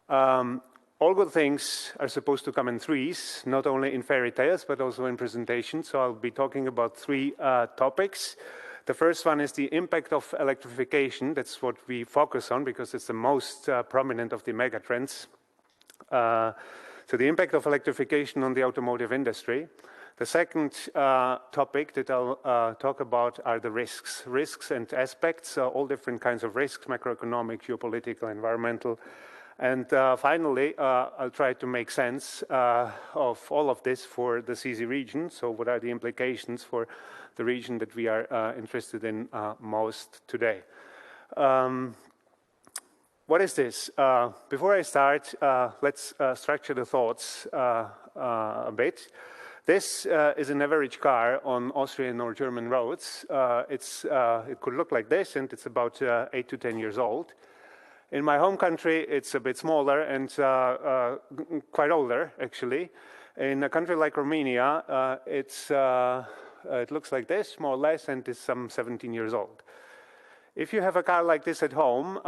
All good things are supposed to come in threes, not only in fairy tales, but also in presentations, so I'll be talking about 3 topics. The first one is the impact of electrification. That's what we focus on because it's the most prominent of the megatrends. So the impact of electrification on the automotive industry. The second topic that I'll talk about are the risks and aspects, all different kinds of risks, macroeconomic, geopolitical, environmental. And finally, I'll try to make sense of all of this for the CESEE region. So what are the implications for the region that we are interested in most today? What is this? Before I start, let's structure the thoughts a bit. This is an average car on Austrian or German roads. It could look like this, and it's about 8 to 10 years old. In my home country, it's a bit smaller and quite older, actually. In a country like Romania, it looks like this, more or less, and it's some 17 years old. If you have a car like this at home,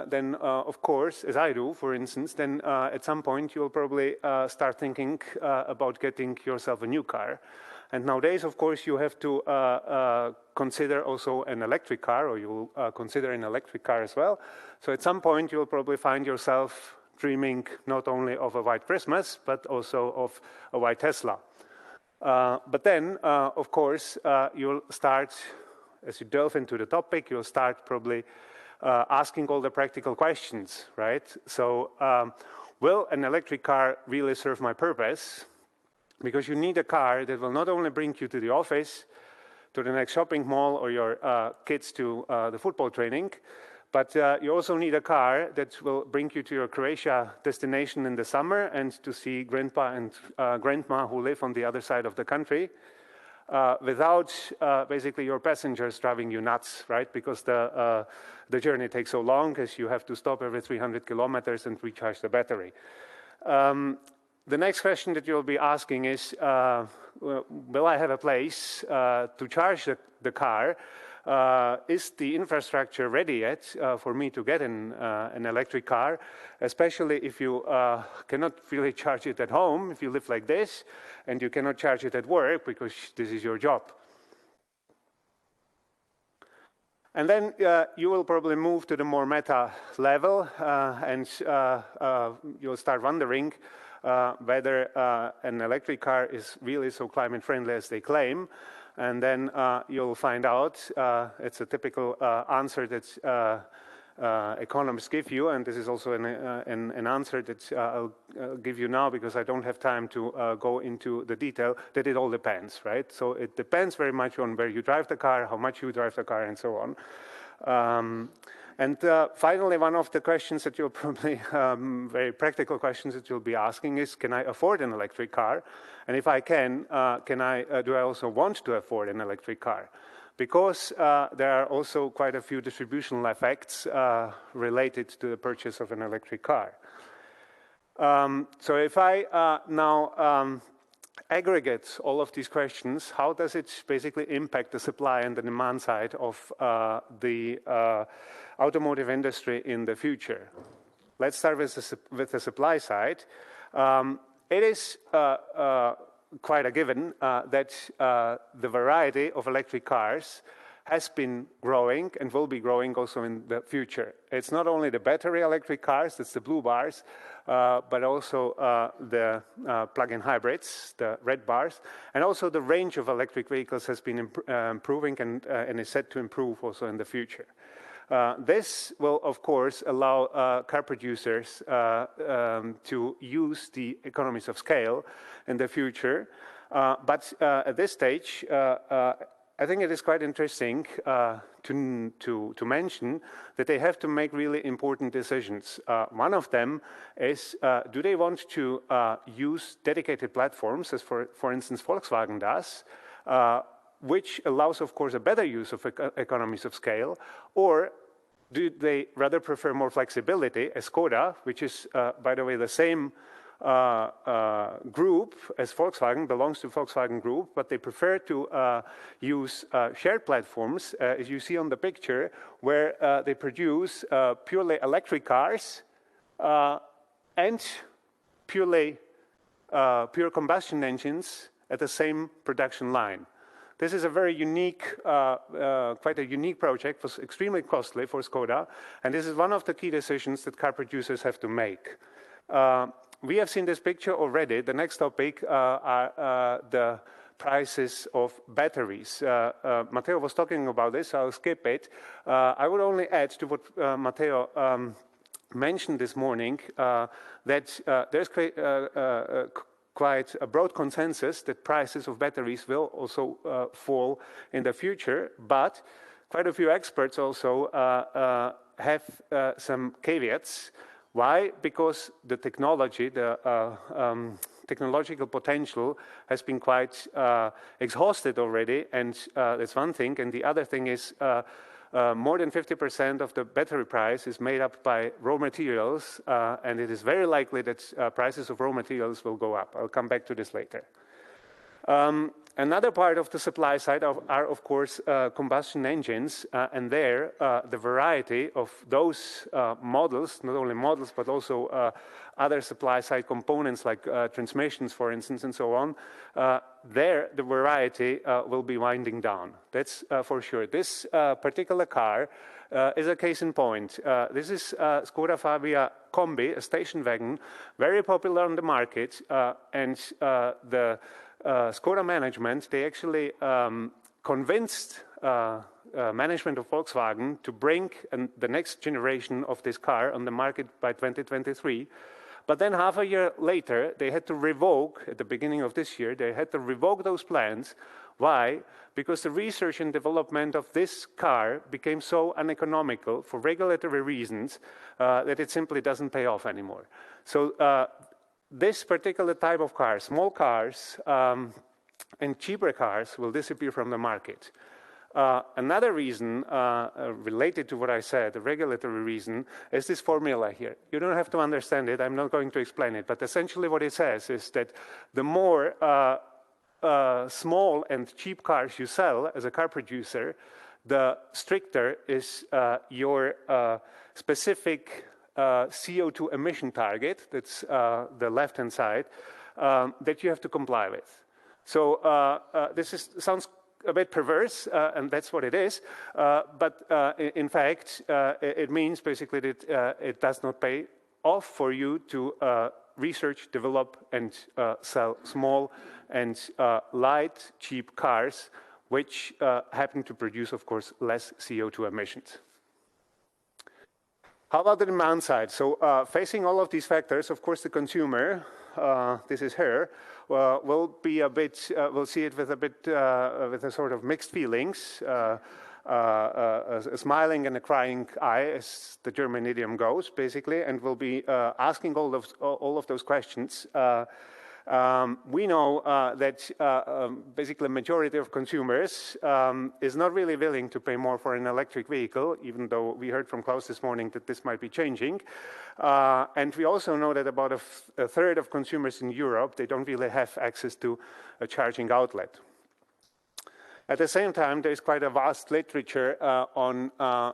then of course, as I do, for instance, then at some point you'll probably start thinking about getting yourself a new car. And nowadays, of course, you have to consider also an electric car, or you'll consider an electric car as well. So at some point, you'll probably find yourself dreaming not only of a white Christmas, but also of a white Tesla. But then, of course, you'll start, as you delve into the topic, you'll start probably asking all the practical questions, right? So will an electric car really serve my purpose? Because you need a car that will not only bring you to the office, to the next shopping mall, or your kids to the football training, but you also need a car that will bring you to your Croatia destination in the summer and to see grandpa and grandma who live on the other side of the country without basically your passengers driving you nuts, right? Because the journey takes so long as you have to stop every 300 kilometers and recharge the battery. The next question that you'll be asking is, will I have a place to charge the car? Is the infrastructure ready yet for me to get an electric car, especially if you cannot really charge it at home, if you live like this, and you cannot charge it at work because this is your job. And then you will probably move to the more meta level, and you'll start wondering whether an electric car is really so climate friendly as they claim. And then you'll find out, it's a typical answer that economists give you, and this is also an answer that I'll give you now because I don't have time to go into the detail, that it all depends, right? So it depends very much on where you drive the car, how much you drive the car, and so on. And finally, one of the questions that you'll probably, very practical questions that you'll be asking is, can I afford an electric car? And if I can do I also want to afford an electric car? Because there are also quite a few distributional effects related to the purchase of an electric car. So if I now aggregate all of these questions, how does it basically impact the supply and the demand side of the automotive industry in the future? Let's start with the supply side. It is quite a given that the variety of electric cars has been growing and will be growing also in the future. It's not only the battery electric cars, that's the blue bars, but also the plug-in hybrids, the red bars, and also the range of electric vehicles has been improving and is set to improve also in the future. This will, of course, allow car producers to use the economies of scale in the future. But at this stage, I think it is quite interesting to mention that they have to make really important decisions. One of them is, do they want to use dedicated platforms, as for instance Volkswagen does, which allows, of course, a better use of economies of scale, or do they rather prefer more flexibility, as Skoda, which is, by the way, the same group as Volkswagen, belongs to Volkswagen Group, but they prefer to use shared platforms, as you see on the picture, where they produce purely electric cars and pure combustion engines at the same production line. This is a very unique, quite a unique project. It was extremely costly for Skoda, and this is one of the key decisions that car producers have to make. We have seen this picture already. The next topic are the prices of batteries. Matteo was talking about this, I'll skip it. I would only add to what Matteo mentioned this morning, that there's quite a broad consensus that prices of batteries will also fall in the future, but quite a few experts also have some caveats. Why? Because the technology, the technological potential has been quite exhausted already, and that's one thing. And the other thing is more than 50% of the battery price is made up by raw materials, and it is very likely that prices of raw materials will go up. I'll come back to this later. Another part of the supply side are of course, combustion engines, and there the variety of those models, not only models, but also other supply side components like transmissions, for instance, and so on, there the variety will be winding down. That's for sure. This particular car is a case in point. This is Skoda Fabia Combi, a station wagon, very popular on the market, and the Skoda management, they actually convinced management of Volkswagen to bring the next generation of this car on the market by 2023. But then half a year later, they had to revoke, at the beginning of this year, they had to revoke those plans. Why? Because the research and development of this car became so uneconomical for regulatory reasons that it simply doesn't pay off anymore. So this particular type of car, small cars and cheaper cars, will disappear from the market. Another reason related to what I said, the regulatory reason, is this formula here. You don't have to understand it. I'm not going to explain it. But essentially what it says is that the more small and cheap cars you sell as a car producer, the stricter is your specific CO2 emission target, that's the left-hand side, that you have to comply with. So this sounds a bit perverse, and that's what it is. But in fact, it means basically that it does not pay off for you to research, develop, and sell small and light, cheap cars, which happen to produce, of course, less CO2 emissions. How about the demand side? So facing all of these factors, of course, the consumer, this is her, will be a bit, will see it with a bit, with a sort of mixed feelings, a smiling and a crying eye, as the German idiom goes, basically, and will be asking all of those questions. We know that basically the majority of consumers is not really willing to pay more for an electric vehicle, even though we heard from Klaus this morning that this might be changing. And we also know that about a third of consumers in Europe, they don't really have access to a charging outlet. At the same time, there's quite a vast literature on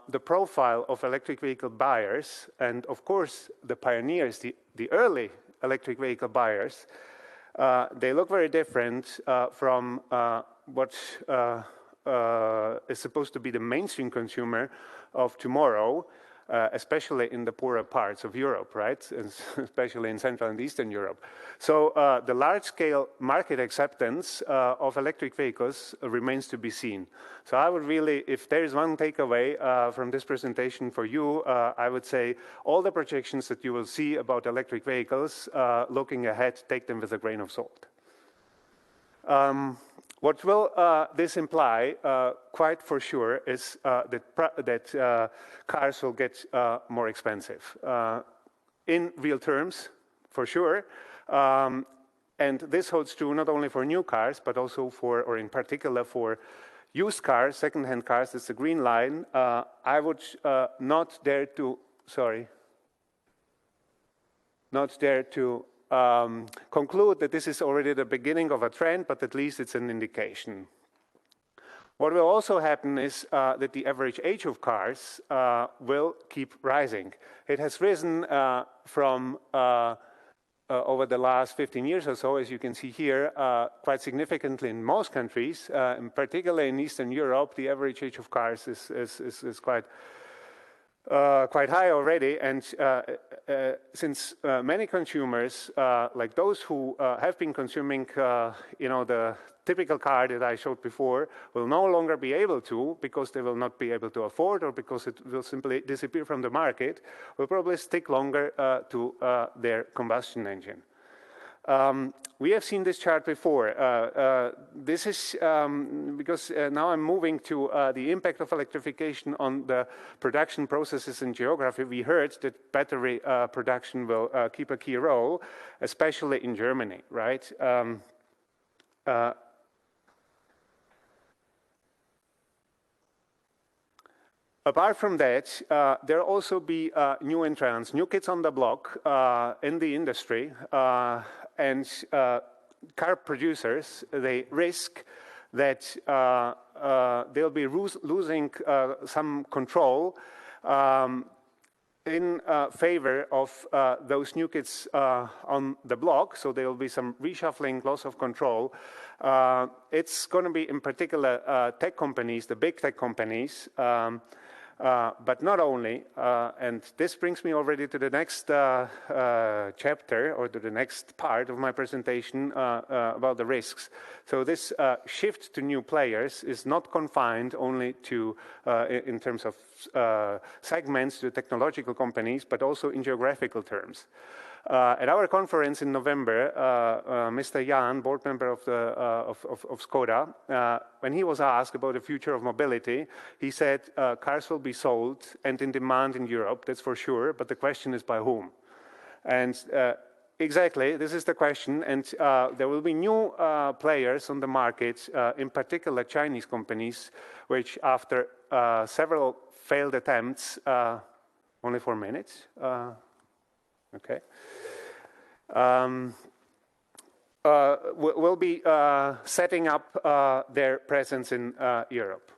the profile of electric vehicle buyers, and of course the pioneers, the early electric vehicle buyers. They look very different from what is supposed to be the mainstream consumer of tomorrow, especially in the poorer parts of Europe, right? Especially in Central and Eastern Europe. So the large-scale market acceptance of electric vehicles remains to be seen. So I would really, if there is one takeaway from this presentation for you, I would say all the projections that you will see about electric vehicles looking ahead, take them with a grain of salt. What will this imply, quite for sure, is that cars will get more expensive. In real terms, for sure. And this holds true not only for new cars, but also for, or in particular for used cars, second-hand cars. That's the green line. I would not dare to conclude that this is already the beginning of a trend, but at least it's an indication. What will also happen is that the average age of cars will keep rising. It has risen from over the last 15 years or so, as you can see here, quite significantly in most countries, and particularly in Eastern Europe. The average age of cars is quite high already, and since many consumers, like those who have been consuming, the typical car that I showed before, will no longer be able to, because they will not be able to afford, or because it will simply disappear from the market, will probably stick longer to their combustion engine. We have seen this chart before. This is because now I'm moving to the impact of electrification on the production processes and geography. We heard that battery production will keep a key role, especially in Germany, right? Apart from that, there will also be new entrants, new kids on the block in the industry. And car producers, they risk that they'll be losing some control in favor of those new kids on the block. So there will be some reshuffling, loss of control. It's going to be in particular tech companies, the big tech companies, but not only. And this brings me already to the next chapter, or to the next part of my presentation about the risks. So this shift to new players is not confined only to, in terms of segments, to technological companies, but also in geographical terms. At our conference in November, Mr. Jan, board member of Skoda, when he was asked about the future of mobility, he said cars will be sold and in demand in Europe, that's for sure, but the question is by whom? And exactly, this is the question, and there will be new players on the market, in particular Chinese companies, which after several failed attempts, only 4 minutes, okay, will be setting up their presence in Europe.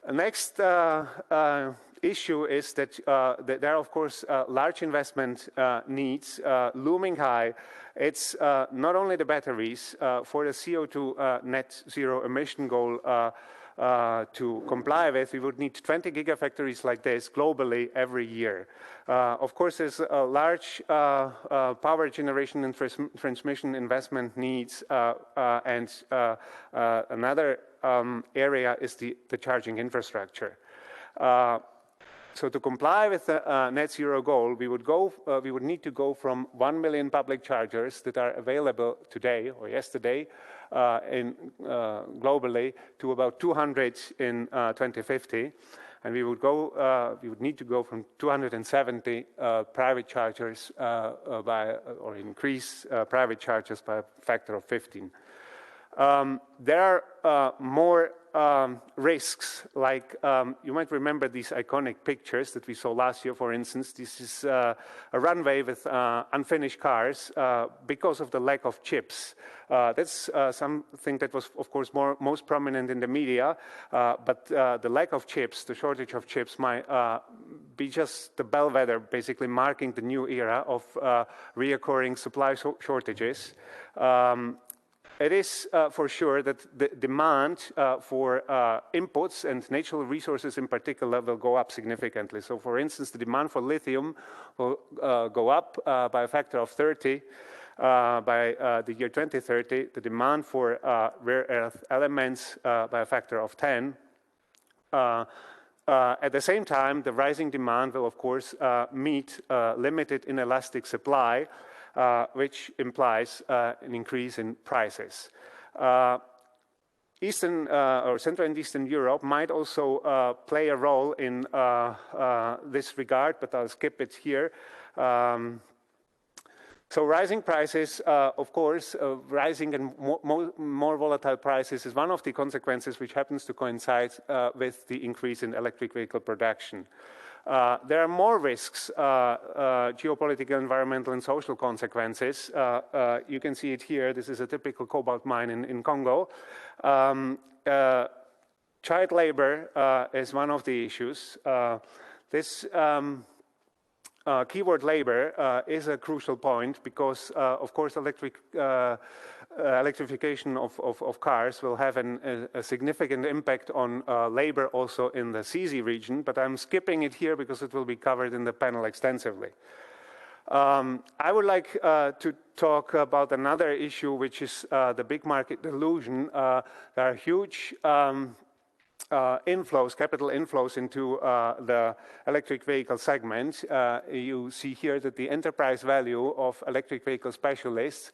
The next issue is that there are, of course, large investment needs looming high. It's not only the batteries for the CO2 net zero emission goal to comply with. We would need 20 gigafactories like this globally every year. Of course, there's a large power generation and transmission investment needs, and another area is the charging infrastructure. So to comply with the net zero goal, we would need to go from 1 million public chargers that are available today or yesterday globally to about 200 in 2050, and we would need to go from 270 private chargers or increase private chargers by a factor of 15. There are more risks, like you might remember these iconic pictures that we saw last year, for instance. This is a runway with unfinished cars because of the lack of chips. That's something that was, of course, most prominent in the media, but the lack of chips, the shortage of chips might be just the bellwether, basically marking the new era of reoccurring supply shortages. It is for sure that the demand for inputs and natural resources in particular will go up significantly. So for instance, the demand for lithium will go up by a factor of 30 by the year 2030. The demand for rare earth elements by a factor of 10. At the same time, the rising demand will, of course, meet limited inelastic supply, which implies an increase in prices. Eastern or Central and Eastern Europe might also play a role in this regard, but I'll skip it here. So rising prices, of course, rising and more volatile prices is one of the consequences which happens to coincide with the increase in electric vehicle production. There are more risks, geopolitical, environmental, and social consequences. You can see it here. This is a typical cobalt mine in Congo. Child labor is one of the issues. This keyword labor is a crucial point because, of course, electrification of cars will have a significant impact on labor also in the CESEE region, but I'm skipping it here because it will be covered in the panel extensively. I would like to talk about another issue, which is the big market delusion. There are huge inflows, capital inflows into the electric vehicle segment. You see here that the enterprise value of electric vehicle specialists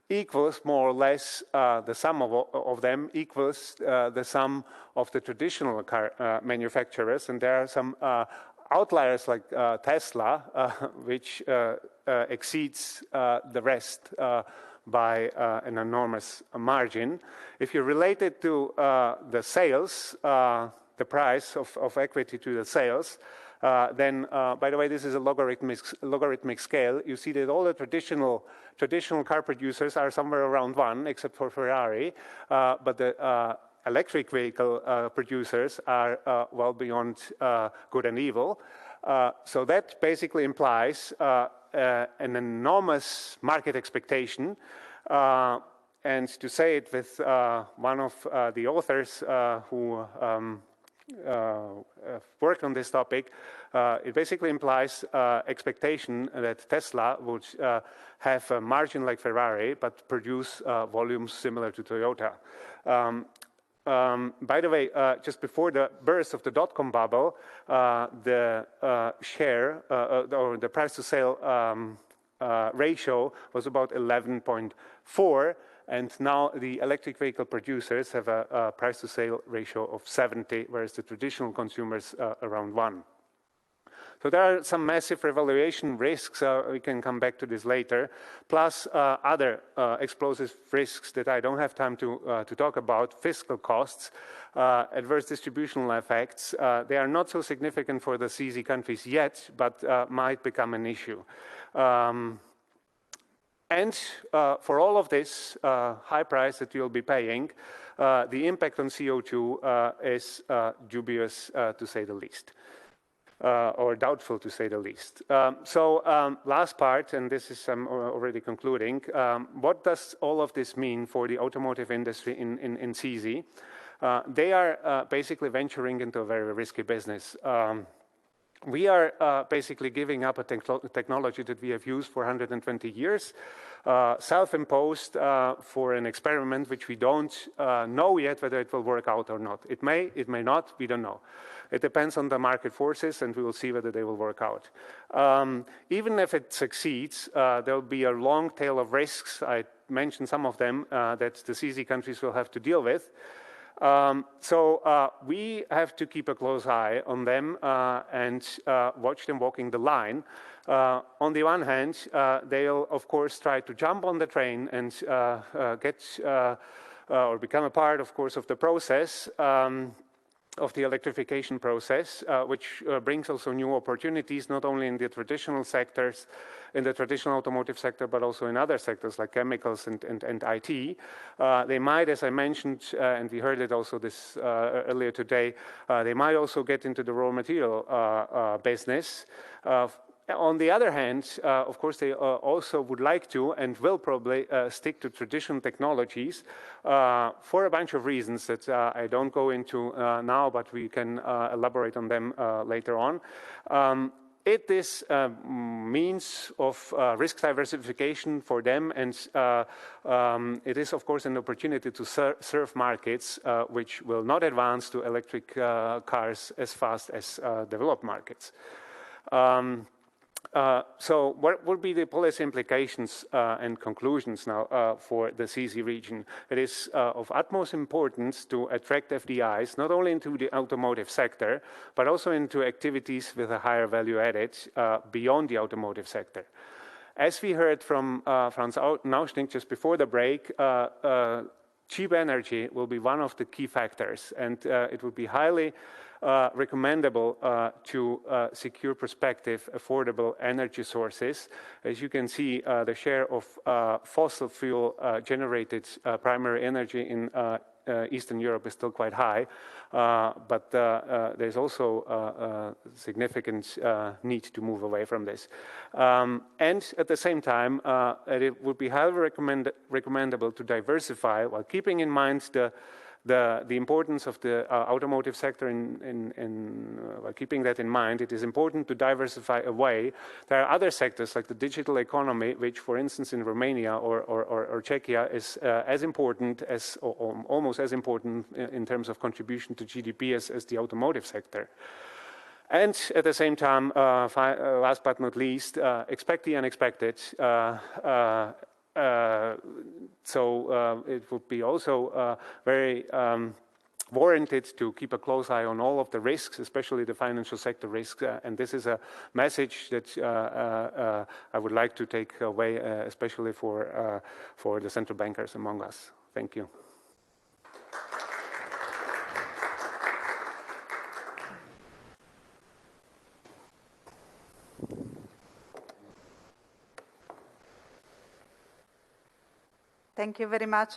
equals more or less the sum of them equals the sum of the traditional car manufacturers, and there are some outliers like Tesla, which exceeds the rest by an enormous margin. If you relate it to the sales, the price of equity to the sales, then, by the way, this is a logarithmic scale. You see that all the traditional car producers are somewhere around 1, except for Ferrari, but the electric vehicle producers are well beyond good and evil. So that basically implies an enormous market expectation. And to say it with one of the authors who worked on this topic, it basically implies expectation that Tesla would have a margin like Ferrari, but produce volumes similar to Toyota. By the way, just before the burst of the dot-com bubble, the share or the price to sale ratio was about 11.4, and now the electric vehicle producers have a price to sale ratio of 70, whereas the traditional consumers around 1. So there are some massive revaluation risks, we can come back to this later, plus other explosive risks that I don't have time to talk about, fiscal costs, adverse distributional effects. They are not so significant for the CESEE countries yet, but might become an issue. And for all of this high price that you'll be paying, the impact on CO2 is dubious to say the least. Or doubtful to say the least. Last part, and this is I'm already concluding, what does all of this mean for the automotive industry in CESEE? They are basically venturing into a very risky business. We are basically giving up a technology that we have used for 120 years, self-imposed for an experiment which we don't know yet whether it will work out or not. It may not, we don't know. It depends on the market forces, and we will see whether they will work out. Even if it succeeds, there will be a long tail of risks. I mentioned some of them that the CESEE countries will have to deal with. We have to keep a close eye on them and watch them walking the line. On the one hand, they'll of course try to jump on the train and get or become a part, of course, of the process, of the electrification process, which brings also new opportunities, not only in the traditional sectors, in the traditional automotive sector, but also in other sectors like chemicals and IT. They might, as I mentioned, and we heard it also this earlier today, they might also get into the raw material business. On the other hand, of course, they also would like to and will probably stick to traditional technologies for a bunch of reasons that I don't go into now, but we can elaborate on them later on. It is a means of risk diversification for them, and it is, of course, an opportunity to serve markets which will not advance to electric cars as fast as developed markets. So what would be the policy implications and conclusions now for the CESEE region? It is of utmost importance to attract FDIs, not only into the automotive sector, but also into activities with a higher value added beyond the automotive sector. As we heard from Franz Nauschning just before the break, cheap energy will be one of the key factors, and it would be highly recommendable to secure prospective affordable energy sources. As you can see, the share of fossil fuel generated primary energy in Eastern Europe is still quite high, but there's also a significant need to move away from this. And at the same time, it would be highly recommendable to diversify while keeping in mind the importance of the automotive sector. While keeping that in mind, it is important to diversify away. There are other sectors like the digital economy, which, for instance, in Romania or Czechia is as important as, or almost as important in terms of contribution to GDP as the automotive sector. And at the same time, last but not least, expect the unexpected. It would be also very warranted to keep a close eye on all of the risks, especially the financial sector risks. And this is a message that I would like to take away, especially for the central bankers among us. Thank you. Thank you very much,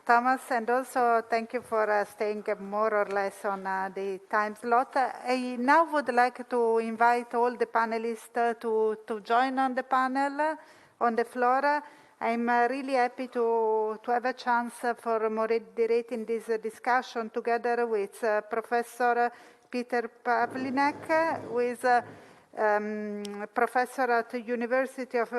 Thomas, and also thank you for staying more or less on the time slot. I now would like to invite all the panelists to join on the panel, on the floor. I'm really happy to have a chance for moderating this discussion together with Professor Peter Pavlinek, who is professor at the University of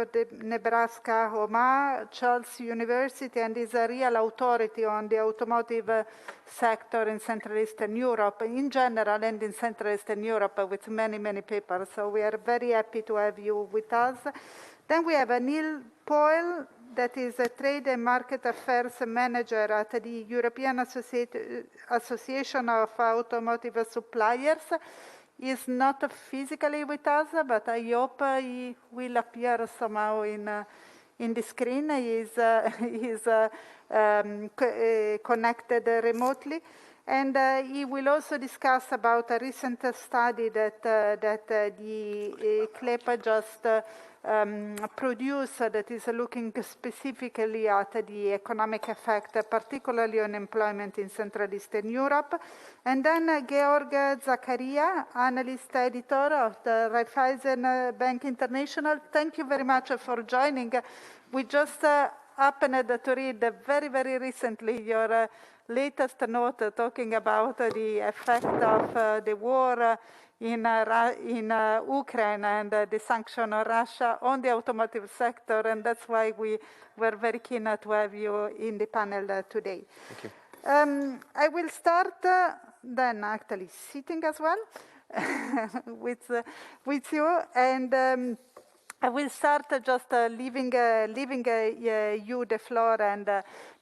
Nebraska, Omaha, Charles University, and is a real authority on the automotive sector in Central Eastern Europe in general and in Central Eastern Europe with many, many papers. So we are very happy to have you with us. Then we have Neil Poyle, that is a Trade and Market Affairs Manager at the European Association of Automotive Suppliers. He is not physically with us, but I hope he will appear somehow in the screen. He is connected remotely. And he will also discuss about a recent study that the CLEPA just produced that is looking specifically at the economic effect, particularly on employment in Central Eastern Europe. And then Georg Zakaria, analyst editor of the Raiffeisen Bank International. Thank you very much for joining. We just happened to read very, very recently your latest note talking about the effect of the war in Ukraine and the sanction on Russia on the automotive sector, and that's why we were very keen to have you in the panel today. Thank you. I will start then actually sitting as well with you, and I will start just leaving you the floor and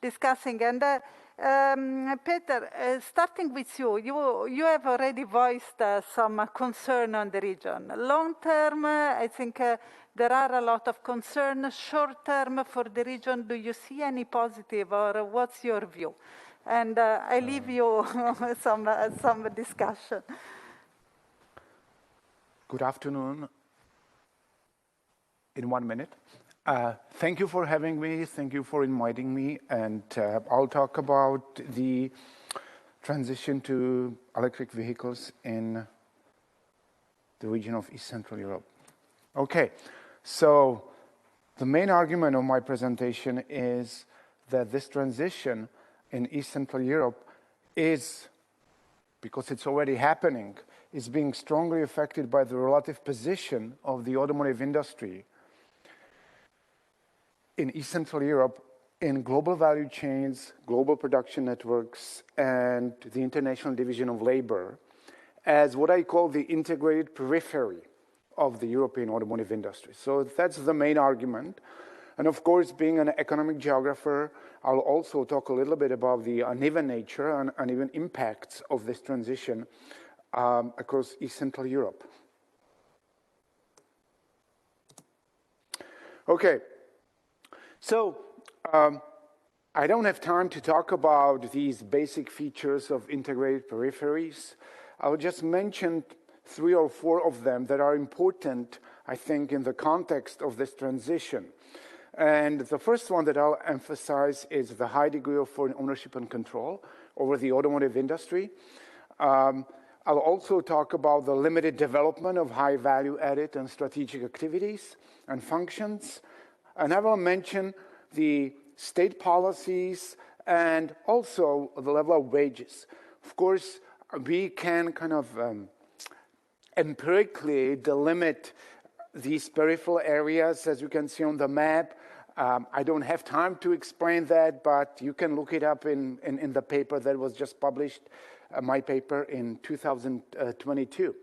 discussing. And Peter, starting with you, you have already voiced some concern on the region. Long term, I think there are a lot of concerns. Short term for the region, do you see any positive, or what's your view? And I leave you some discussion. Good afternoon. In 1 minute. Thank you for having me. Thank you for inviting me. And I'll talk about the transition to electric vehicles in the region of East Central Europe. Okay, so the main argument of my presentation is that this transition in East Central Europe is, because it's already happening, is being strongly affected by the relative position of the automotive industry in East Central Europe in global value chains, global production networks, and the international division of labor as what I call the integrated periphery of the European automotive industry. So that's the main argument. And of course, being an economic geographer, I'll also talk a little bit about the uneven nature and uneven impacts of this transition across East Central Europe. Okay. So I don't have time to talk about these basic features of integrated peripheries. I'll just mention 3 or 4 of them that are important, I think, in the context of this transition. And the first one that I'll emphasize is the high degree of foreign ownership and control over the automotive industry. I'll also talk about the limited development of high value added and strategic activities and functions. And I will mention the state policies and also the level of wages. Of course, we can kind of empirically delimit these peripheral areas, as you can see on the map. I don't have time to explain that, but you can look it up in the paper that was just published, my paper in 2022,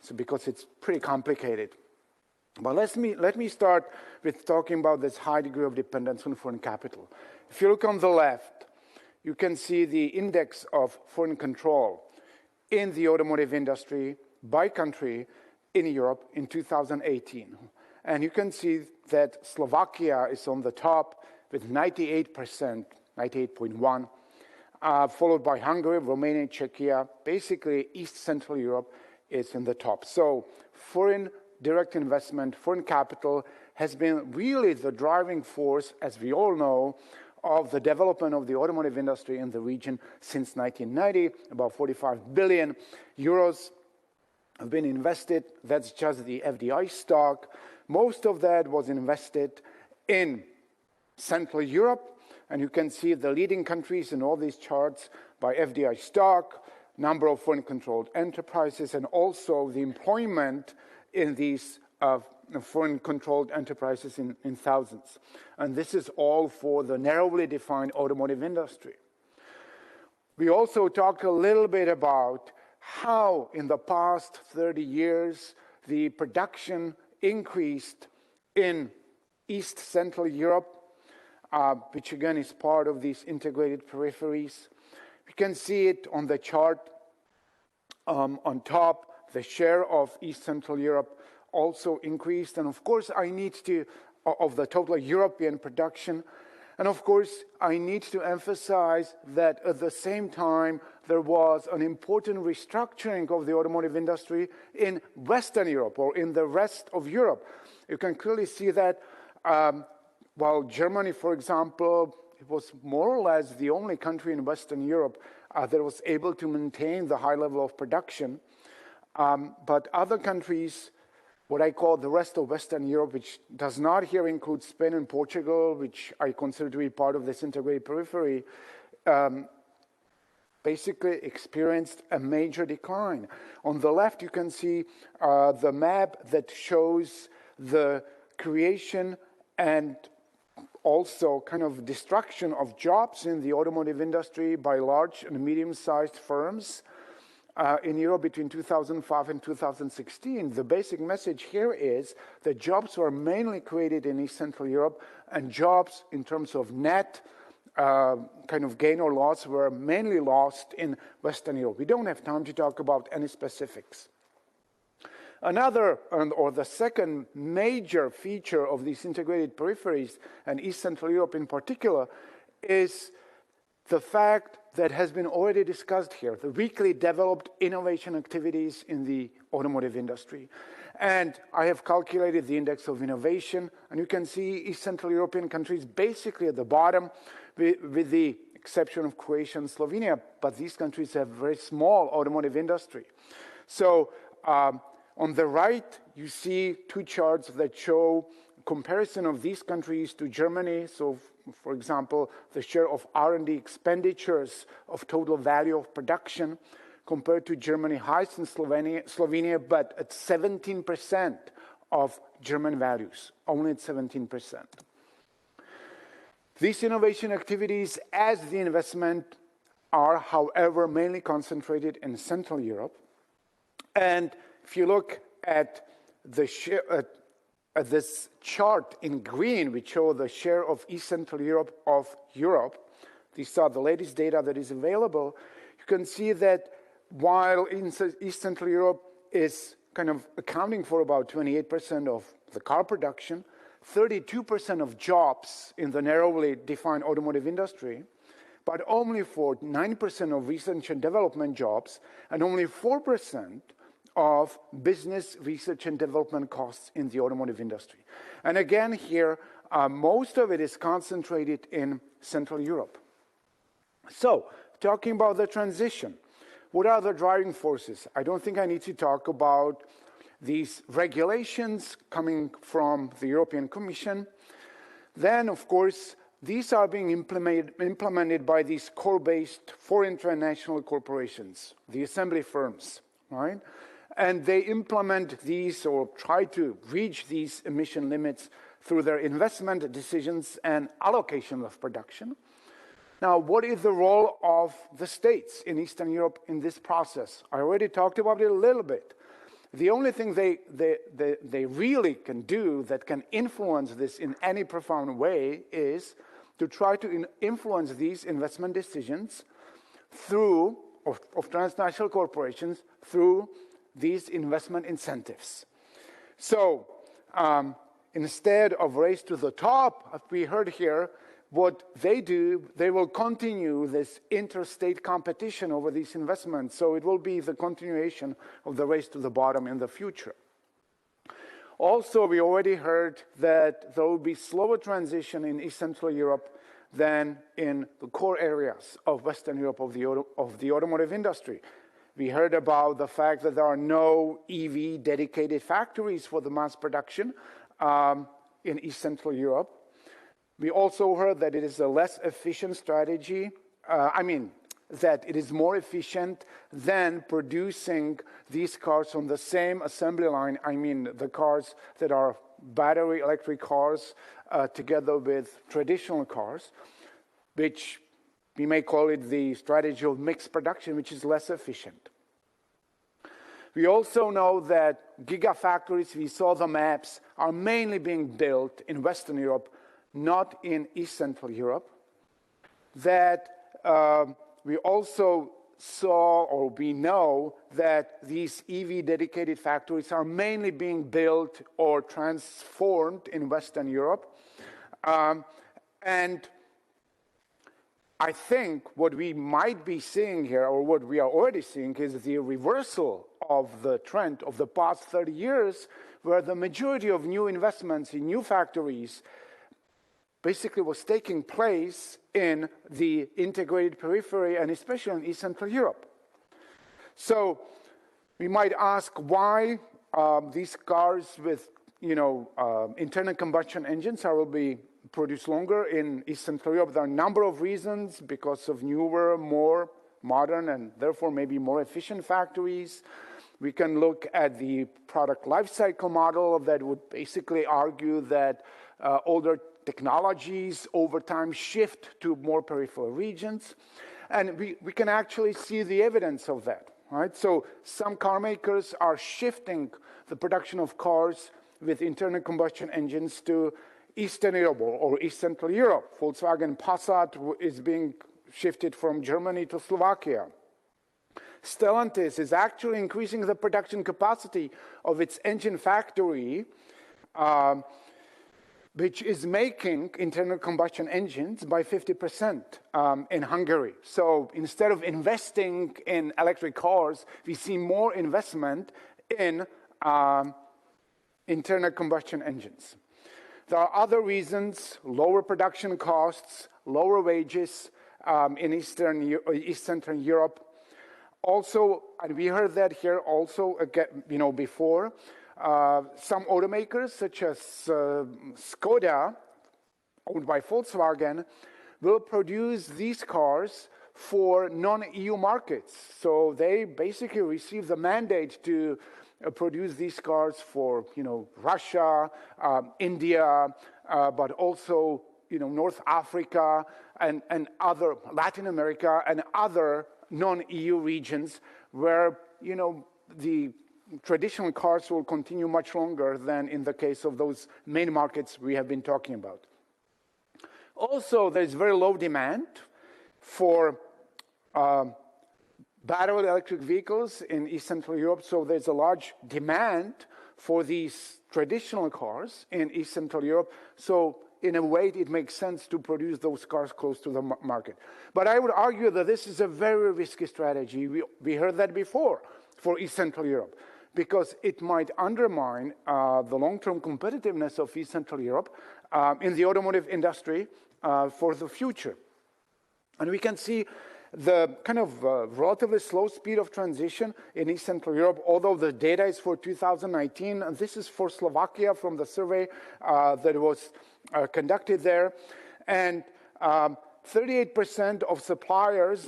so because it's pretty complicated. But let me start with talking about this high degree of dependence on foreign capital. If you look on the left, you can see the index of foreign control in the automotive industry by country in Europe in 2018. And you can see that Slovakia is on the top with 98%, 98.1%, followed by Hungary, Romania, Czechia. Basically, East Central Europe is in the top. So foreign direct investment, foreign capital has been really the driving force, as we all know, of the development of the automotive industry in the region since 1990. About 45 billion euros have been invested. That's just the FDI stock. Most of that was invested in Central Europe, and you can see the leading countries in all these charts by FDI stock, number of foreign-controlled enterprises, and also the employment in these foreign-controlled enterprises in thousands. And this is all for the narrowly defined automotive industry. We also talked a little bit about how in the past 30 years the production increased in East Central Europe, which again is part of these integrated peripheries. You can see it on the chart on top. The share of East Central Europe also increased, and of course I need to, of the total European production, and of course I need to emphasize that at the same time there was an important restructuring of the automotive industry in Western Europe, or in the rest of Europe. You can clearly see that while Germany, for example, it was more or less the only country in Western Europe that was able to maintain the high level of production, but other countries, what I call the rest of Western Europe, which does not here include Spain and Portugal, which I consider to be part of this integrated periphery, basically experienced a major decline. On the left, you can see the map that shows the creation and also kind of destruction of jobs in the automotive industry by large and medium-sized firms in Europe between 2005 and 2016. The basic message here is that jobs were mainly created in East Central Europe, and jobs in terms of net kind of gain or loss were mainly lost in Western Europe. We don't have time to talk about any specifics. Another, or the second major feature of these integrated peripheries, and East Central Europe in particular, is the fact that has been already discussed here, the weakly developed innovation activities in the automotive industry. And I have calculated the index of innovation, and you can see East Central European countries basically at the bottom, with the exception of Croatia and Slovenia, but these countries have very small automotive industry. So on the right, you see two charts that show comparison of these countries to Germany. So, for example, the share of R&D expenditures of total value of production compared to Germany, highest in Slovenia, but at 17% of German values, only at 17%. These innovation activities, as the investment, are, however, mainly concentrated in Central Europe. And if you look at the share, at this chart in green, which show the share of East Central Europe of Europe, these are the latest data that is available, you can see that while East Central Europe is kind of accounting for about 28% of the car production, 32% of jobs in the narrowly defined automotive industry, but only for 9% of research and development jobs, and only 4% of business research and development costs in the automotive industry. And again here, most of it is concentrated in Central Europe. So, talking about the transition, what are the driving forces? I don't think I need to talk about these regulations coming from the European Commission. Then, of course, these are being implemented by these core-based foreign transnational corporations, the assembly firms, right? And they implement these or try to reach these emission limits through their investment decisions and allocation of production. Now, what is the role of the states in Eastern Europe in this process? I already talked about it a little bit. The only thing they really can do that can influence this in any profound way is to try to influence these investment decisions through, of transnational corporations, through these investment incentives. So instead of race to the top, as we heard here, what they do, they will continue this interstate competition over these investments. So it will be the continuation of the race to the bottom in the future. Also, we already heard that there will be slower transition in East Central Europe than in the core areas of Western Europe of the automotive industry. We heard about the fact that there are no EV dedicated factories for the mass production in East Central Europe. We also heard that it is a less efficient strategy. That it is more efficient than producing these cars on the same assembly line. The cars that are battery electric cars together with traditional cars, which we may call it the strategy of mixed production, which is less efficient. We also know that gigafactories, we saw the maps, are mainly being built in Western Europe, not in East Central Europe. That we also saw, or we know, that these EV dedicated factories are mainly being built or transformed in Western Europe. And I think what we might be seeing here, or what we are already seeing, is the reversal of the trend of the past 30 years, where the majority of new investments in new factories basically was taking place in the integrated periphery, and especially in East Central Europe. So we might ask why these cars with internal combustion engines will be produced longer in East Central Europe. There are a number of reasons, because of newer, more modern, and therefore maybe more efficient factories. We can look at the product lifecycle model that would basically argue that older technologies over time shift to more peripheral regions. And we can actually see the evidence of that, right? So some car makers are shifting the production of cars with internal combustion engines to Eastern Europe or East Central Europe. Volkswagen Passat is being shifted from Germany to Slovakia. Stellantis is actually increasing the production capacity of its engine factory, which is making internal combustion engines by 50% in Hungary. So instead of investing in electric cars, we see more investment in internal combustion engines. There are other reasons: lower production costs, lower wages in East Central Europe. Also, and we heard that here also again, before, some automakers such as Skoda, owned by Volkswagen, will produce these cars for non-EU markets. So they basically receive the mandate to produce these cars for Russia, India, but also North Africa and other Latin America and other non-EU regions where the traditional cars will continue much longer than in the case of those main markets we have been talking about. Also, there's very low demand for battery electric vehicles in East Central Europe, so there's a large demand for these traditional cars in East Central Europe. So in a way, it makes sense to produce those cars close to the market. But I would argue that this is a very risky strategy. We heard that before for East Central Europe, because it might undermine the long-term competitiveness of East Central Europe in the automotive industry for the future. And we can see the kind of relatively slow speed of transition in East Central Europe, although the data is for 2019, and this is for Slovakia from the survey that was conducted there. And 38% of suppliers,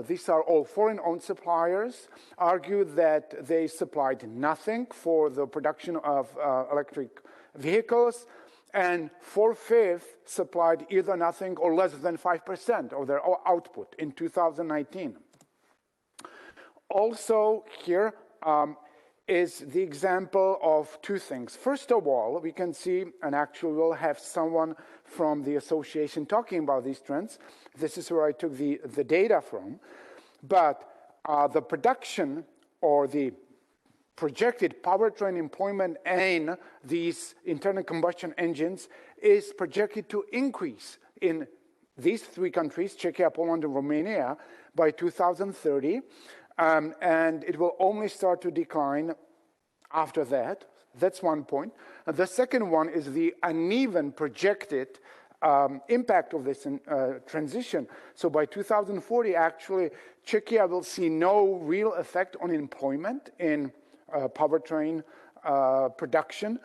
these are all foreign-owned suppliers, argued that they supplied nothing for the production of electric vehicles, and 4/5 supplied either nothing or less than 5% of their output in 2019. Also here is the example of two things. First of all, we can see, and actually we'll have someone from the association talking about these trends. This is where I took the data from. But the production or the projected powertrain employment in these internal combustion engines is projected to increase in these three countries, Czechia, Poland, and Romania, by 2030. And it will only start to decline after that. That's one point. And the second one is the uneven projected impact of this transition. So by 2040, actually, Czechia will see no real effect on employment in powertrain production,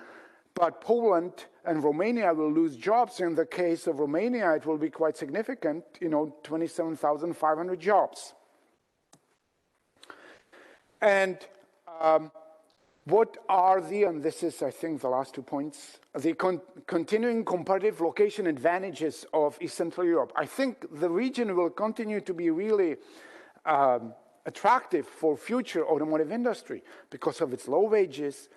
but Poland and Romania will lose jobs. In the case of Romania, it will be quite significant, 27,500 jobs. And what are the, and this is, I think, the last 2 points, the continuing comparative location advantages of East Central Europe? I think the region will continue to be really attractive for future automotive industry because of its low wages,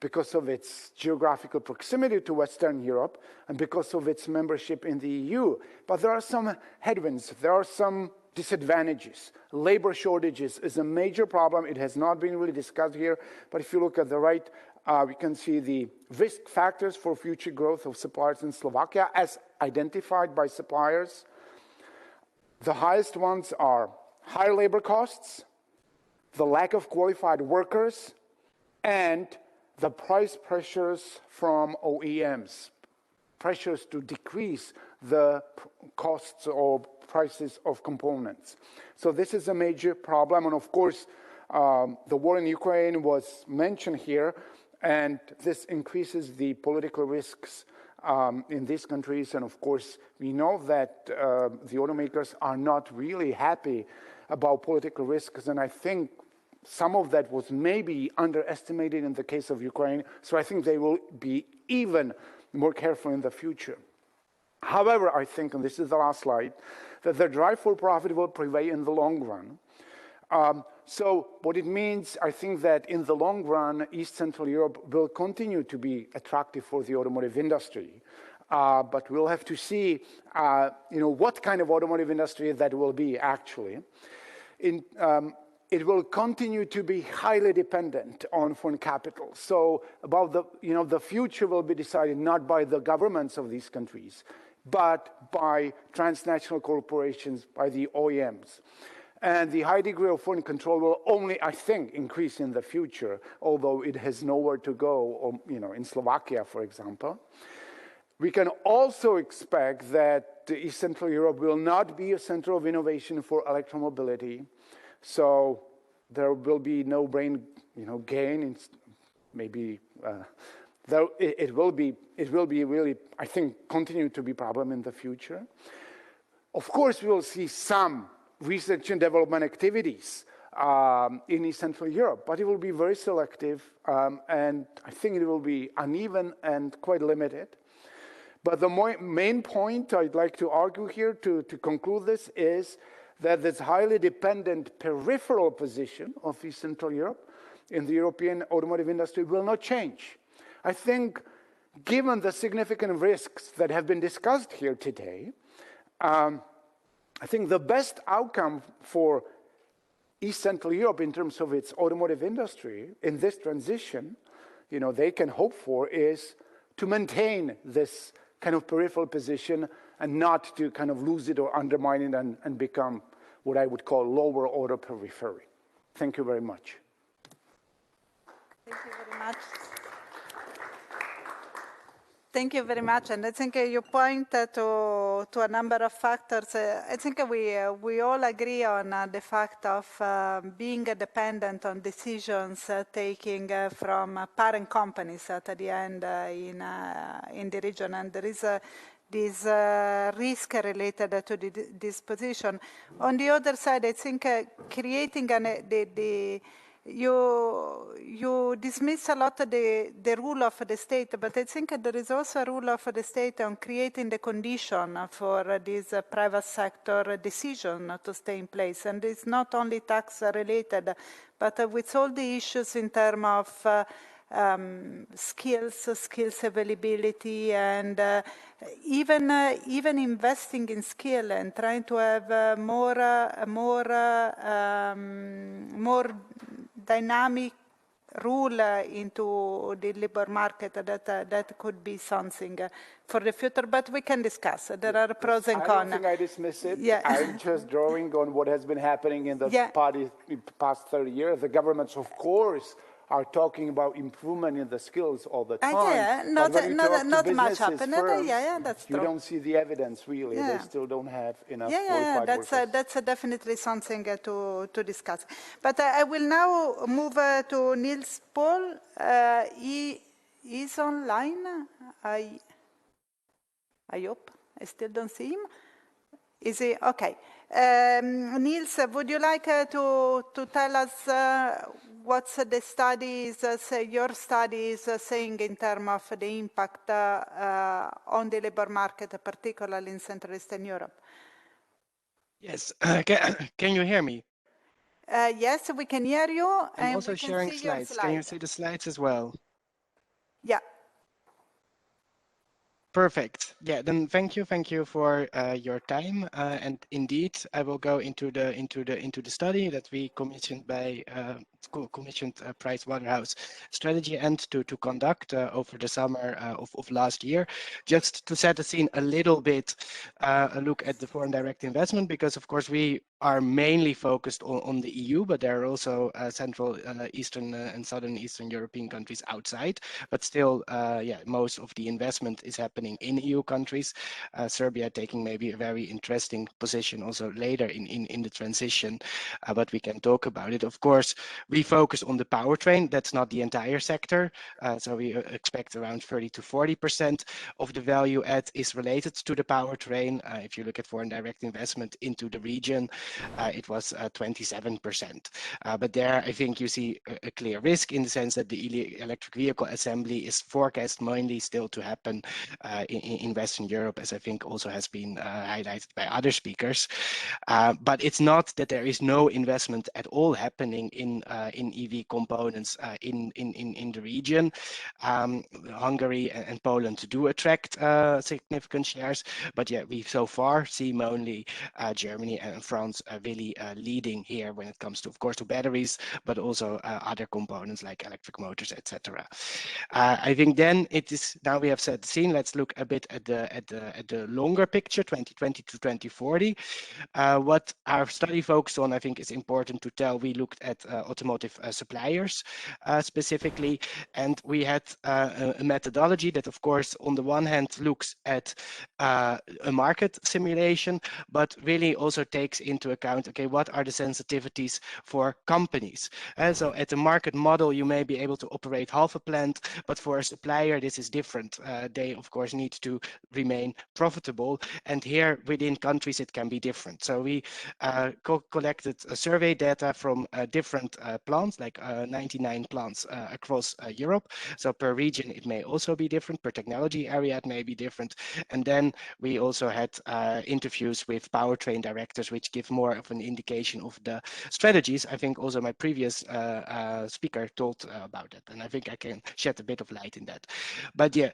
because of its geographical proximity to Western Europe, and because of its membership in the EU. But there are some headwinds, there are some disadvantages. Labor shortages is a major problem. It has not been really discussed here, but if you look at the right, we can see the risk factors for future growth of suppliers in Slovakia as identified by suppliers. The highest ones are higher labor costs, the lack of qualified workers, and the price pressures from OEMs, pressures to decrease the costs or prices of components. So this is a major problem, and of course, the war in Ukraine was mentioned here, and this increases the political risks in these countries, and of course, we know that the automakers are not really happy about political risks, and I think some of that was maybe underestimated in the case of Ukraine, so I think they will be even more careful in the future. However, I think, and this is the last slide, that the drive for profit will prevail in the long run. So what it means, I think that in the long run, East Central Europe will continue to be attractive for the automotive industry. But we'll have to see, what kind of automotive industry that will be actually. It will continue to be highly dependent on foreign capital. So about the future will be decided not by the governments of these countries, but by transnational corporations, by the OEMs. And the high degree of foreign control will only, I think, increase in the future, although it has nowhere to go, in Slovakia, for example. We can also expect that East Central Europe will not be a center of innovation for electromobility. So there will be no brain, gain. Maybe though it will be really, I think, continue to be a problem in the future. Of course, we will see some research and development activities in East Central Europe, but it will be very selective, and I think it will be uneven and quite limited. But the main point I'd like to argue here to conclude this is that this highly dependent peripheral position of East Central Europe in the European automotive industry will not change. I think, given the significant risks that have been discussed here today, I think the best outcome for East Central Europe in terms of its automotive industry in this transition, they can hope for is to maintain this kind of peripheral position and not to kind of lose it or undermine it and become what I would call lower order periphery. Thank you very much. Thank you very much. Thank you very much. And I think you point to a number of factors. I think we all agree on the fact of being dependent on decisions taking from parent companies at the end in the region. And there is this risk related to this position. On the other side, I think creating you dismiss a lot of the rule of the state, but I think there is also a rule of the state on creating the condition for this private sector decision to stay in place. And it's not only tax related, but with all the issues in terms of skills availability, and even investing in skill and trying to have more dynamic rule into the labor market, that could be something for the future, but we can discuss. There are pros and cons. I don't think I dismiss it. Yeah. I'm just drawing on what has been happening in the past 30 years. The governments, of course, are talking about improvement in the skills all the time. Yeah, not much happened. Firms, that's you true. don't see the evidence really. They still don't have enough qualified workers. That's definitely something to discuss. But I will now move to Niels Paul. He is online. I hope. I still don't see him. Is he? Okay. Niels, would you like to tell us what's the studies, your studies saying in terms of the impact on the labor market, particularly in Central Eastern Europe? Yes. Can you hear me? Yes, we can hear you. I'm also sharing slides. Can you see the slides as well? Yeah. Perfect. Yeah, then thank you for your time. And indeed, I will go into the study that we commissioned by Price Waterhouse Strategy and to conduct over the summer of last year, just to set the scene a little bit, a look at the foreign direct investment, because of course we are mainly focused on the EU, but there are also Central, Eastern and Southern Eastern European countries outside, but still, yeah, most of the investment is happening in EU countries. Serbia taking maybe a very interesting position also later in the transition, but we can talk about it. Of course, we focus on the powertrain. That's not the entire sector. So we expect around 30 to 40% of the value add is related to the powertrain. If you look at foreign direct investment into the region, it was 27%. But there, I think you see a clear risk in the sense that the electric vehicle assembly is forecast mainly still to happen in Western Europe, as I think also has been highlighted by other speakers. But it's not that there is no investment at all happening in EV components in the region. Hungary and Poland do attract significant shares, but yeah, we so far see only Germany and France really leading here when it comes to, of course, to batteries, but also other components like electric motors, etc. I think then it is, now we have set the scene. Let's look a bit at the longer picture, 2020 to 2040. What our study focused on, I think, is important to tell. We looked at automotive suppliers specifically, and we had a methodology that, of course, on the one hand looks at a market simulation, but really also takes into account, okay, what are the sensitivities for companies? So at the market model, you may be able to operate half a plant, but for a supplier, this is different. They, of course, need to remain profitable. And here within countries, it can be different. So we collected survey data from different plants, like 99 plants across Europe. So per region, it may also be different. Per technology area, it may be different. And then we also had interviews with powertrain directors, which give more of an indication of the strategies. I think also my previous speaker talked about that, and I think I can shed a bit of light in that. But yeah,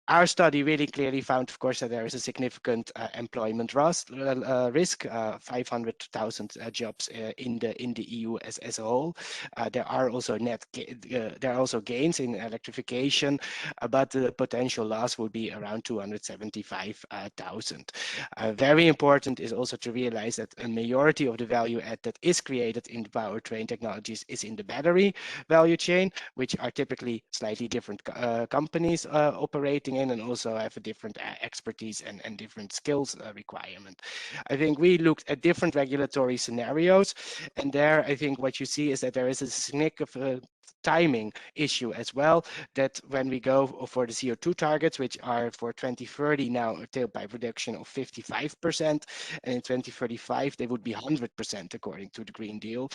our study really clearly found, of course, that there is a significant employment risk, 500,000 jobs in the EU as a whole. There are also gains in electrification, but the potential loss will be around 275,000. Very important is also to realize that a majority of the value add that is created in the powertrain technologies is in the battery value chain, which are typically slightly different companies operating in, and also have a different expertise and different skills requirement. I think we looked at different regulatory scenarios, and there I think what you see is that there is a significant timing issue as well, that when we go for the CO2 targets, which are for 2030 now a tailpipe reduction of 55%, and in 2035 they would be 100% according to the Green Deal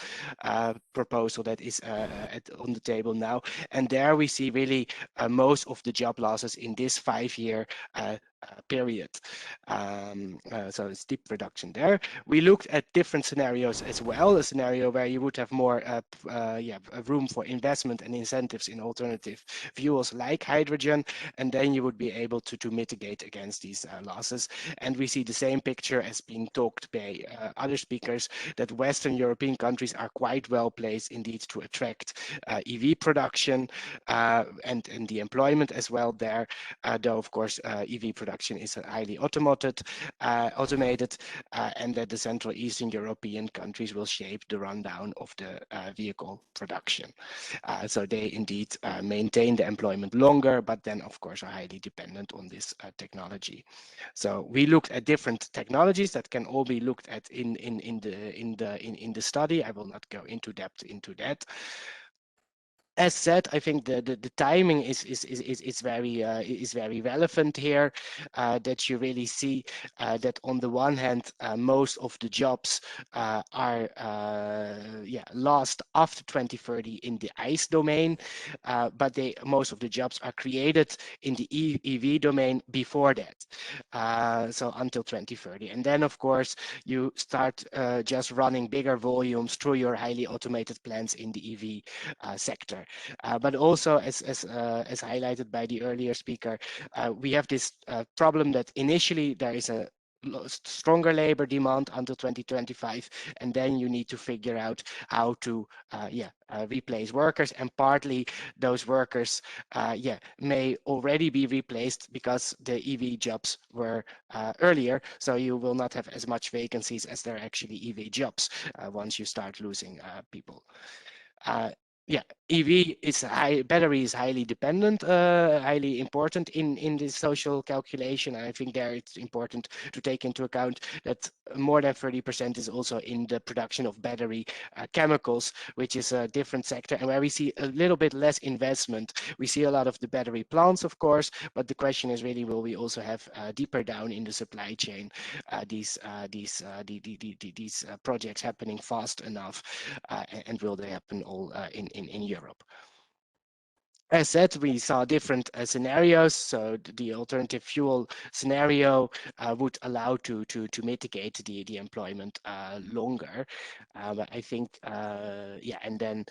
proposal that is on the table now. And there we see really most of the job losses in this 5-year period. So a steep reduction there. We looked at different scenarios as well, a scenario where you would have more room for investment and incentives in alternative fuels like hydrogen, and then you would be able to mitigate against these losses. And we see the same picture as being talked by other speakers, that Western European countries are quite well placed indeed to attract EV production and the employment as well there, though of course EV production production is highly automated, and that the Central Eastern European countries will shape the rundown of the vehicle production. So they indeed maintain the employment longer, but then of course are highly dependent on this technology. So we looked at different technologies that can all be looked at in the study. I will not go into depth into that. As said, I think the timing is very relevant here. That you really see that on the one hand, most of the jobs are lost after 2030 in the ICE domain, but most of the jobs are created in the EV domain before that, so until 2030. And then, of course, you start just running bigger volumes through your highly automated plants in the EV sector. But also, as highlighted by the earlier speaker, we have this problem that initially there is a stronger labor demand until 2025, and then you need to figure out how to replace workers, and partly those workers may already be replaced because the EV jobs were earlier, so you will not have as much vacancies as there are actually EV jobs once you start losing people. EV is battery is highly dependent, highly important in this social calculation. And I think there it's important to take into account that more than 30% is also in the production of battery chemicals, which is a different sector and where we see a little bit less investment. We see a lot of the battery plants, of course, but the question is really, will we also have deeper down in the supply chain these projects happening fast enough, and will they happen all in Europe? As said, we saw different scenarios. So the alternative fuel scenario would allow to mitigate the employment longer. But I think, and then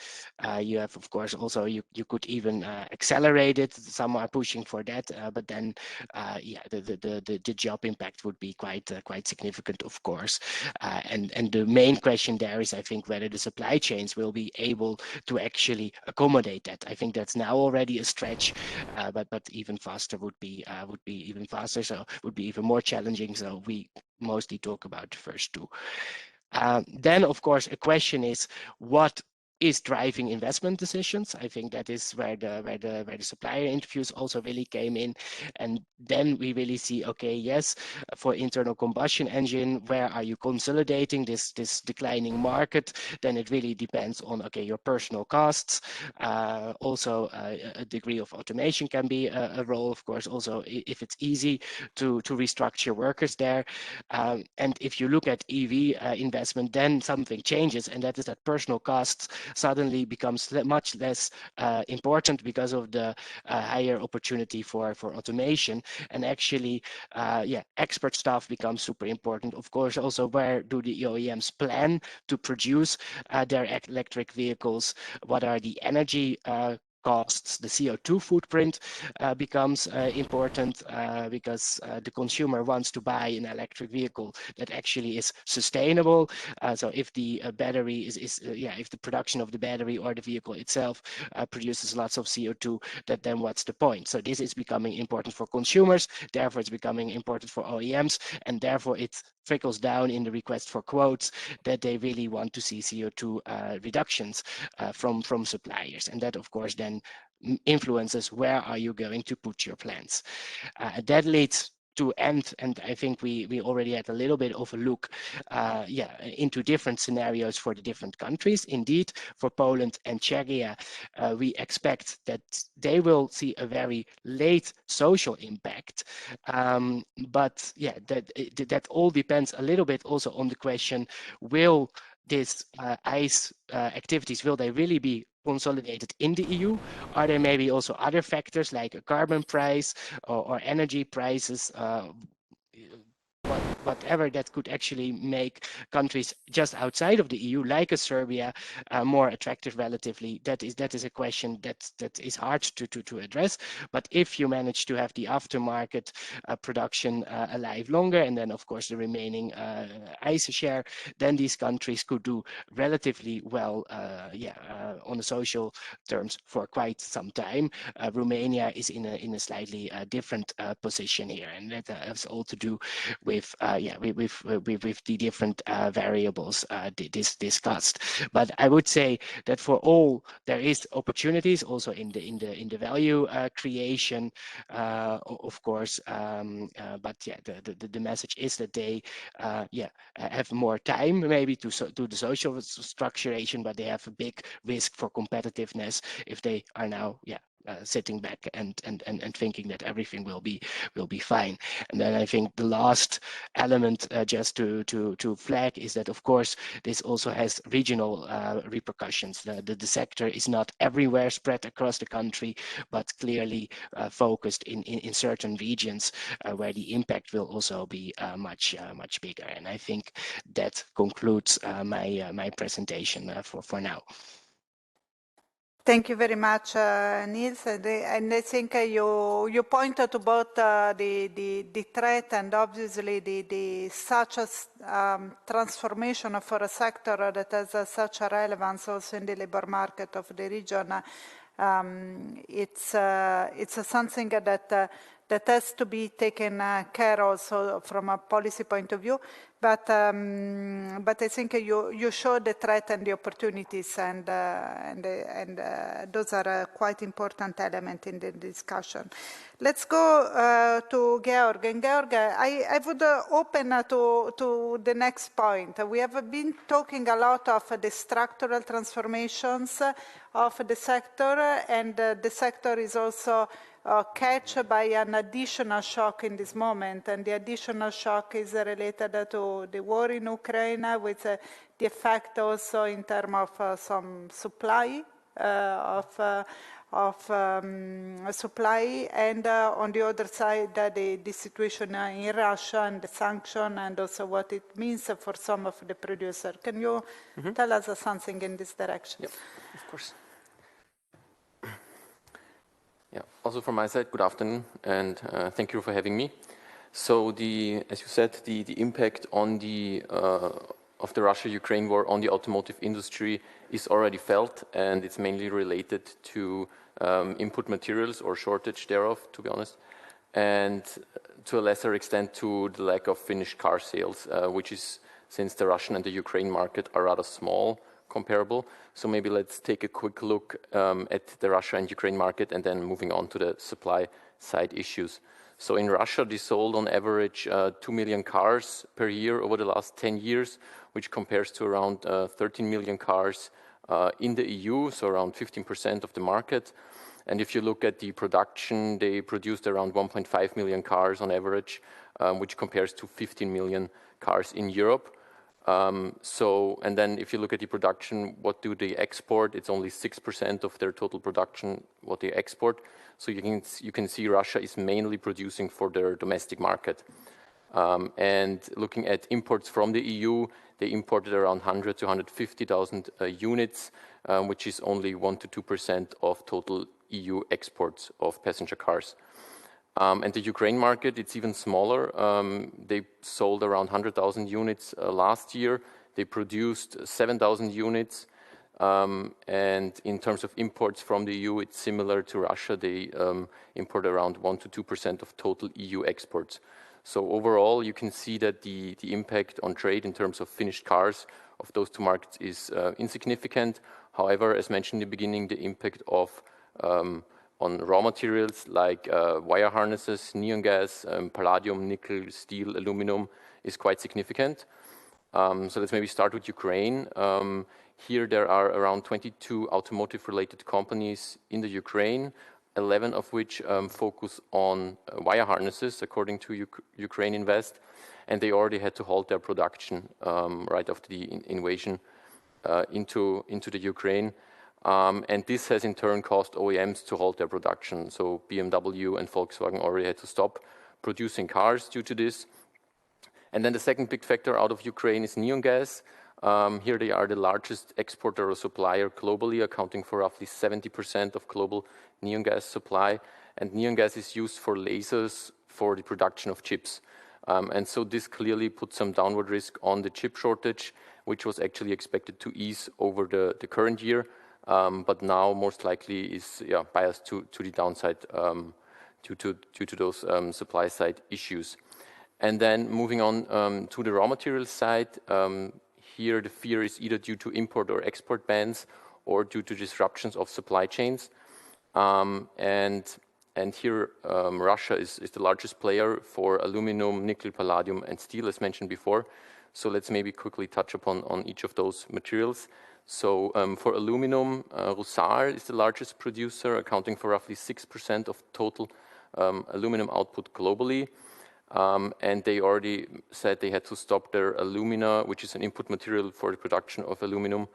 you have, of course, also you could even accelerate it. Some are pushing for that, but then, the job impact would be quite significant, of course. And the main question there is, I think, whether the supply chains will be able to actually accommodate that. I think that's now already a stretch, but even faster would be even faster. So would be even more challenging. So we mostly talk about the first two. Then, of course, a question is what is driving investment decisions. I think that is where the supplier interviews also really came in, and then we really see, okay, yes, for internal combustion engine, where are you consolidating this declining market? Then it really depends on, okay, your personal costs. Also, a degree of automation can be a role, of course. Also, if it's easy to restructure workers there, and if you look at EV investment, then something changes, and that is that personal costs suddenly becomes much less important because of the higher opportunity for automation. And actually, expert staff becomes super important. Of course, also where do the OEMs plan to produce their electric vehicles? What are the energy costs? The CO2 footprint becomes important because the consumer wants to buy an electric vehicle that actually is sustainable. So if the battery if the production of the battery or the vehicle itself produces lots of CO2, then what's the point? So this is becoming important for consumers, therefore it's becoming important for OEMs, and therefore it trickles down in the request for quotes that they really want to see CO2 reductions from suppliers. And that, of course, then influences where are you going to put your plants. That leads to end, and I think we already had a little bit of a look into different scenarios for the different countries. Indeed, for Poland and Czechia, we expect that they will see a very late social impact. But that all depends a little bit also on the question, will this ICE activities, will they really be consolidated in the EU? Are there maybe also other factors like a carbon price or energy prices? whatever that could actually make countries just outside of the EU, like a Serbia, more attractive relatively. That is a question that is hard to address. But if you manage to have the aftermarket production alive longer, and then of course the remaining ICE share, then these countries could do relatively well, on the social terms for quite some time. Romania is in a slightly different position here, and that has all to do with the different variables discussed. But I would say that for all there is opportunities also in the value creation, of course. But yeah, the message is that they have more time maybe to do the social structuration, but they have a big risk for competitiveness if they are now sitting back and thinking that everything will be fine. And then I think the last element just to flag is that of course this also has regional repercussions. The sector is not everywhere spread across the country, but clearly focused in certain regions where the impact will also be much bigger. And I think that concludes my presentation for now. Thank you very much, Niels. And I think you pointed to both the threat and obviously the such a transformation for a sector that has such a relevance also in the labor market of the region. It's something that has to be taken care of also from a policy point of view. But I think you showed the threat and the opportunities, and those are quite important elements in the discussion. Let's go to Georg. And Georg, I would open to the next point. We have been talking a lot of the structural transformations of the sector, and the sector is also catch by an additional shock in this moment, and the additional shock is related to the war in Ukraine, with the effect also in terms of some supply supply, and on the other side the situation in Russia and the sanction, and also what it means for some of the producers. Can you tell us something in this direction? Yep, of course. Yeah, also from my side, good afternoon, and thank you for having me. So as you said, the impact on of the Russia-Ukraine war on the automotive industry is already felt, and it's mainly related to input materials or shortage thereof, to be honest, and to a lesser extent to the lack of finished car sales, which is, since the Russian and the Ukraine market are rather small, comparable. So maybe let's take a quick look at the Russia and Ukraine market, and then moving on to the supply side issues. So in Russia, they sold on average 2 million cars per year over the last 10 years, which compares to around 13 million cars in the EU, so around 15% of the market. And if you look at the production, they produced around 1.5 million cars on average, which compares to 15 million cars in Europe. And then if you look at the production, what do they export? It's only 6% of their total production what they export. So you can see Russia is mainly producing for their domestic market. And looking at imports from the EU, they imported around 100 to 150,000 units, which is only 1 to 2% of total EU exports of passenger cars. And the Ukraine market, it's even smaller. They sold around 100,000 units last year. They produced 7,000 units. And in terms of imports from the EU, it's similar to Russia. They import around 1 to 2% of total EU exports. So overall, you can see that the impact on trade in terms of finished cars of those two markets is insignificant. However, as mentioned in the beginning, the impact on raw materials like wire harnesses, neon gas, palladium, nickel, steel, aluminum is quite significant. So let's maybe start with Ukraine. Here there are around 22 automotive-related companies in the Ukraine, 11 of which focus on wire harnesses, according to Ukraine Invest, and they already had to halt their production right after the invasion into the Ukraine. And this has in turn caused OEMs to halt their production. So BMW and Volkswagen already had to stop producing cars due to this. And then the second big factor out of Ukraine is neon gas. Here they are the largest exporter or supplier globally, accounting for roughly 70% of global neon gas supply. And neon gas is used for lasers for the production of chips. And so this clearly put some downward risk on the chip shortage, which was actually expected to ease over the current year, but now most likely is biased to the downside due to those supply side issues. And then moving on to the raw material side, here the fear is either due to import or export bans or due to disruptions of supply chains. And here Russia is the largest player for aluminum, nickel, palladium, and steel, as mentioned before. So let's maybe quickly touch upon each of those materials. So for aluminum, Rusal is the largest producer, accounting for roughly 6% of total aluminum output globally. And they already said they had to stop their alumina, which is an input material for the production of aluminum,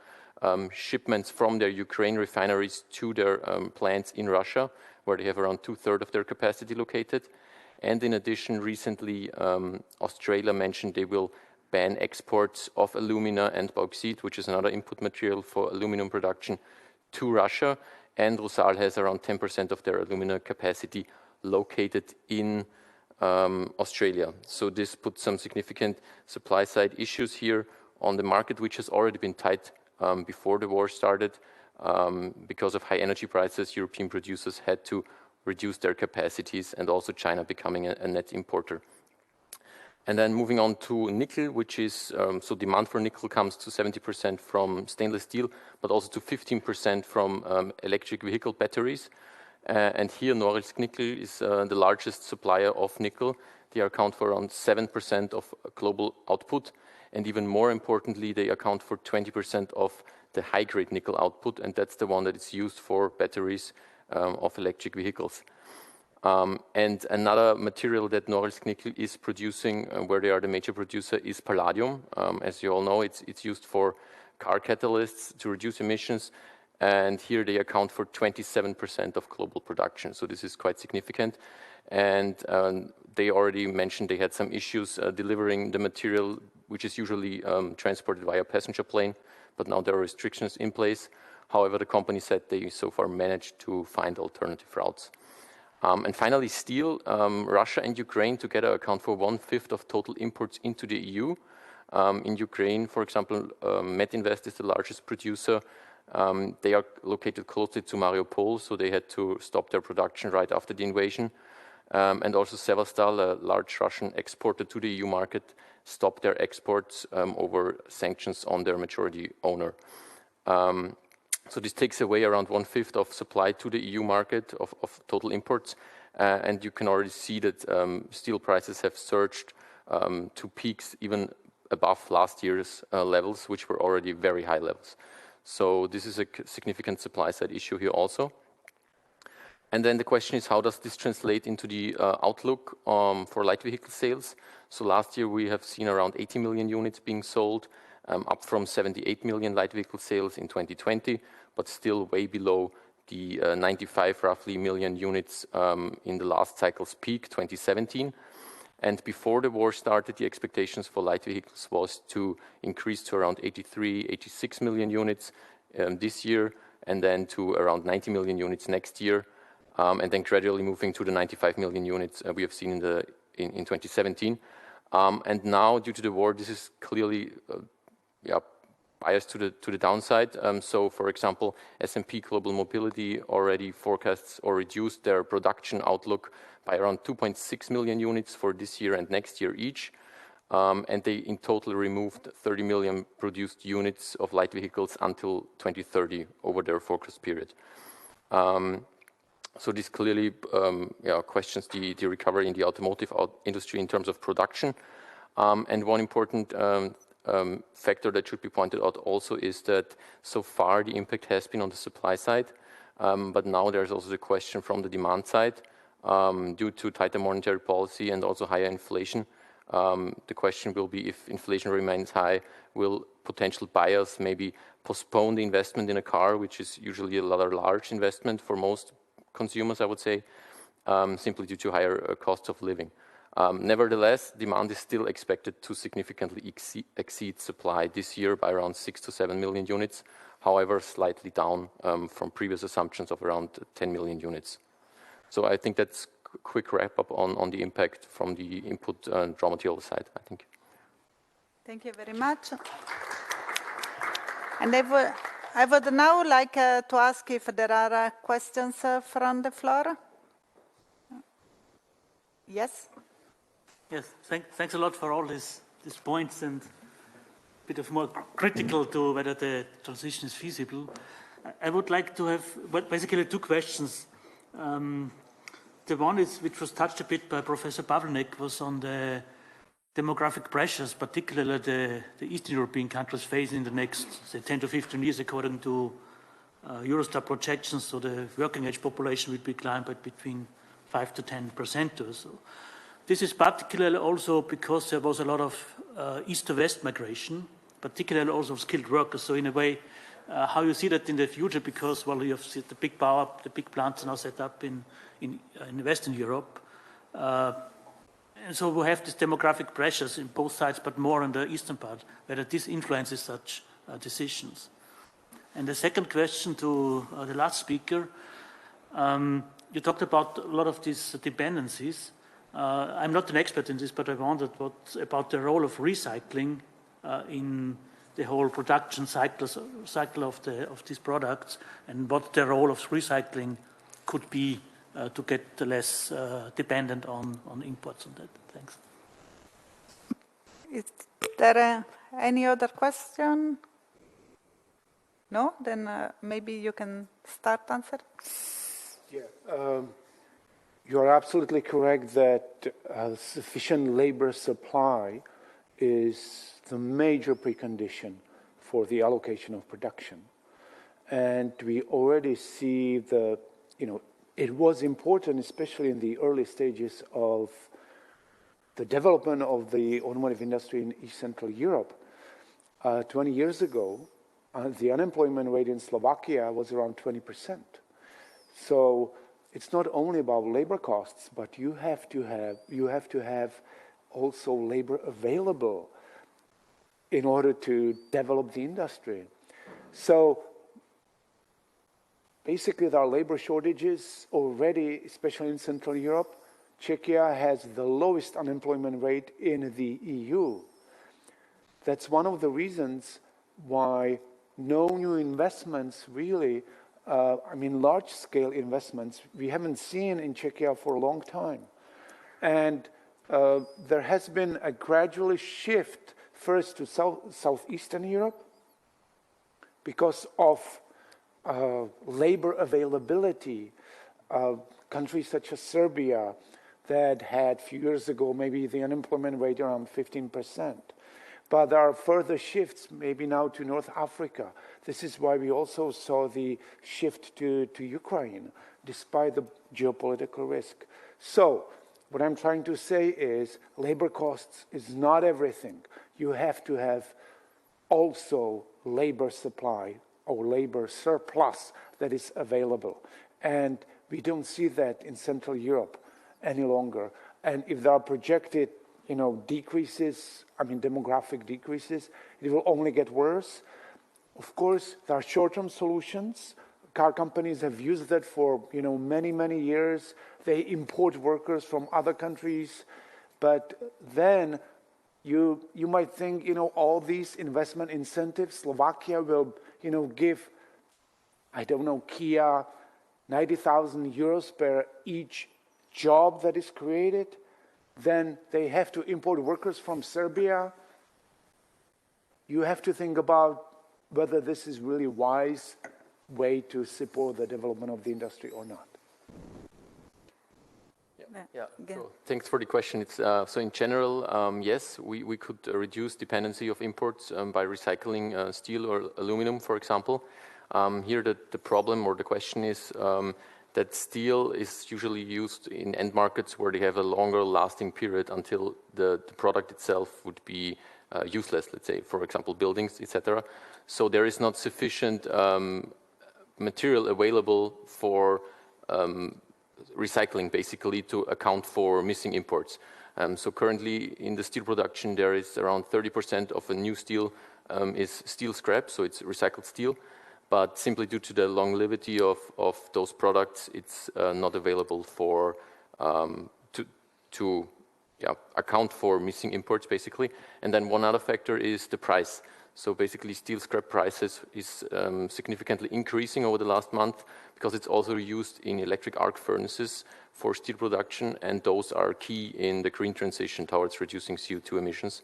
shipments from their Ukraine refineries to their plants in Russia, where they have around 2/3 of their capacity located. And in addition, recently, Australia mentioned they will ban exports of alumina and bauxite, which is another input material for aluminum production, to Russia. And Rusal has around 10% of their alumina capacity located in Australia. So this puts some significant supply side issues here on the market, which has already been tight before the war started. Because of high energy prices, European producers had to reduce their capacities, and also China becoming a net importer. And then moving on to nickel, which is, so demand for nickel comes to 70% from stainless steel, but also to 15% from electric vehicle batteries. And here Norilsk Nickel is the largest supplier of nickel. They account for around 7% of global output. And even more importantly, they account for 20% of the high-grade nickel output, and that's the one that is used for batteries of electric vehicles. And another material that Norilsk Nickel is producing, where they are the major producer, is palladium. As you all know, it's used for car catalysts to reduce emissions, and here they account for 27% of global production. So this is quite significant. And they already mentioned they had some issues delivering the material, which is usually transported via passenger plane, but now there are restrictions in place. However, the company said they so far managed to find alternative routes. And finally, steel. Russia and Ukraine together account for 1/5 of total imports into the EU. In Ukraine, for example, Metinvest is the largest producer. They are located closely to Mariupol, so they had to stop their production right after the invasion. And also Sevastol, a large Russian exporter to the EU market, stopped their exports over sanctions on their majority owner. So this takes away around 1/5 of supply to the EU market of total imports. And you can already see that steel prices have surged to peaks even above last year's levels, which were already very high levels. So this is a significant supply side issue here also. And then the question is, how does this translate into the outlook for light vehicle sales? So last year we have seen around 80 million units being sold, up from 78 million light vehicle sales in 2020, but still way below the 95 roughly million units in the last cycle's peak, 2017. And before the war started, the expectations for light vehicles was to increase to around 83, 86 million units this year, and then to around 90 million units next year, and then gradually moving to the 95 million units we have seen in 2017. And now, due to the war, this is clearly biased to the downside. So, for example, S&P Global Mobility already forecasts or reduced their production outlook by around 2.6 million units for this year and next year each. And they in total removed 30 million produced units of light vehicles until 2030 over their forecast period. So this clearly questions the recovery in the automotive industry in terms of production. And one important factor that should be pointed out also is that so far the impact has been on the supply side, but now there's also the question from the demand side. Due to tighter monetary policy and also higher inflation, the question will be, if inflation remains high, will potential buyers maybe postpone the investment in a car, which is usually a large investment for most consumers, I would say, simply due to higher costs of living. Nevertheless, demand is still expected to significantly exceed supply this year by around 6 to 7 million units, however, slightly down from previous assumptions of around 10 million units. So I think that's a quick wrap-up on the impact from the input and raw material side, I think. Thank you very much. And I would now like to ask if there are questions from the floor. Yes? Yes, thanks a lot for all these points and a bit of more critical to whether the transition is feasible. I would like to have basically two questions. The one is, which was touched a bit by Professor Pavlínek, was on the demographic pressures, particularly the Eastern European countries face in the next, say, 10 to 15 years, according to Eurostat projections. So the working age population will decline by between 5 to 10% or so. This is particularly also because there was a lot of east to west migration, particularly also of skilled workers. So in a way, how you see that in the future, because, well, you have the big power, the big plants are now set up in Western Europe. And so we have these demographic pressures in both sides, but more on the eastern part, whether this influences such decisions. And the second question to the last speaker, you talked about a lot of these dependencies. I'm not an expert in this, but I wondered what about the role of recycling in the whole production cycle of these products, and what the role of recycling could be to get less dependent on imports on that. Thanks. Is there any other question? No? Then maybe you can start answer. Yeah. You are absolutely correct that sufficient labor supply is the major precondition for the allocation of production. And we already see it was important, especially in the early stages of the development of the automotive industry in East Central Europe. 20 years ago, the unemployment rate in Slovakia was around 20%. So it's not only about labor costs, but you have to have also labor available in order to develop the industry. So basically, there are labor shortages already, especially in Central Europe. Czechia has the lowest unemployment rate in the EU. That's one of the reasons why no new investments really, large-scale investments, we haven't seen in Czechia for a long time. And there has been a gradual shift first to Southeastern Europe because of labor availability. Countries such as Serbia that had a few years ago maybe the unemployment rate around 15%. But there are further shifts maybe now to North Africa. This is why we also saw the shift to Ukraine, despite the geopolitical risk. So what I'm trying to say is labor costs is not everything. You have to have also labor supply or labor surplus that is available. And we don't see that in Central Europe any longer. And if there are projected, decreases, demographic decreases, it will only get worse. Of course, there are short-term solutions. Car companies have used that for, many, many years. They import workers from other countries. But then you might think, all these investment incentives, Slovakia will, give, Kia 90,000 euros per each job that is created. Then they have to import workers from Serbia. You have to think about whether this is really a wise way to support the development of the industry or not. Yeah. So thanks for the question. It's, so in general, yes, we could reduce dependency of imports by recycling steel or aluminum, for example. Here the problem or the question is that steel is usually used in end markets where they have a longer lasting period until the product itself would be useless, let's say, for example, buildings, etc. So there is not sufficient material available for recycling, basically, to account for missing imports. So currently in the steel production, there is around 30% of a new steel is steel scrap, so it's recycled steel. But simply due to the longevity of those products, it's not available for to account for missing imports, basically. And then one other factor is the price. So basically, steel scrap prices is significantly increasing over the last month because it's also used in electric arc furnaces for steel production, and those are key in the green transition towards reducing CO2 emissions.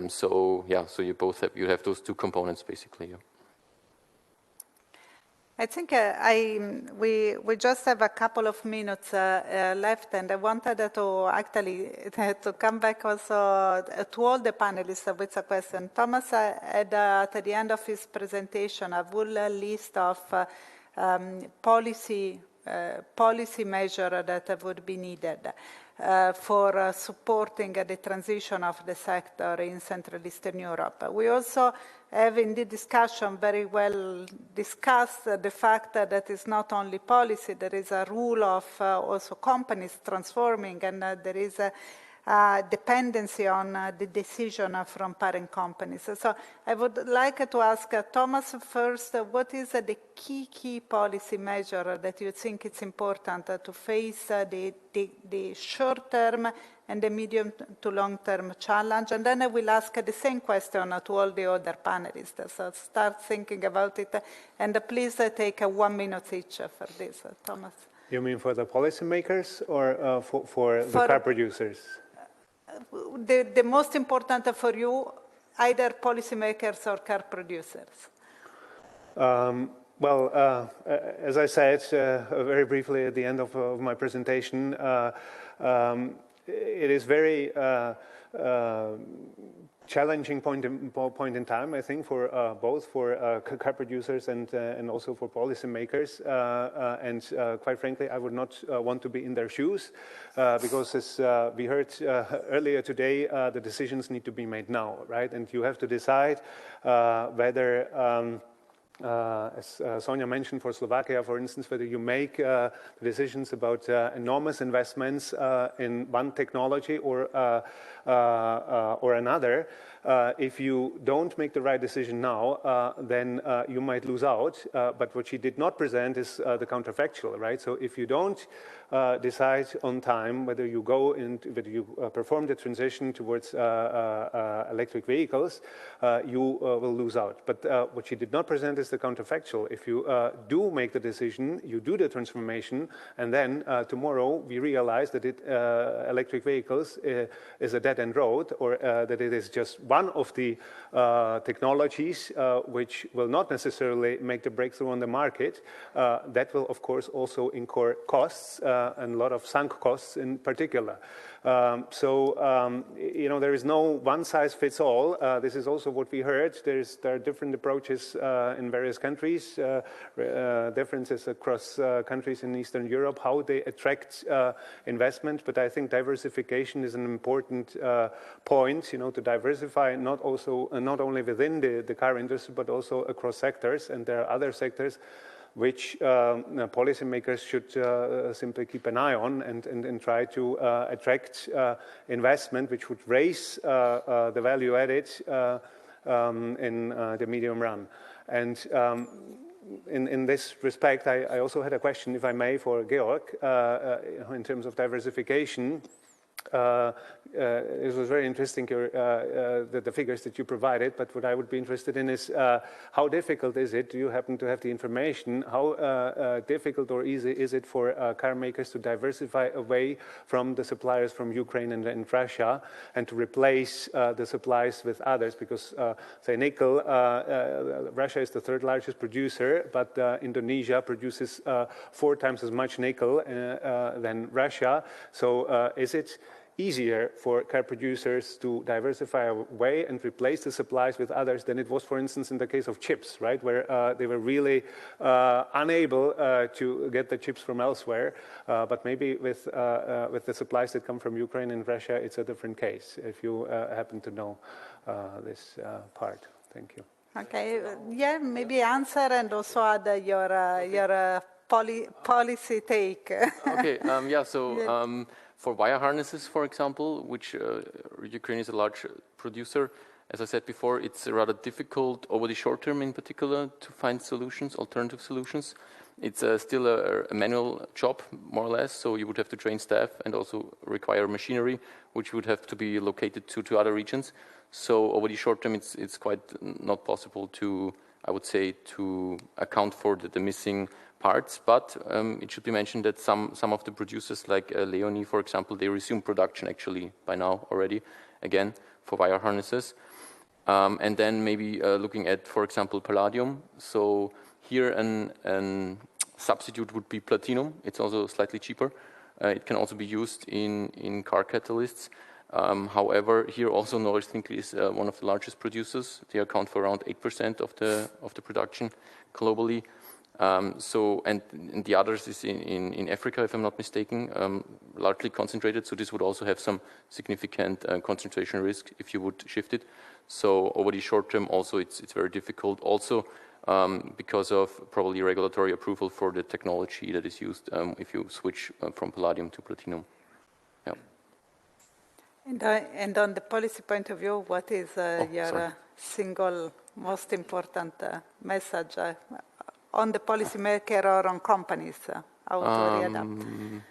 So you both have those two components, basically. Yeah. I think we just have a couple of minutes left, and I wanted to actually to come back also to all the panelists with a question. Thomas had at the end of his presentation a full list of policy measures that would be needed for supporting the transition of the sector in Central Eastern Europe. We also have in the discussion very well discussed the fact that it's not only policy, there is a rule of also companies transforming, and there is a dependency on the decision from parent companies. So I would like to ask Thomas first, what is the key policy measure that you think it's important to face the short-term and the medium to long-term challenge? And then I will ask the same question to all the other panelists. So start thinking about it, and please take 1 minute each for this. Thomas. You mean for the policymakers or for the car producers? The most important for you, either policymakers or car producers? Well, as I said very briefly at the end of my presentation, it is very challenging point in time, I think, for both for car producers and also for policymakers. And quite frankly, I would not want to be in their shoes because, as we heard earlier today, the decisions need to be made now, right? And you have to decide whether as Sonia mentioned, for Slovakia, for instance, whether you make decisions about enormous investments in one technology or another. If you don't make the right decision now, then you might lose out. But what she did not present is the counterfactual, right? So if you don't decide on time whether you go into, whether you perform the transition towards electric vehicles, you will lose out. But what she did not present is the counterfactual. If you do make the decision, you do the transformation, and then tomorrow we realize that electric vehicles is a dead-end road, or that it is just one of the technologies which will not necessarily make the breakthrough on the market, that will of course also incur costs and a lot of sunk costs in particular. You know, there is no one-size-fits-all. This is also what we heard. There are different approaches in various countries, differences across countries in Eastern Europe, how they attract investment. But I think diversification is an important point, you know, to diversify not only within the car industry, but also across sectors. And there are other sectors which policymakers should simply keep an eye on and try to attract investment, which would raise the value added in the medium run. And in this respect, I also had a question, if I may, for Georg, in terms of diversification. It was very interesting, the figures that you provided, but what I would be interested in is how difficult is it? Do you happen to have the information? How difficult or easy is it for car makers to diversify away from the suppliers from Ukraine and Russia and to replace the supplies with others? Because, say, nickel, Russia is the third largest producer, but Indonesia produces 4 times as much nickel than Russia. So is it easier for car producers to diversify away and replace the supplies with others than it was, for instance, in the case of chips, right, where they were really unable to get the chips from elsewhere. But maybe with the supplies that come from Ukraine and Russia, it's a different case, if you happen to know this part. Thank you. Okay, yeah, maybe answer and also add your policy take? Okay, yeah, so for wire harnesses, for example, which Ukraine is a large producer, as I said before, it's rather difficult over the short term in particular to find solutions, alternative solutions. It's still a manual job, more or less, so you would have to train staff and also require machinery, which would have to be located to other regions. So over the short term, it's quite not possible to, I would say, to account for the missing parts, but it should be mentioned that some of the producers, like Leonie, for example, they resume production actually by now already, again, for wire harnesses. And then maybe looking at, for example, palladium. So here an substitute would be platinum. It's also slightly cheaper. It can also be used in car catalysts. However, here also Norway is one of the largest producers. They account for around 8% of the production globally. And the others is in Africa, if I'm not mistaken, largely concentrated. So this would also have some significant concentration risk if you would shift it. So over the short term, also it's very difficult. Also because of probably regulatory approval for the technology that is used if you switch from palladium to platinum. Yeah. And on the policy point of view, what is your single most important message on the policymaker or on companies, how to readapt?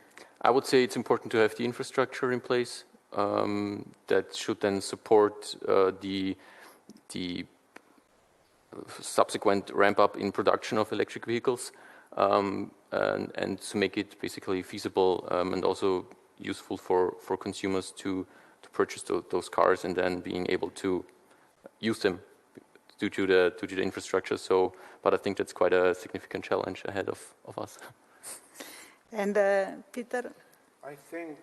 I would say it's important to have the infrastructure in place that should then support the subsequent ramp up in production of electric vehicles and to make it basically feasible and also useful for consumers to purchase those cars and then being able to use them due to the infrastructure. So, but I think that's quite a significant challenge ahead of us. And Peter? I think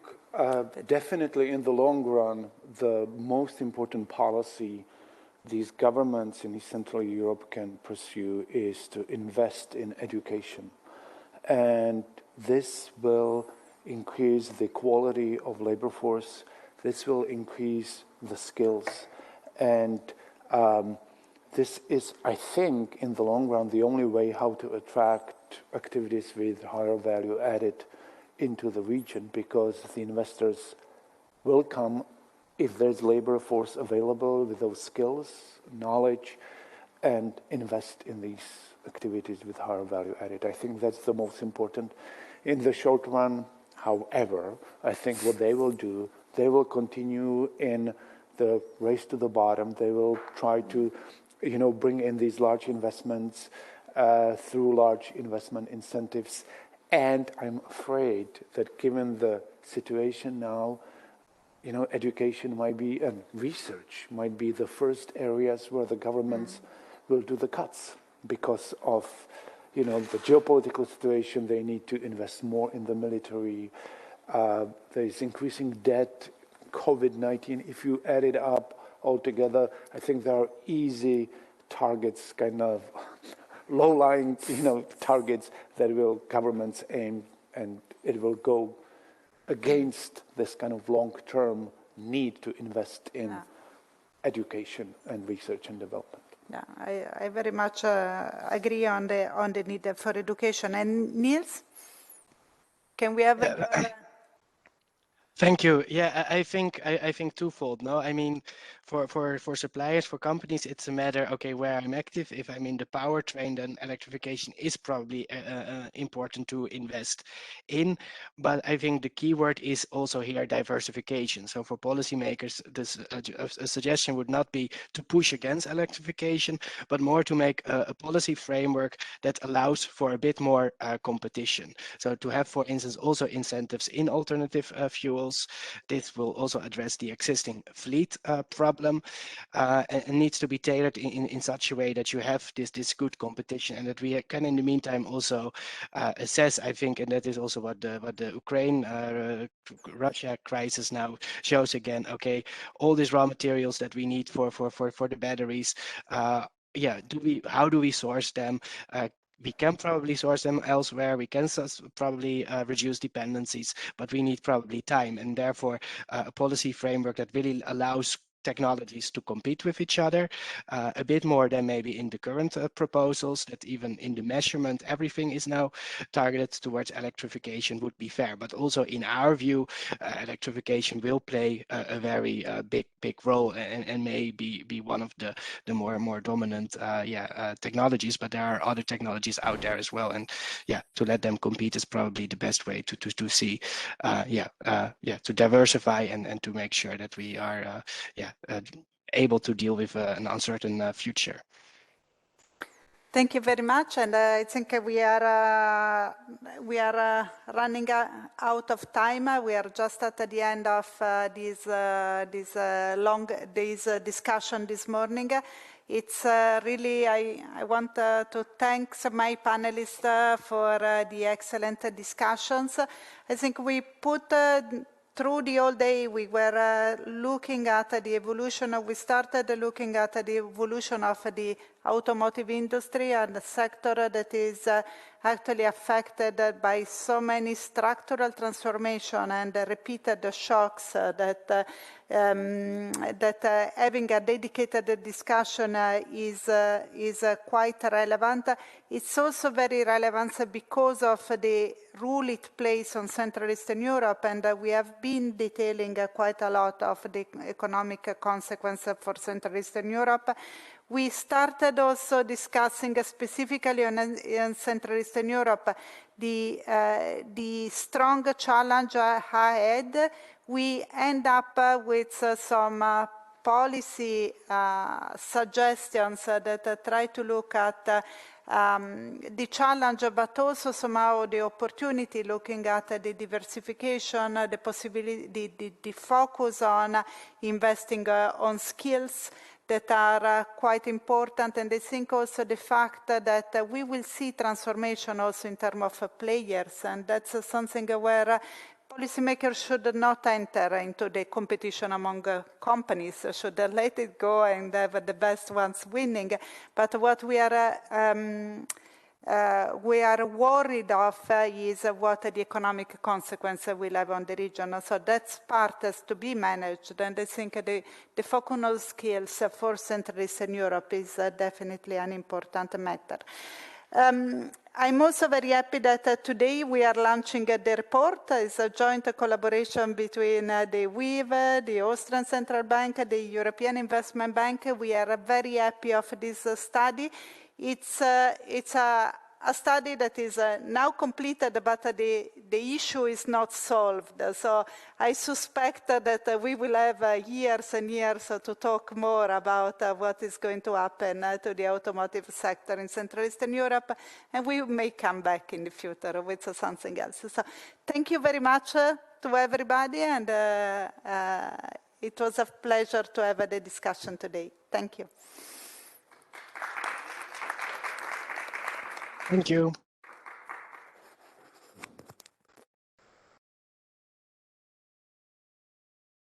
definitely in the long run, the most important policy these governments in East Central Europe can pursue is to invest in education. And this will increase the quality of labor force. This will increase the skills. And this is, I think, in the long run, the only way how to attract activities with higher value added into the region, because the investors will come if there's labor force available with those skills, knowledge, and invest in these activities with higher value added. I think that's the most important. In the short run, however, I think what they will do, they will continue in the race to the bottom. They will try to, bring in these large investments through large investment incentives. And I'm afraid that given the situation now, education might be, and research might be the first areas where the governments will do the cuts because of, the geopolitical situation. They need to invest more in the military. There is increasing debt, COVID-19. If you add it up altogether, I think there are easy targets, kind of low-lying, targets that will governments aim, and it will go against this kind of long-term need to invest in education and research and development. Yeah, I very much agree on the need for education. And Niels, can we have? Thank you. Yeah, I think twofold. No, I mean, for suppliers, for companies, it's a matter, okay, where I'm active. If I'm in the powertrain, then electrification is probably important to invest in. But I think the key word is also here diversification. So for policymakers, this a suggestion would not be to push against electrification, but more to make a policy framework that allows for a bit more competition. So to have, for instance, also incentives in alternative fuels. This will also address the existing fleet problem and needs to be tailored in such a way that you have this good competition, and that we can in the meantime also assess, I think, and that is also what the Ukraine Russia crisis now shows again. Okay, all these raw materials that we need for the batteries, how do we source them? We can probably source them elsewhere. We can probably reduce dependencies, but we need probably time, and therefore a policy framework that really allows technologies to compete with each other, a bit more than maybe in the current proposals, that even in the measurement, everything is now targeted towards electrification would be fair. But also in our view, electrification will play a very big role and may be one of the more dominant technologies, but there are other technologies out there as well. And to let them compete is probably the best way to see, to diversify and to make sure that we are able to deal with an uncertain future. Thank you very much, and I think we are running out of time. We are just at the end of this long day's discussion this morning. It's really, I want to thank my panelists for the excellent discussions. I think we put through the whole day, we were looking at the evolution. We started looking at the evolution of the automotive industry and the sector that is actually affected by so many structural transformation and repeated shocks that having a dedicated discussion is quite relevant. It's also very relevant because of the role it plays on Central Eastern Europe, and we have been detailing quite a lot of the economic consequences for Central Eastern Europe. We started also discussing specifically on Central Eastern Europe the strong challenge ahead. We end up with some policy suggestions that try to look at the challenge, but also somehow the opportunity, looking at the diversification, the possibility, the focus on investing on skills that are quite important. And I think also the fact that we will see transformation also in terms of players, and that's something where policymakers should not enter into the competition among companies, should let it go and have the best ones winning. But what we are worried of is what the economic consequences will have on the region. So that part has to be managed, and I think the focus on skills for Central Eastern Europe is definitely an important matter. I'm also very happy that today we are launching the report. It's a joint collaboration between the wiiw, the Austrian Central Bank, the European Investment Bank. We are very happy of this study. It's a study that is now completed, but the issue is not solved. So I suspect that we will have years and years to talk more about what is going to happen to the automotive sector in Central Eastern Europe, and we may come back in the future with something else. So thank you very much to everybody, and it was a pleasure to have the discussion today. Thank you. Thank you.